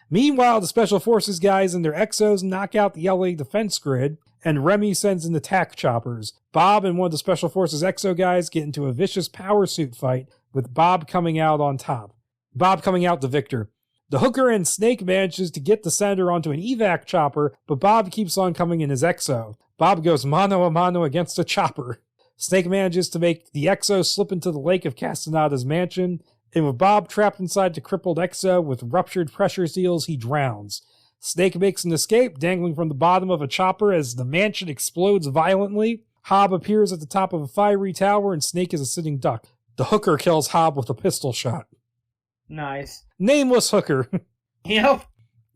Meanwhile, the Special Forces guys and their exos knock out the LA defense grid, and Remy sends in attack choppers. Bob and one of the Special Forces exo guys get into a vicious power suit fight, with Bob coming out on top. Bob coming out the victor. The hooker and Snake manages to get the senator onto an evac chopper, but Bob keeps on coming in his exo. Bob goes mano a mano against the chopper. Snake manages to make the exo slip into the lake of Castaneda's mansion, and with Bob trapped inside the crippled exo with ruptured pressure seals, he drowns. Snake makes an escape, dangling from the bottom of a chopper as the mansion explodes violently. Hobb appears at the top of a fiery tower, and Snake is a sitting duck. The hooker kills Hobb with a pistol shot. Nice. Nameless hooker. Yep.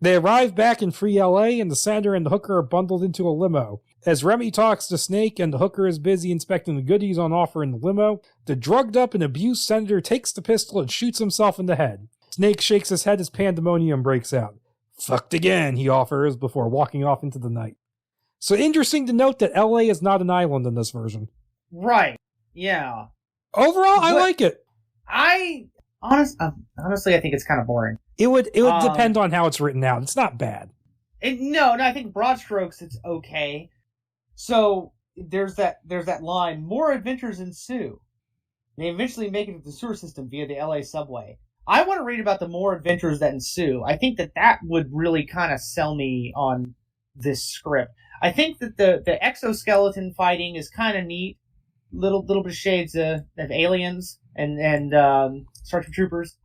They arrive back in free LA, and the senator and the hooker are bundled into a limo. As Remy talks to Snake and the hooker is busy inspecting the goodies on offer in the limo, the drugged up and abused senator takes the pistol and shoots himself in the head. Snake shakes his head as pandemonium breaks out. Fucked again, he offers, before walking off into the night. So interesting to note that LA is not an island in this version. Right. Yeah. Overall, I like it. Honestly, I think it's kind of boring. It would depend on how it's written out. It's not bad. No, I think broad strokes, it's okay. So there's that line, more adventures ensue. They eventually make it to the sewer system via the LA subway. I want to read about the more adventures that ensue. I think that would really kind of sell me on this script. I think that the exoskeleton fighting is kind of neat. Little bit of shades of Aliens and Starship Troopers.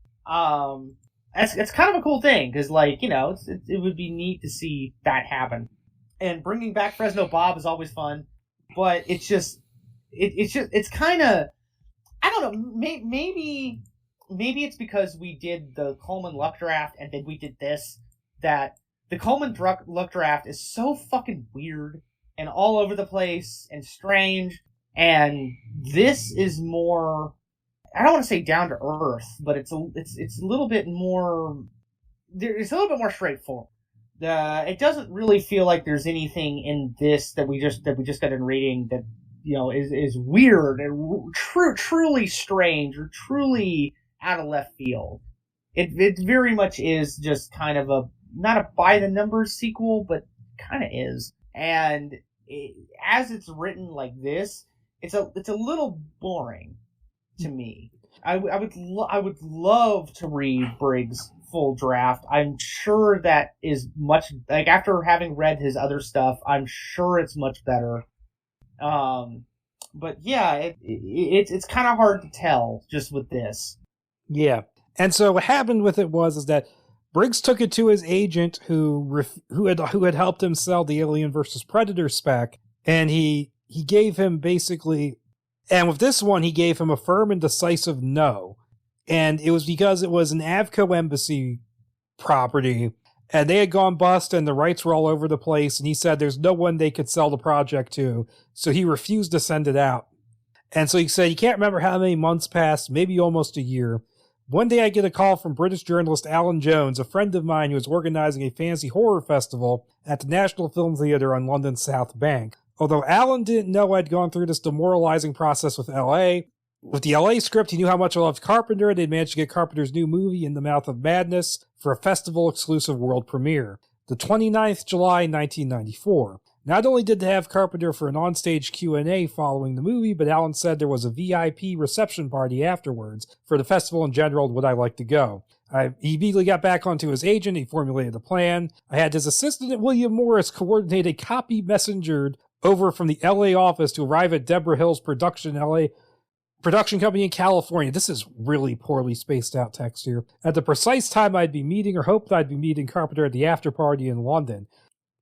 It's kind of a cool thing because, like, you know, it would be neat to see that happen. And bringing back Fresno Bob is always fun, but it's kind of, I don't know, maybe it's because we did the Coleman Luck Draft and then we did this, that the Coleman Luck Draft is so fucking weird and all over the place and strange, and this is more, I don't want to say down to earth, but it's a little bit more, it's a little bit more straightforward. It doesn't really feel like there's anything in this that we just got in reading that, you know, is weird and truly strange or truly out of left field. It very much is just kind of not a by the numbers sequel, but kind of is. And as it's written like this, it's a little boring to me. I would love to read Briggs' full draft. I'm sure that is much, like, after having read his other stuff, I'm sure it's much better. But yeah, it's kind of hard to tell just with this. Yeah. And so what happened with it was that Briggs took it to his agent who had helped him sell the Alien vs. Predator spec, and he gave him basically, and with this one, he gave him a firm and decisive no. And it was because it was an Avco embassy property, and they had gone bust, and the rights were all over the place, and he said there's no one they could sell the project to, so he refused to send it out. And so he said he can't remember how many months passed, maybe almost a year. One day I get a call from British journalist Alan Jones, a friend of mine who was organizing a fantasy horror festival at the National Film Theatre on London's South Bank. Although Alan didn't know I'd gone through this demoralizing process with LA, With the LA script, he knew how much I loved Carpenter, and they'd managed to get Carpenter's new movie, In the Mouth of Madness, for a festival-exclusive world premiere, the 29th July 1994. Not only did they have Carpenter for an onstage Q&A following the movie, but Alan said there was a VIP reception party afterwards for the festival in general. Would I like to go? He immediately got back onto his agent. He formulated a plan. I had his assistant, William Morris, coordinate a copy messengered over from the LA office to arrive at Deborah Hill's production company in California. This is really poorly spaced out text here. At the precise time I'd be meeting, or hoped I'd be meeting Carpenter at the after party in London.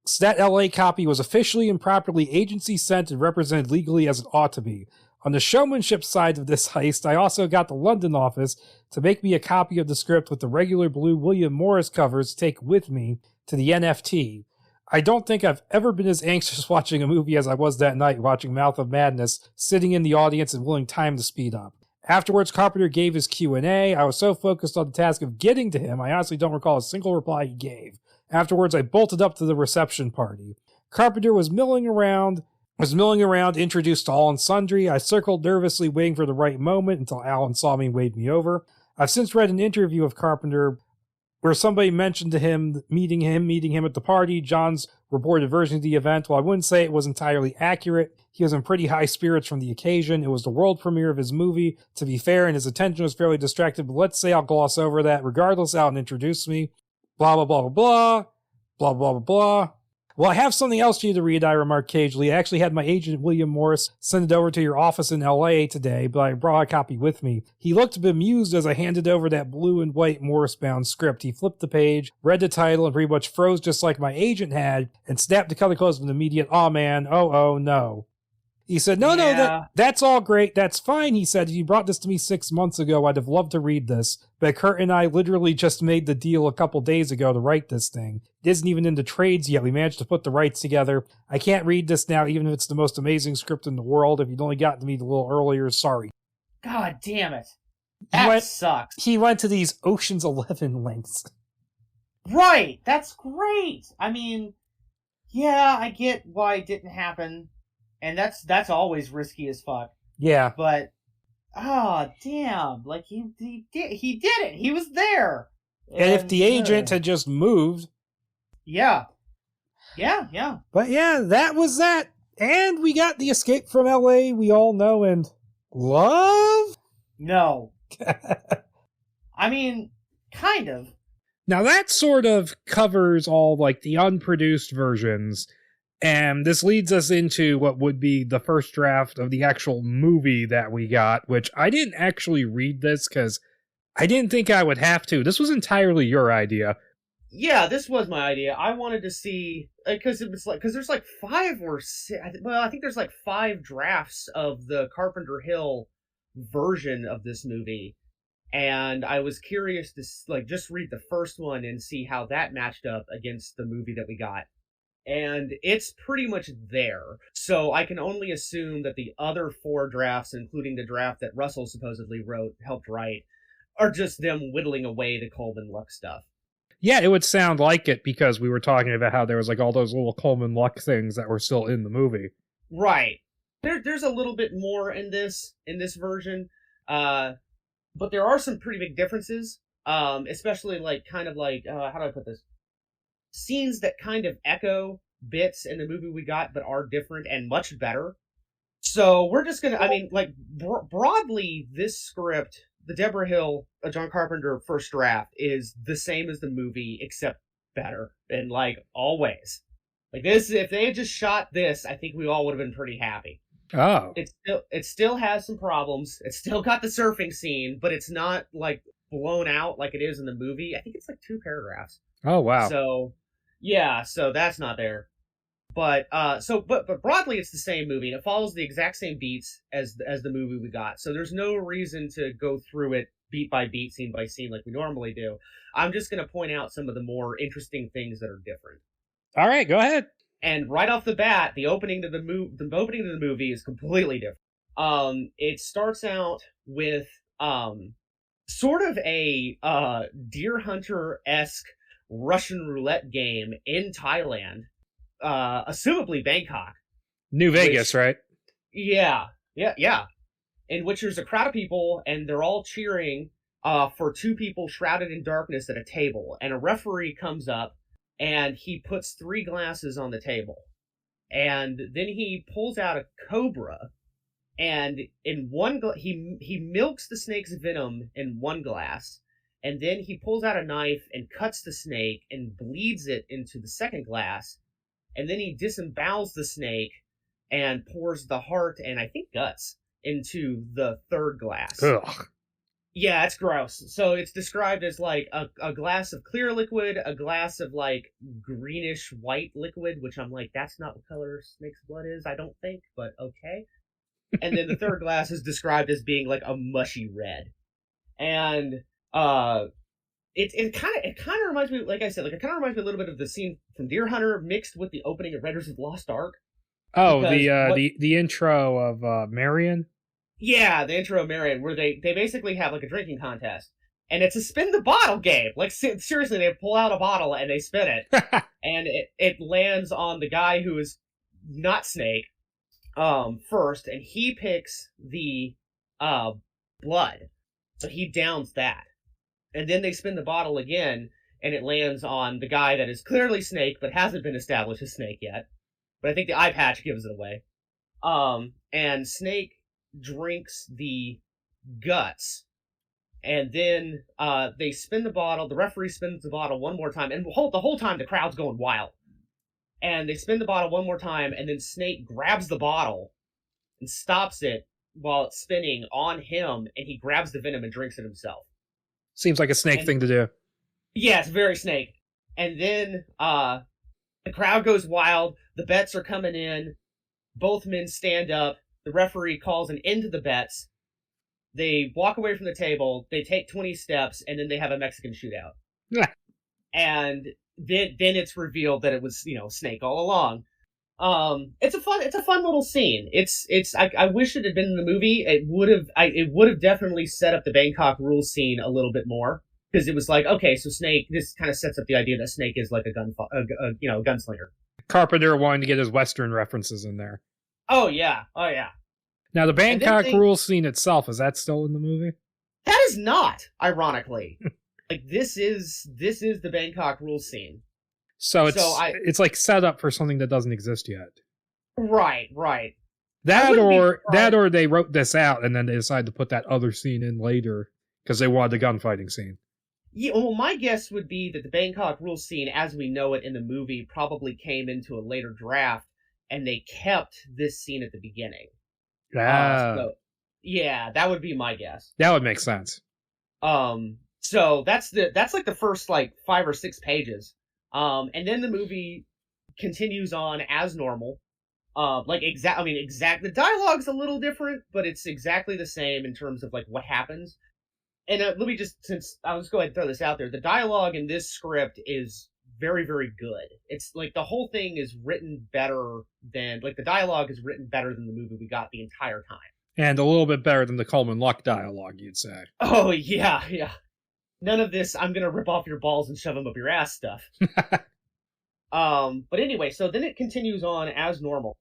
So that LA copy was officially and properly agency sent and represented legally as it ought to be. On the showmanship side of this heist, I also got the London office to make me a copy of the script with the regular blue William Morris covers to take with me to the NFT. I don't think I've ever been as anxious watching a movie as I was that night watching Mouth of Madness, sitting in the audience and willing time to speed up. Afterwards, Carpenter gave his Q&A. I was so focused on the task of getting to him, I honestly don't recall a single reply he gave. Afterwards, I bolted up to the reception party. Carpenter was milling around, introduced to all and sundry. I circled nervously, waiting for the right moment until Alan saw me and waved me over. I've since read an interview of Carpenter where somebody mentioned to him meeting him at the party. John's reported version of the event. While I wouldn't say it was entirely accurate, he was in pretty high spirits from the occasion. It was the world premiere of his movie, to be fair, and his attention was fairly distracted, but let's say I'll gloss over that. Regardless, Alan introduced me. Blah, blah, blah, blah, blah. Blah, blah, blah, blah. Well, I have something else for you to read, I remarked cagely. I actually had my agent, William Morris, send it over to your office in L.A. today, but I brought a copy with me. He looked bemused as I handed over that blue and white Morris-bound script. He flipped the page, read the title, and pretty much froze just like my agent had, and snapped the color closed with an immediate, "Aw, man, oh, no." He said, no, that's all great. That's fine. He said, if you brought this to me 6 months ago, I'd have loved to read this. But Kurt and I literally just made the deal a couple days ago to write this thing. It isn't even into trades yet. We managed to put the rights together. I can't read this now, even if it's the most amazing script in the world. If you'd only gotten to me a little earlier, sorry. God damn it. That sucks. He went to these Ocean's 11 lengths. Right. That's great. I mean, yeah, I get why it didn't happen. And that's always risky as fuck. Yeah. But, damn. Like, he did it. He was there. And if the agent had just moved. Yeah. Yeah. But yeah, that was that. And we got the Escape from LA we all know and love? No. I mean, kind of. Now that sort of covers all, like, the unproduced versions. And this leads us into what would be the first draft of the actual movie that we got, which I didn't actually read this because I didn't think I would have to. This was entirely your idea. Yeah, this was my idea. I wanted to see, because there's like 5 or 6, I think there's like 5 drafts of the Carpenter Hill version of this movie. And I was curious to just read the first one and see how that matched up against the movie that we got. And it's pretty much there. So I can only assume that the other 4 drafts, including the draft that Russell supposedly helped write, are just them whittling away the Coleman Luck stuff. Yeah, it would sound like it because we were talking about how there was like all those little Coleman Luck things that were still in the movie. Right. There's a little bit more in this version, but there are some pretty big differences, especially how do I put this? Scenes that kind of echo bits in the movie we got, but are different and much better. So we're just gonna, broadly, this script, the Deborah Hill, John Carpenter first draft, is the same as the movie, except better in always. Like this, if they had just shot this, I think we all would have been pretty happy. Oh. It still has some problems. It's still got the surfing scene, but it's not blown out like it is in the movie. I think it's 2 paragraphs. Oh wow. So yeah, so that's not there. But but broadly it's the same movie, and it follows the exact same beats as the movie we got. So there's no reason to go through it beat by beat, scene by scene like we normally do. I'm just going to point out some of the more interesting things that are different. All right, go ahead. And right off the bat, the opening to the movie is completely different. It starts out with sort of a Deer Hunter-esque Russian roulette game in Thailand, assumably Bangkok. New Vegas, right? Yeah. in which there's a crowd of people, and they're all cheering for two people shrouded in darkness at a table. And a referee comes up, and he puts 3 glasses on the table. And then he pulls out a cobra, and in one he milks the snake's venom in one glass, and then he pulls out a knife and cuts the snake and bleeds it into the second glass, and then he disembowels the snake and pours the heart and I think guts into the third glass. Ugh. Yeah, it's gross. So it's described as like a glass of clear liquid, a glass of like greenish white liquid, which I'm like, that's not what color snake's blood is, I don't think, but okay. And then the third glass is described as being like a mushy red. And it kind of reminds me, like I said, it kind of reminds me a little bit of the scene from Deer Hunter mixed with the opening of Raiders of the Lost Ark. Oh, the intro of Marion? Yeah, the intro of Marion, where they basically have like a drinking contest. And it's a spin the bottle game. Like, seriously, they pull out a bottle and they spin it. And it lands on the guy who is not Snake first, and he picks the blood. So he downs that. And then they spin the bottle again, and it lands on the guy that is clearly Snake, but hasn't been established as Snake yet. But I think the eye patch gives it away. And Snake drinks the guts, and then they spin the bottle. The referee spins the bottle one more time, and the whole time the crowd's going wild. And they spin the bottle one more time, and then Snake grabs the bottle and stops it while it's spinning on him, and he grabs the venom and drinks it himself. Seems like a Snake thing to do. Yeah, it's very Snake. And then the crowd goes wild. The bets are coming in. Both men stand up. The referee calls an end to the bets. They walk away from the table. They take 20 steps, and then they have a Mexican shootout. Yeah. And then it's revealed that it was, Snake all along. It's a fun little scene. I wish it had been in the movie. It would have definitely set up the Bangkok Rules scene a little bit more, because it was like, okay, so Snake, this kind of sets up the idea that Snake is like a gunslinger. Carpenter wanting to get his Western references in there. Oh yeah. Now the Bangkok Rules scene itself, is that still in the movie? That is not, ironically. Like this is the Bangkok Rules scene. So it's like set up for something that doesn't exist yet. Right. That or they wrote this out and then they decided to put that other scene in later because they wanted the gunfighting scene. Yeah, well, my guess would be that the Bangkok Rules scene, as we know it in the movie, probably came into a later draft, and they kept this scene at the beginning. Yeah, that would be my guess. That would make sense. So that's like the first like 5 or 6 pages. And then the movie continues on as normal. The dialogue's a little different, but it's exactly the same in terms of like what happens. And I'll just go ahead and throw this out there. The dialogue in this script is very, very good. It's like the whole thing is written better than, like the dialogue is written better than the movie we got the entire time. And a little bit better than the Coleman Luck dialogue, you'd say. Oh, yeah. None of this, I'm going to rip off your balls and shove them up your ass stuff. But anyway, so then it continues on as normal.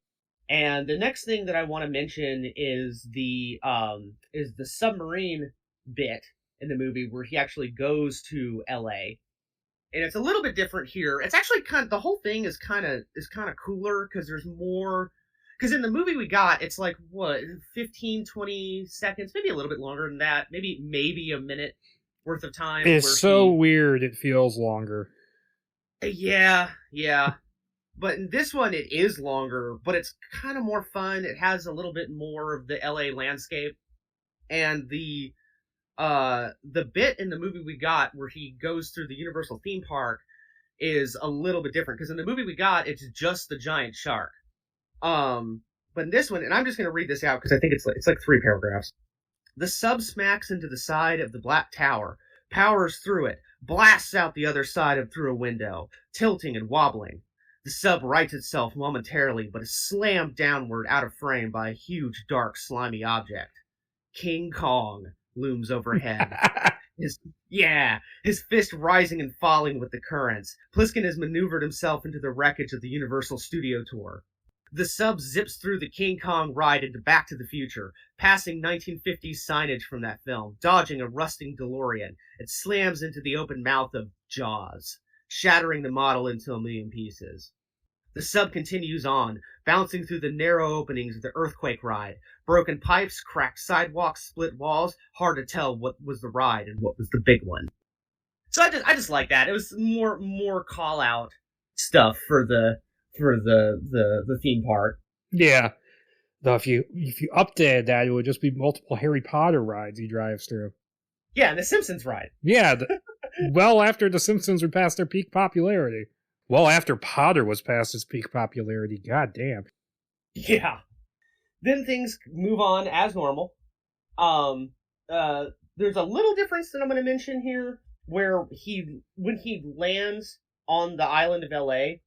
And the next thing that I want to mention is the submarine bit in the movie where he actually goes to LA. And it's a little bit different here. It's actually the whole thing is kind of cooler because there's more. Because in the movie we got, it's like, 15, 20 seconds, maybe a little bit longer than that, maybe a minute worth of time. It's so weird, it feels longer. Yeah. But in this one, it is longer, but it's kind of more fun. It has a little bit more of the LA landscape. And the bit in the movie we got where he goes through the Universal theme park is a little bit different, because in the movie we got, it's just the giant shark. But in this one, and I'm just going to read this out because I think it's like 3 paragraphs. The sub smacks into the side of the black tower, powers through it, blasts out the other side through a window, tilting and wobbling. The sub rights itself momentarily, but is slammed downward out of frame by a huge, dark, slimy object. King Kong looms overhead. His fist rising and falling with the currents. Pliskin has maneuvered himself into the wreckage of the Universal Studio Tour. The sub zips through the King Kong ride into Back to the Future, passing 1950s signage from that film, dodging a rusting DeLorean. It slams into the open mouth of Jaws, shattering the model into a million pieces. The sub continues on, bouncing through the narrow openings of the earthquake ride. Broken pipes, cracked sidewalks, split walls. Hard to tell what was the ride and what was the big one. So I just like that. It was more call out stuff for the theme park. Yeah. Though if you updated that, it would just be multiple Harry Potter rides he drives through. Yeah, and the Simpsons ride. Yeah, well after the Simpsons were past their peak popularity. Well after Potter was past his peak popularity. God damn. Yeah. Then things move on as normal. There's a little difference that I'm going to mention here, where when he lands on the island of LA.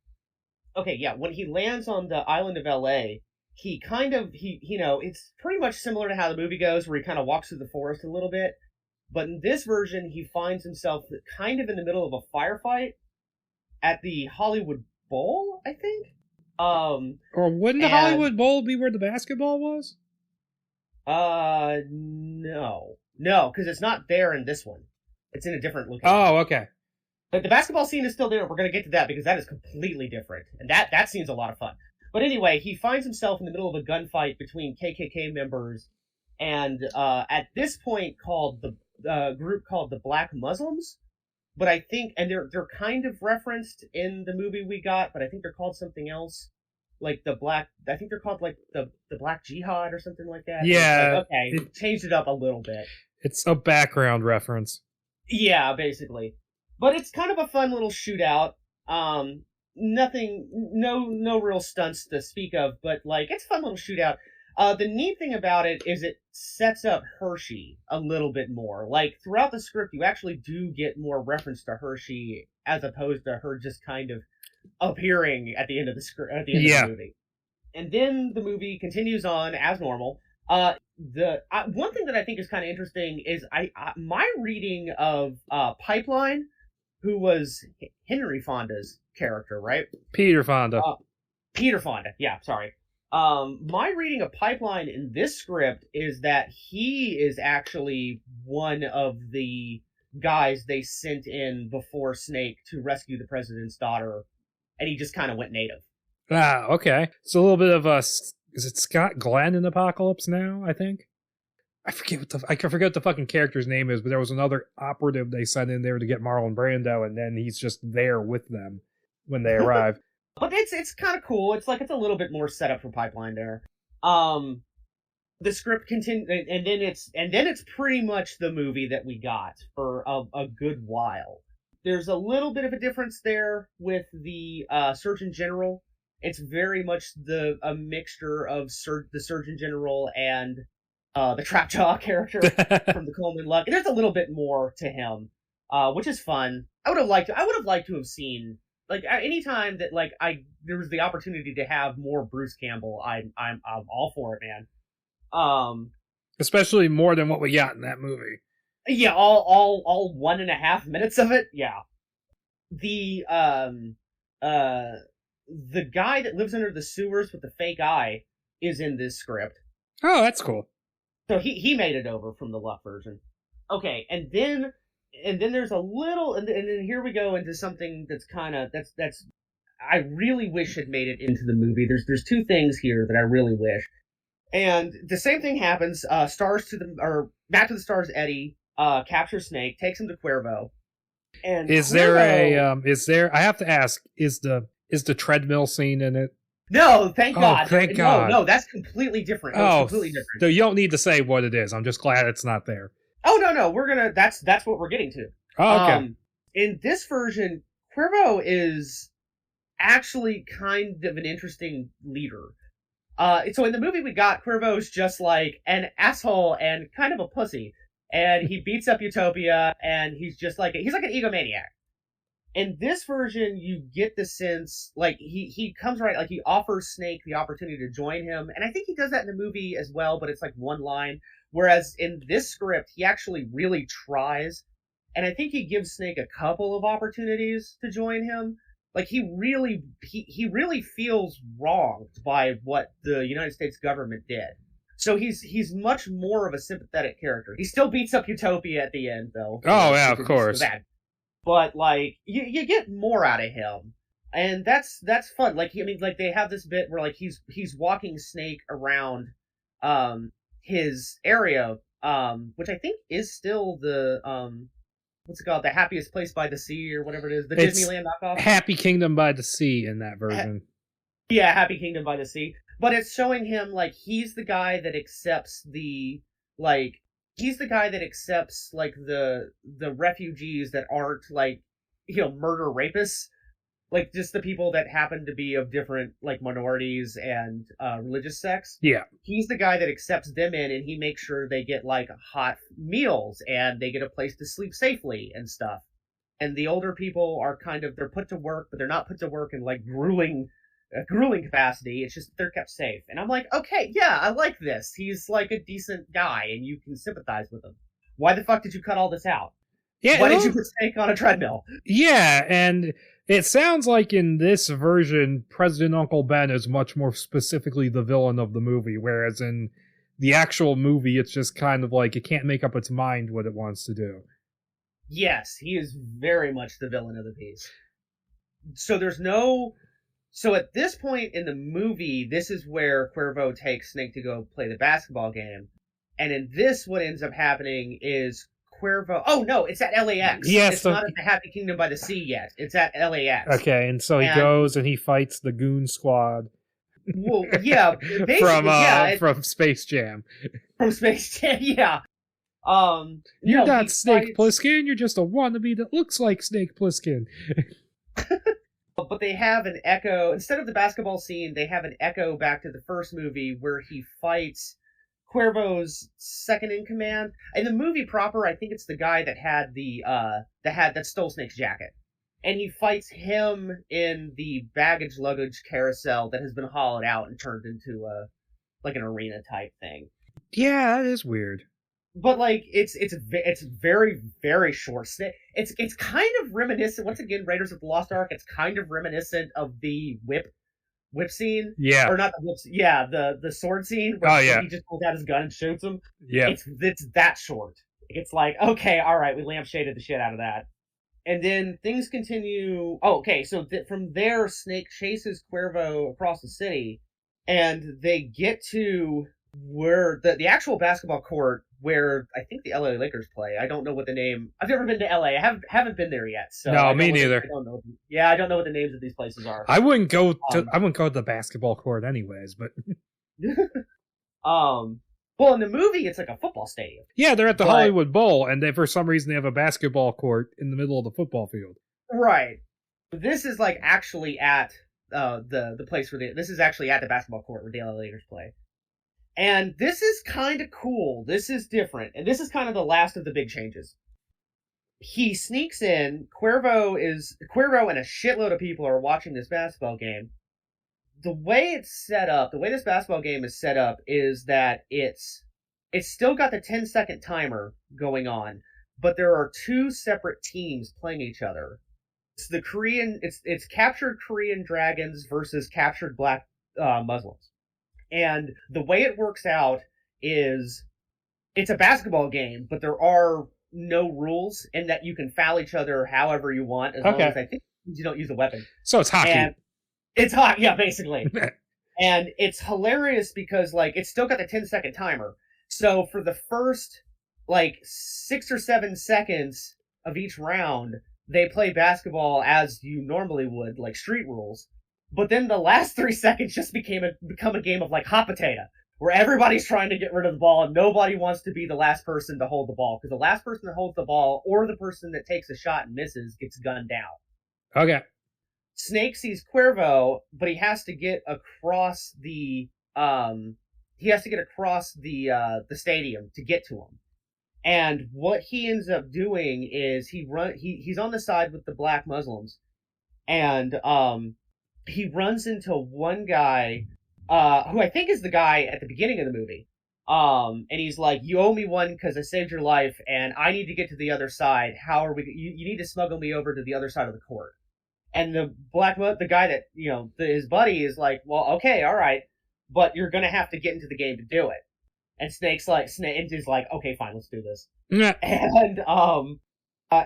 Okay, yeah, when he lands on the island of LA, he it's pretty much similar to how the movie goes, where he kind of walks through the forest a little bit. But in this version, he finds himself kind of in the middle of a firefight at the Hollywood Bowl, I think. Or wouldn't the Hollywood Bowl be where the basketball was? No, because it's not there in this one. It's in a different location. Oh, okay. But the basketball scene is still there. We're going to get to that because that is completely different. And that scene's a lot of fun. But anyway, he finds himself in the middle of a gunfight between KKK members and at this point called the group called the Black Muslims. But I think, and they're kind of referenced in the movie we got, but I think they're called something else. Like I think they're called like the Black Jihad or something like that. Yeah. Like, okay, changed it up a little bit. It's a background reference. Yeah, basically. But it's kind of a fun little shootout. Nothing, no real stunts to speak of, but like it's a fun little shootout. The neat thing about it is it sets up Hershey a little bit more. Like throughout the script, you actually do get more reference to Hershey as opposed to her just kind of appearing at the end of the script, at the end of the movie. And then the movie continues on as normal. One thing that I think is kind of interesting is my reading of Pipeline, who was Henry Fonda's character, right? Peter Fonda. Peter Fonda, yeah, sorry. My reading of Pipeline in this script is that he is actually one of the guys they sent in before Snake to rescue the president's daughter, and he just kind of went native. Ah, okay. It's a little bit of a... Is it Scott Glenn in Apocalypse Now, I think? I forget what the fucking character's name is, but there was another operative they sent in there to get Marlon Brando, and then he's just there with them when they arrive. But it's kind of cool. It's like it's a little bit more set up for Pipeline there. The script continues, and then it's pretty much the movie that we got for a good while. There's a little bit of a difference there with the Surgeon General. It's very much a mixture of the Surgeon General and the Trapjaw character from the Coleman Luck. There's a little bit more to him, which is fun. I would have liked to have seen, like, anytime that like there was the opportunity to have more Bruce Campbell. I'm all for it, man. Especially more than what we got in that movie. Yeah, all 1.5 minutes of it. Yeah, the guy that lives under the sewers with the fake eye is in this script. Oh, that's cool. So he made it over from the Luck version. Okay, and then there's a little, and then here we go into something that's kind of that's I really wish had made it into the movie. There's two things here that I really wish, and the same thing happens. Back to the Stars. Eddie captures Snake, takes him to Cuervo, and is there? I have to ask: Is the treadmill scene in it? No, thank God. Thank God. No, that's completely different. It's completely different. So you don't need to say what it is. I'm just glad it's not there. Oh, no. That's what we're getting to. Oh, okay. In this version, Cuervo is actually kind of an interesting leader. So in the movie we got, Cuervo's just like an asshole and kind of a pussy. And he beats up Utopia, and he's like an egomaniac. In this version, you get the sense, like, he comes right, like, he offers Snake the opportunity to join him, and I think he does that in the movie as well, but it's like one line, whereas in this script, he actually really tries, and I think he gives Snake a couple of opportunities to join him, like he really feels wronged by what the United States government did. So he's much more of a sympathetic character. He still beats up Utopia at the end, though. Oh yeah, of course. But like you get more out of him, and that's fun. Like like they have this bit where like he's walking Snake around his area, which I think is still the what's it called, the Happiest Place by the Sea or whatever it is, the Disneyland knockoff. Happy Kingdom by the Sea in that version. Yeah, Happy Kingdom by the Sea. But it's showing him like he's the guy that accepts the refugees that aren't like, you know, murder rapists, like just the people that happen to be of different like minorities and religious sects. Yeah, he's the guy that accepts them in, and he makes sure they get like hot meals and they get a place to sleep safely and stuff. And the older people are they're put to work, but they're not put to work in like grueling capacity. It's just they're kept safe. And I'm like, okay, yeah, I like this. He's like a decent guy and you can sympathize with him. Why the fuck did you cut all this out? Yeah, why did you put Snake on a treadmill? Yeah, and it sounds like in this version, President Uncle Ben is much more specifically the villain of the movie, whereas in the actual movie, it's just kind of like it can't make up its mind what it wants to do. Yes, he is very much the villain of the piece. So at this point in the movie, this is where Cuervo takes Snake to go play the basketball game. And in this, what ends up happening is Cuervo... Oh, no, it's at LAX. Yes, it's not at the Happy Kingdom by the Sea yet. It's at LAX. Okay, and so he goes and he fights the Goon Squad. Well, yeah, basically, from Space Jam. From Space Jam, yeah. You're not Snake Plissken, you're just a wannabe that looks like Snake Plissken. But they have an echo, instead of the basketball scene, they have an echo back to the first movie where he fights Cuervo's second in command. In the movie proper, I think it's the guy that had that stole Snake's jacket. And he fights him in the baggage luggage carousel that has been hollowed out and turned into like an arena type thing. Yeah, that is weird. But like it's very, very short. It's kind of reminiscent. Once again, Raiders of the Lost Ark. It's kind of reminiscent of the whip scene. Yeah, or not the whip. Yeah, the sword scene where he just pulls out his gun and shoots him. Yeah, it's that short. It's like, okay, all right, we lampshaded the shit out of that, and then things continue. Oh, okay, so from there, Snake chases Cuervo across the city, and they get to where the actual basketball court where I think the LA Lakers play. I don't know what the name. I've never been to LA. I haven't been there yet. So no, me neither. I don't know. Yeah, I don't know what the names of these places are. I wouldn't go to the basketball court anyways, but well, in the movie it's like a football stadium. Yeah, they're at the Hollywood Bowl, and for some reason they have a basketball court in the middle of the football field. Right. This is like actually at the place where this is actually at the basketball court where the LA Lakers play. And this is kind of cool. This is different. And this is kind of the last of the big changes. He sneaks in. Cuervo and a shitload of people are watching this basketball game. The way it's set up, the way this basketball game is set up is that it's still got the 10-second timer going on, but there are two separate teams playing each other. It's captured Korean dragons versus captured black Muslims. And the way it works out is it's a basketball game, but there are no rules in that you can foul each other however you want, as long as I think you don't use a weapon. So it's hockey. And it's hockey, yeah, basically. And it's hilarious because like it's still got the 10-second timer. So for the first like 6 or 7 seconds of each round, they play basketball as you normally would, like street rules. But then the last 3 seconds just become a game of like hot potato, where everybody's trying to get rid of the ball and nobody wants to be the last person to hold the ball, because the last person that holds the ball or the person that takes a shot and misses gets gunned down. Okay. Snake sees Cuervo, but he has to get across the stadium to get to him. And what he ends up doing is he's on the side with the black Muslims, and he runs into one guy, who I think is the guy at the beginning of the movie. And he's like, you owe me one because I saved your life, and I need to get to the other side. How are we? You need to smuggle me over to the other side of the court. And the the guy that, you know, his buddy is like, well, okay, all right, but you're gonna have to get into the game to do it. And Snake is like, okay, fine, let's do this. And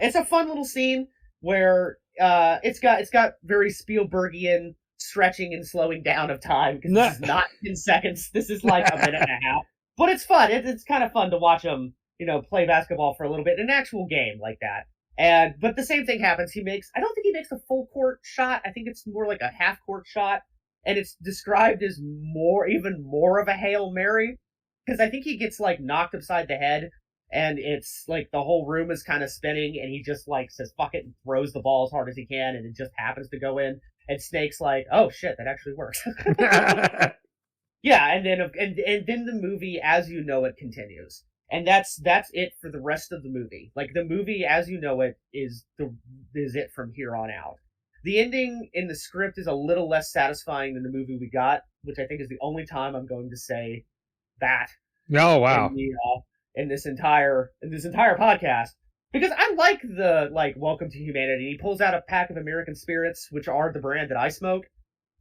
it's a fun little scene where it's got very Spielbergian stretching and slowing down of time, because this is not 10 seconds. This is like a minute and a half. But it's fun. It's kind of fun to watch them, you know, play basketball for a little bit in an actual game like that. But the same thing happens. I don't think he makes a full court shot. I think it's more like a half court shot. And it's described as even more of a Hail Mary. Because I think he gets, like, knocked upside the head, and it's, like, the whole room is kind of spinning, and he just, like, says, fuck it, and throws the ball as hard as he can, and it just happens to go in, and Snake's like, oh, shit, that actually works. Yeah, and then the movie, as you know it, continues. And that's it for the rest of the movie. Like, the movie, as you know it, is it from here on out. The ending in the script is a little less satisfying than the movie we got, which I think is the only time I'm going to say that. Oh, wow. In this entire podcast, because I like the Welcome to Humanity. He pulls out a pack of American Spirits, which are the brand that I smoke.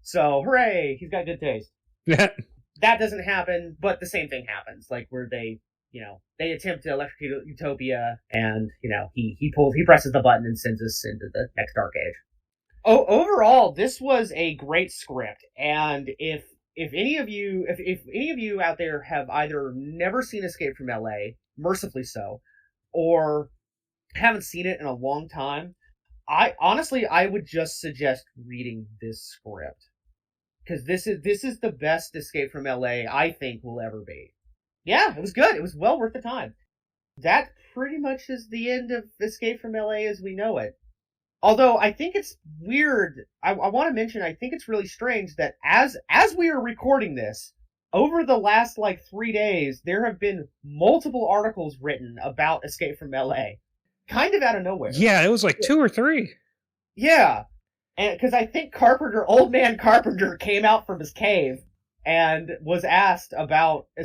So hooray, he's got good taste. That doesn't happen, but the same thing happens, like where they attempt to electrocute Utopia, and he presses the button and sends us into the next dark age. Oh, overall, this was a great script, and if any of you out there have either never seen Escape from LA, mercifully so, or haven't seen it in a long time, I would just suggest reading this script, because this is the best Escape from LA I think will ever be. Yeah, it was good. It was well worth the time. That pretty much is the end of Escape from LA as we know it. Although I think it's weird, I want to mention, I think it's really strange that as we are recording this, over the last 3 days, there have been multiple articles written about Escape from LA. Kind of out of nowhere. Yeah, it was 2 or 3. Yeah. And because I think Old Man Carpenter came out from his cave and was asked about the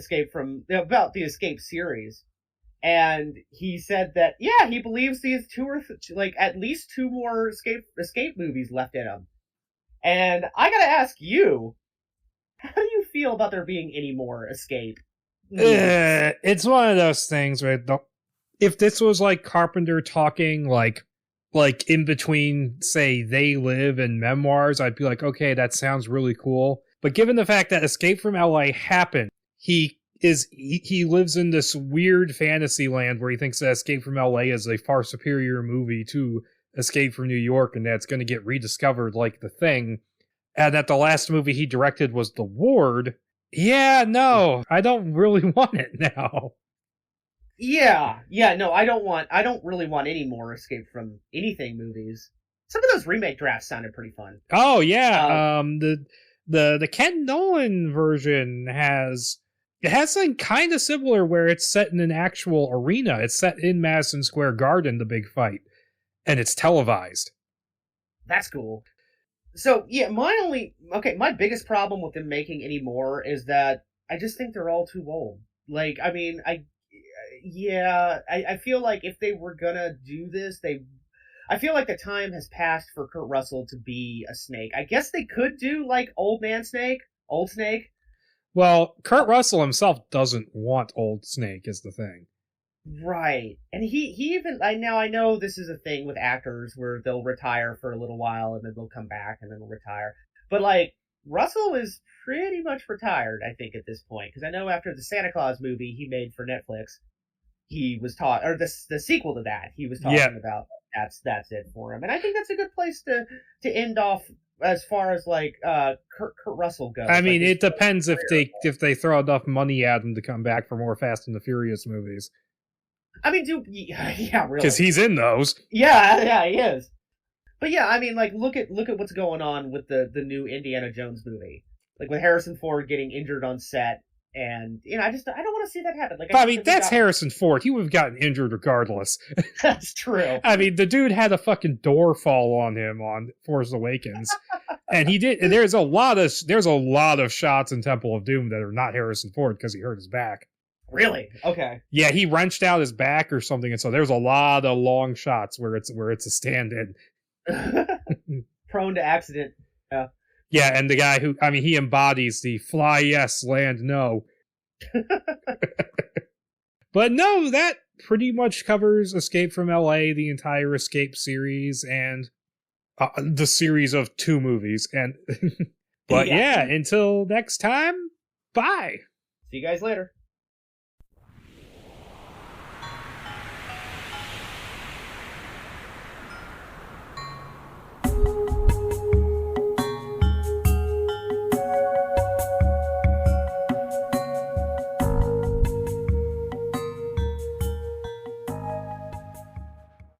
Escape series. And he said that, yeah, he believes he has at least 2 more escape movies left in him. And I gotta ask you, how do you feel about there being any more escape movies? It's one of those things where if this was Carpenter talking in between, say, They Live and Memoirs, I'd be like, okay, that sounds really cool. But given the fact that Escape from LA happened, he lives in this weird fantasy land where he thinks that Escape from LA is a far superior movie to Escape from New York, and that's going to get rediscovered like The Thing, and that the last movie he directed was The Ward. Yeah, no, I don't really want it now. Yeah, no, I don't really want any more Escape from Anything movies. Some of those remake drafts sounded pretty fun. Oh yeah, the Ken Nolan version has something kind of similar where it's set in an actual arena. It's set in Madison Square Garden, the big fight, and it's televised. That's cool. So yeah, my biggest problem with them making any more is that I just think they're all too old. I feel like if they were gonna do this, I feel like the time has passed for Kurt Russell to be a Snake. I guess they could do Old Snake. Well, Kurt Russell himself doesn't want Old Snake is the thing. Right. And he even, I know this is a thing with actors where they'll retire for a little while and then they'll come back and then they'll retire. But Russell is pretty much retired, I think, at this point. Because I know after the Santa Claus movie he made for Netflix, he was or the sequel to that, he was talking about that's it for him. And I think that's a good place to end off as far as Kurt Russell goes. I mean, it depends if they throw enough money at him to come back for more Fast and the Furious movies. I mean, yeah, really, because he's in those. Yeah, he is. But yeah, I mean, look at what's going on with the new Indiana Jones movie, with Harrison Ford getting injured on set, and I don't want to see that happen. I mean, that's Harrison Ford. He would have gotten injured regardless. That's true. I mean, the dude had a fucking door fall on him on Force Awakens, and he did. And there's a lot of shots in Temple of Doom that are not Harrison Ford because he hurt his back. Really? Okay. Yeah, he wrenched out his back or something, and so there's a lot of long shots where it's a stand-in. prone to accident. Yeah, and the guy who, he embodies the fly yes, land no. But no, that pretty much covers Escape from LA, the entire Escape series, and the series of 2 movies. And but yeah, until next time, bye. See you guys later.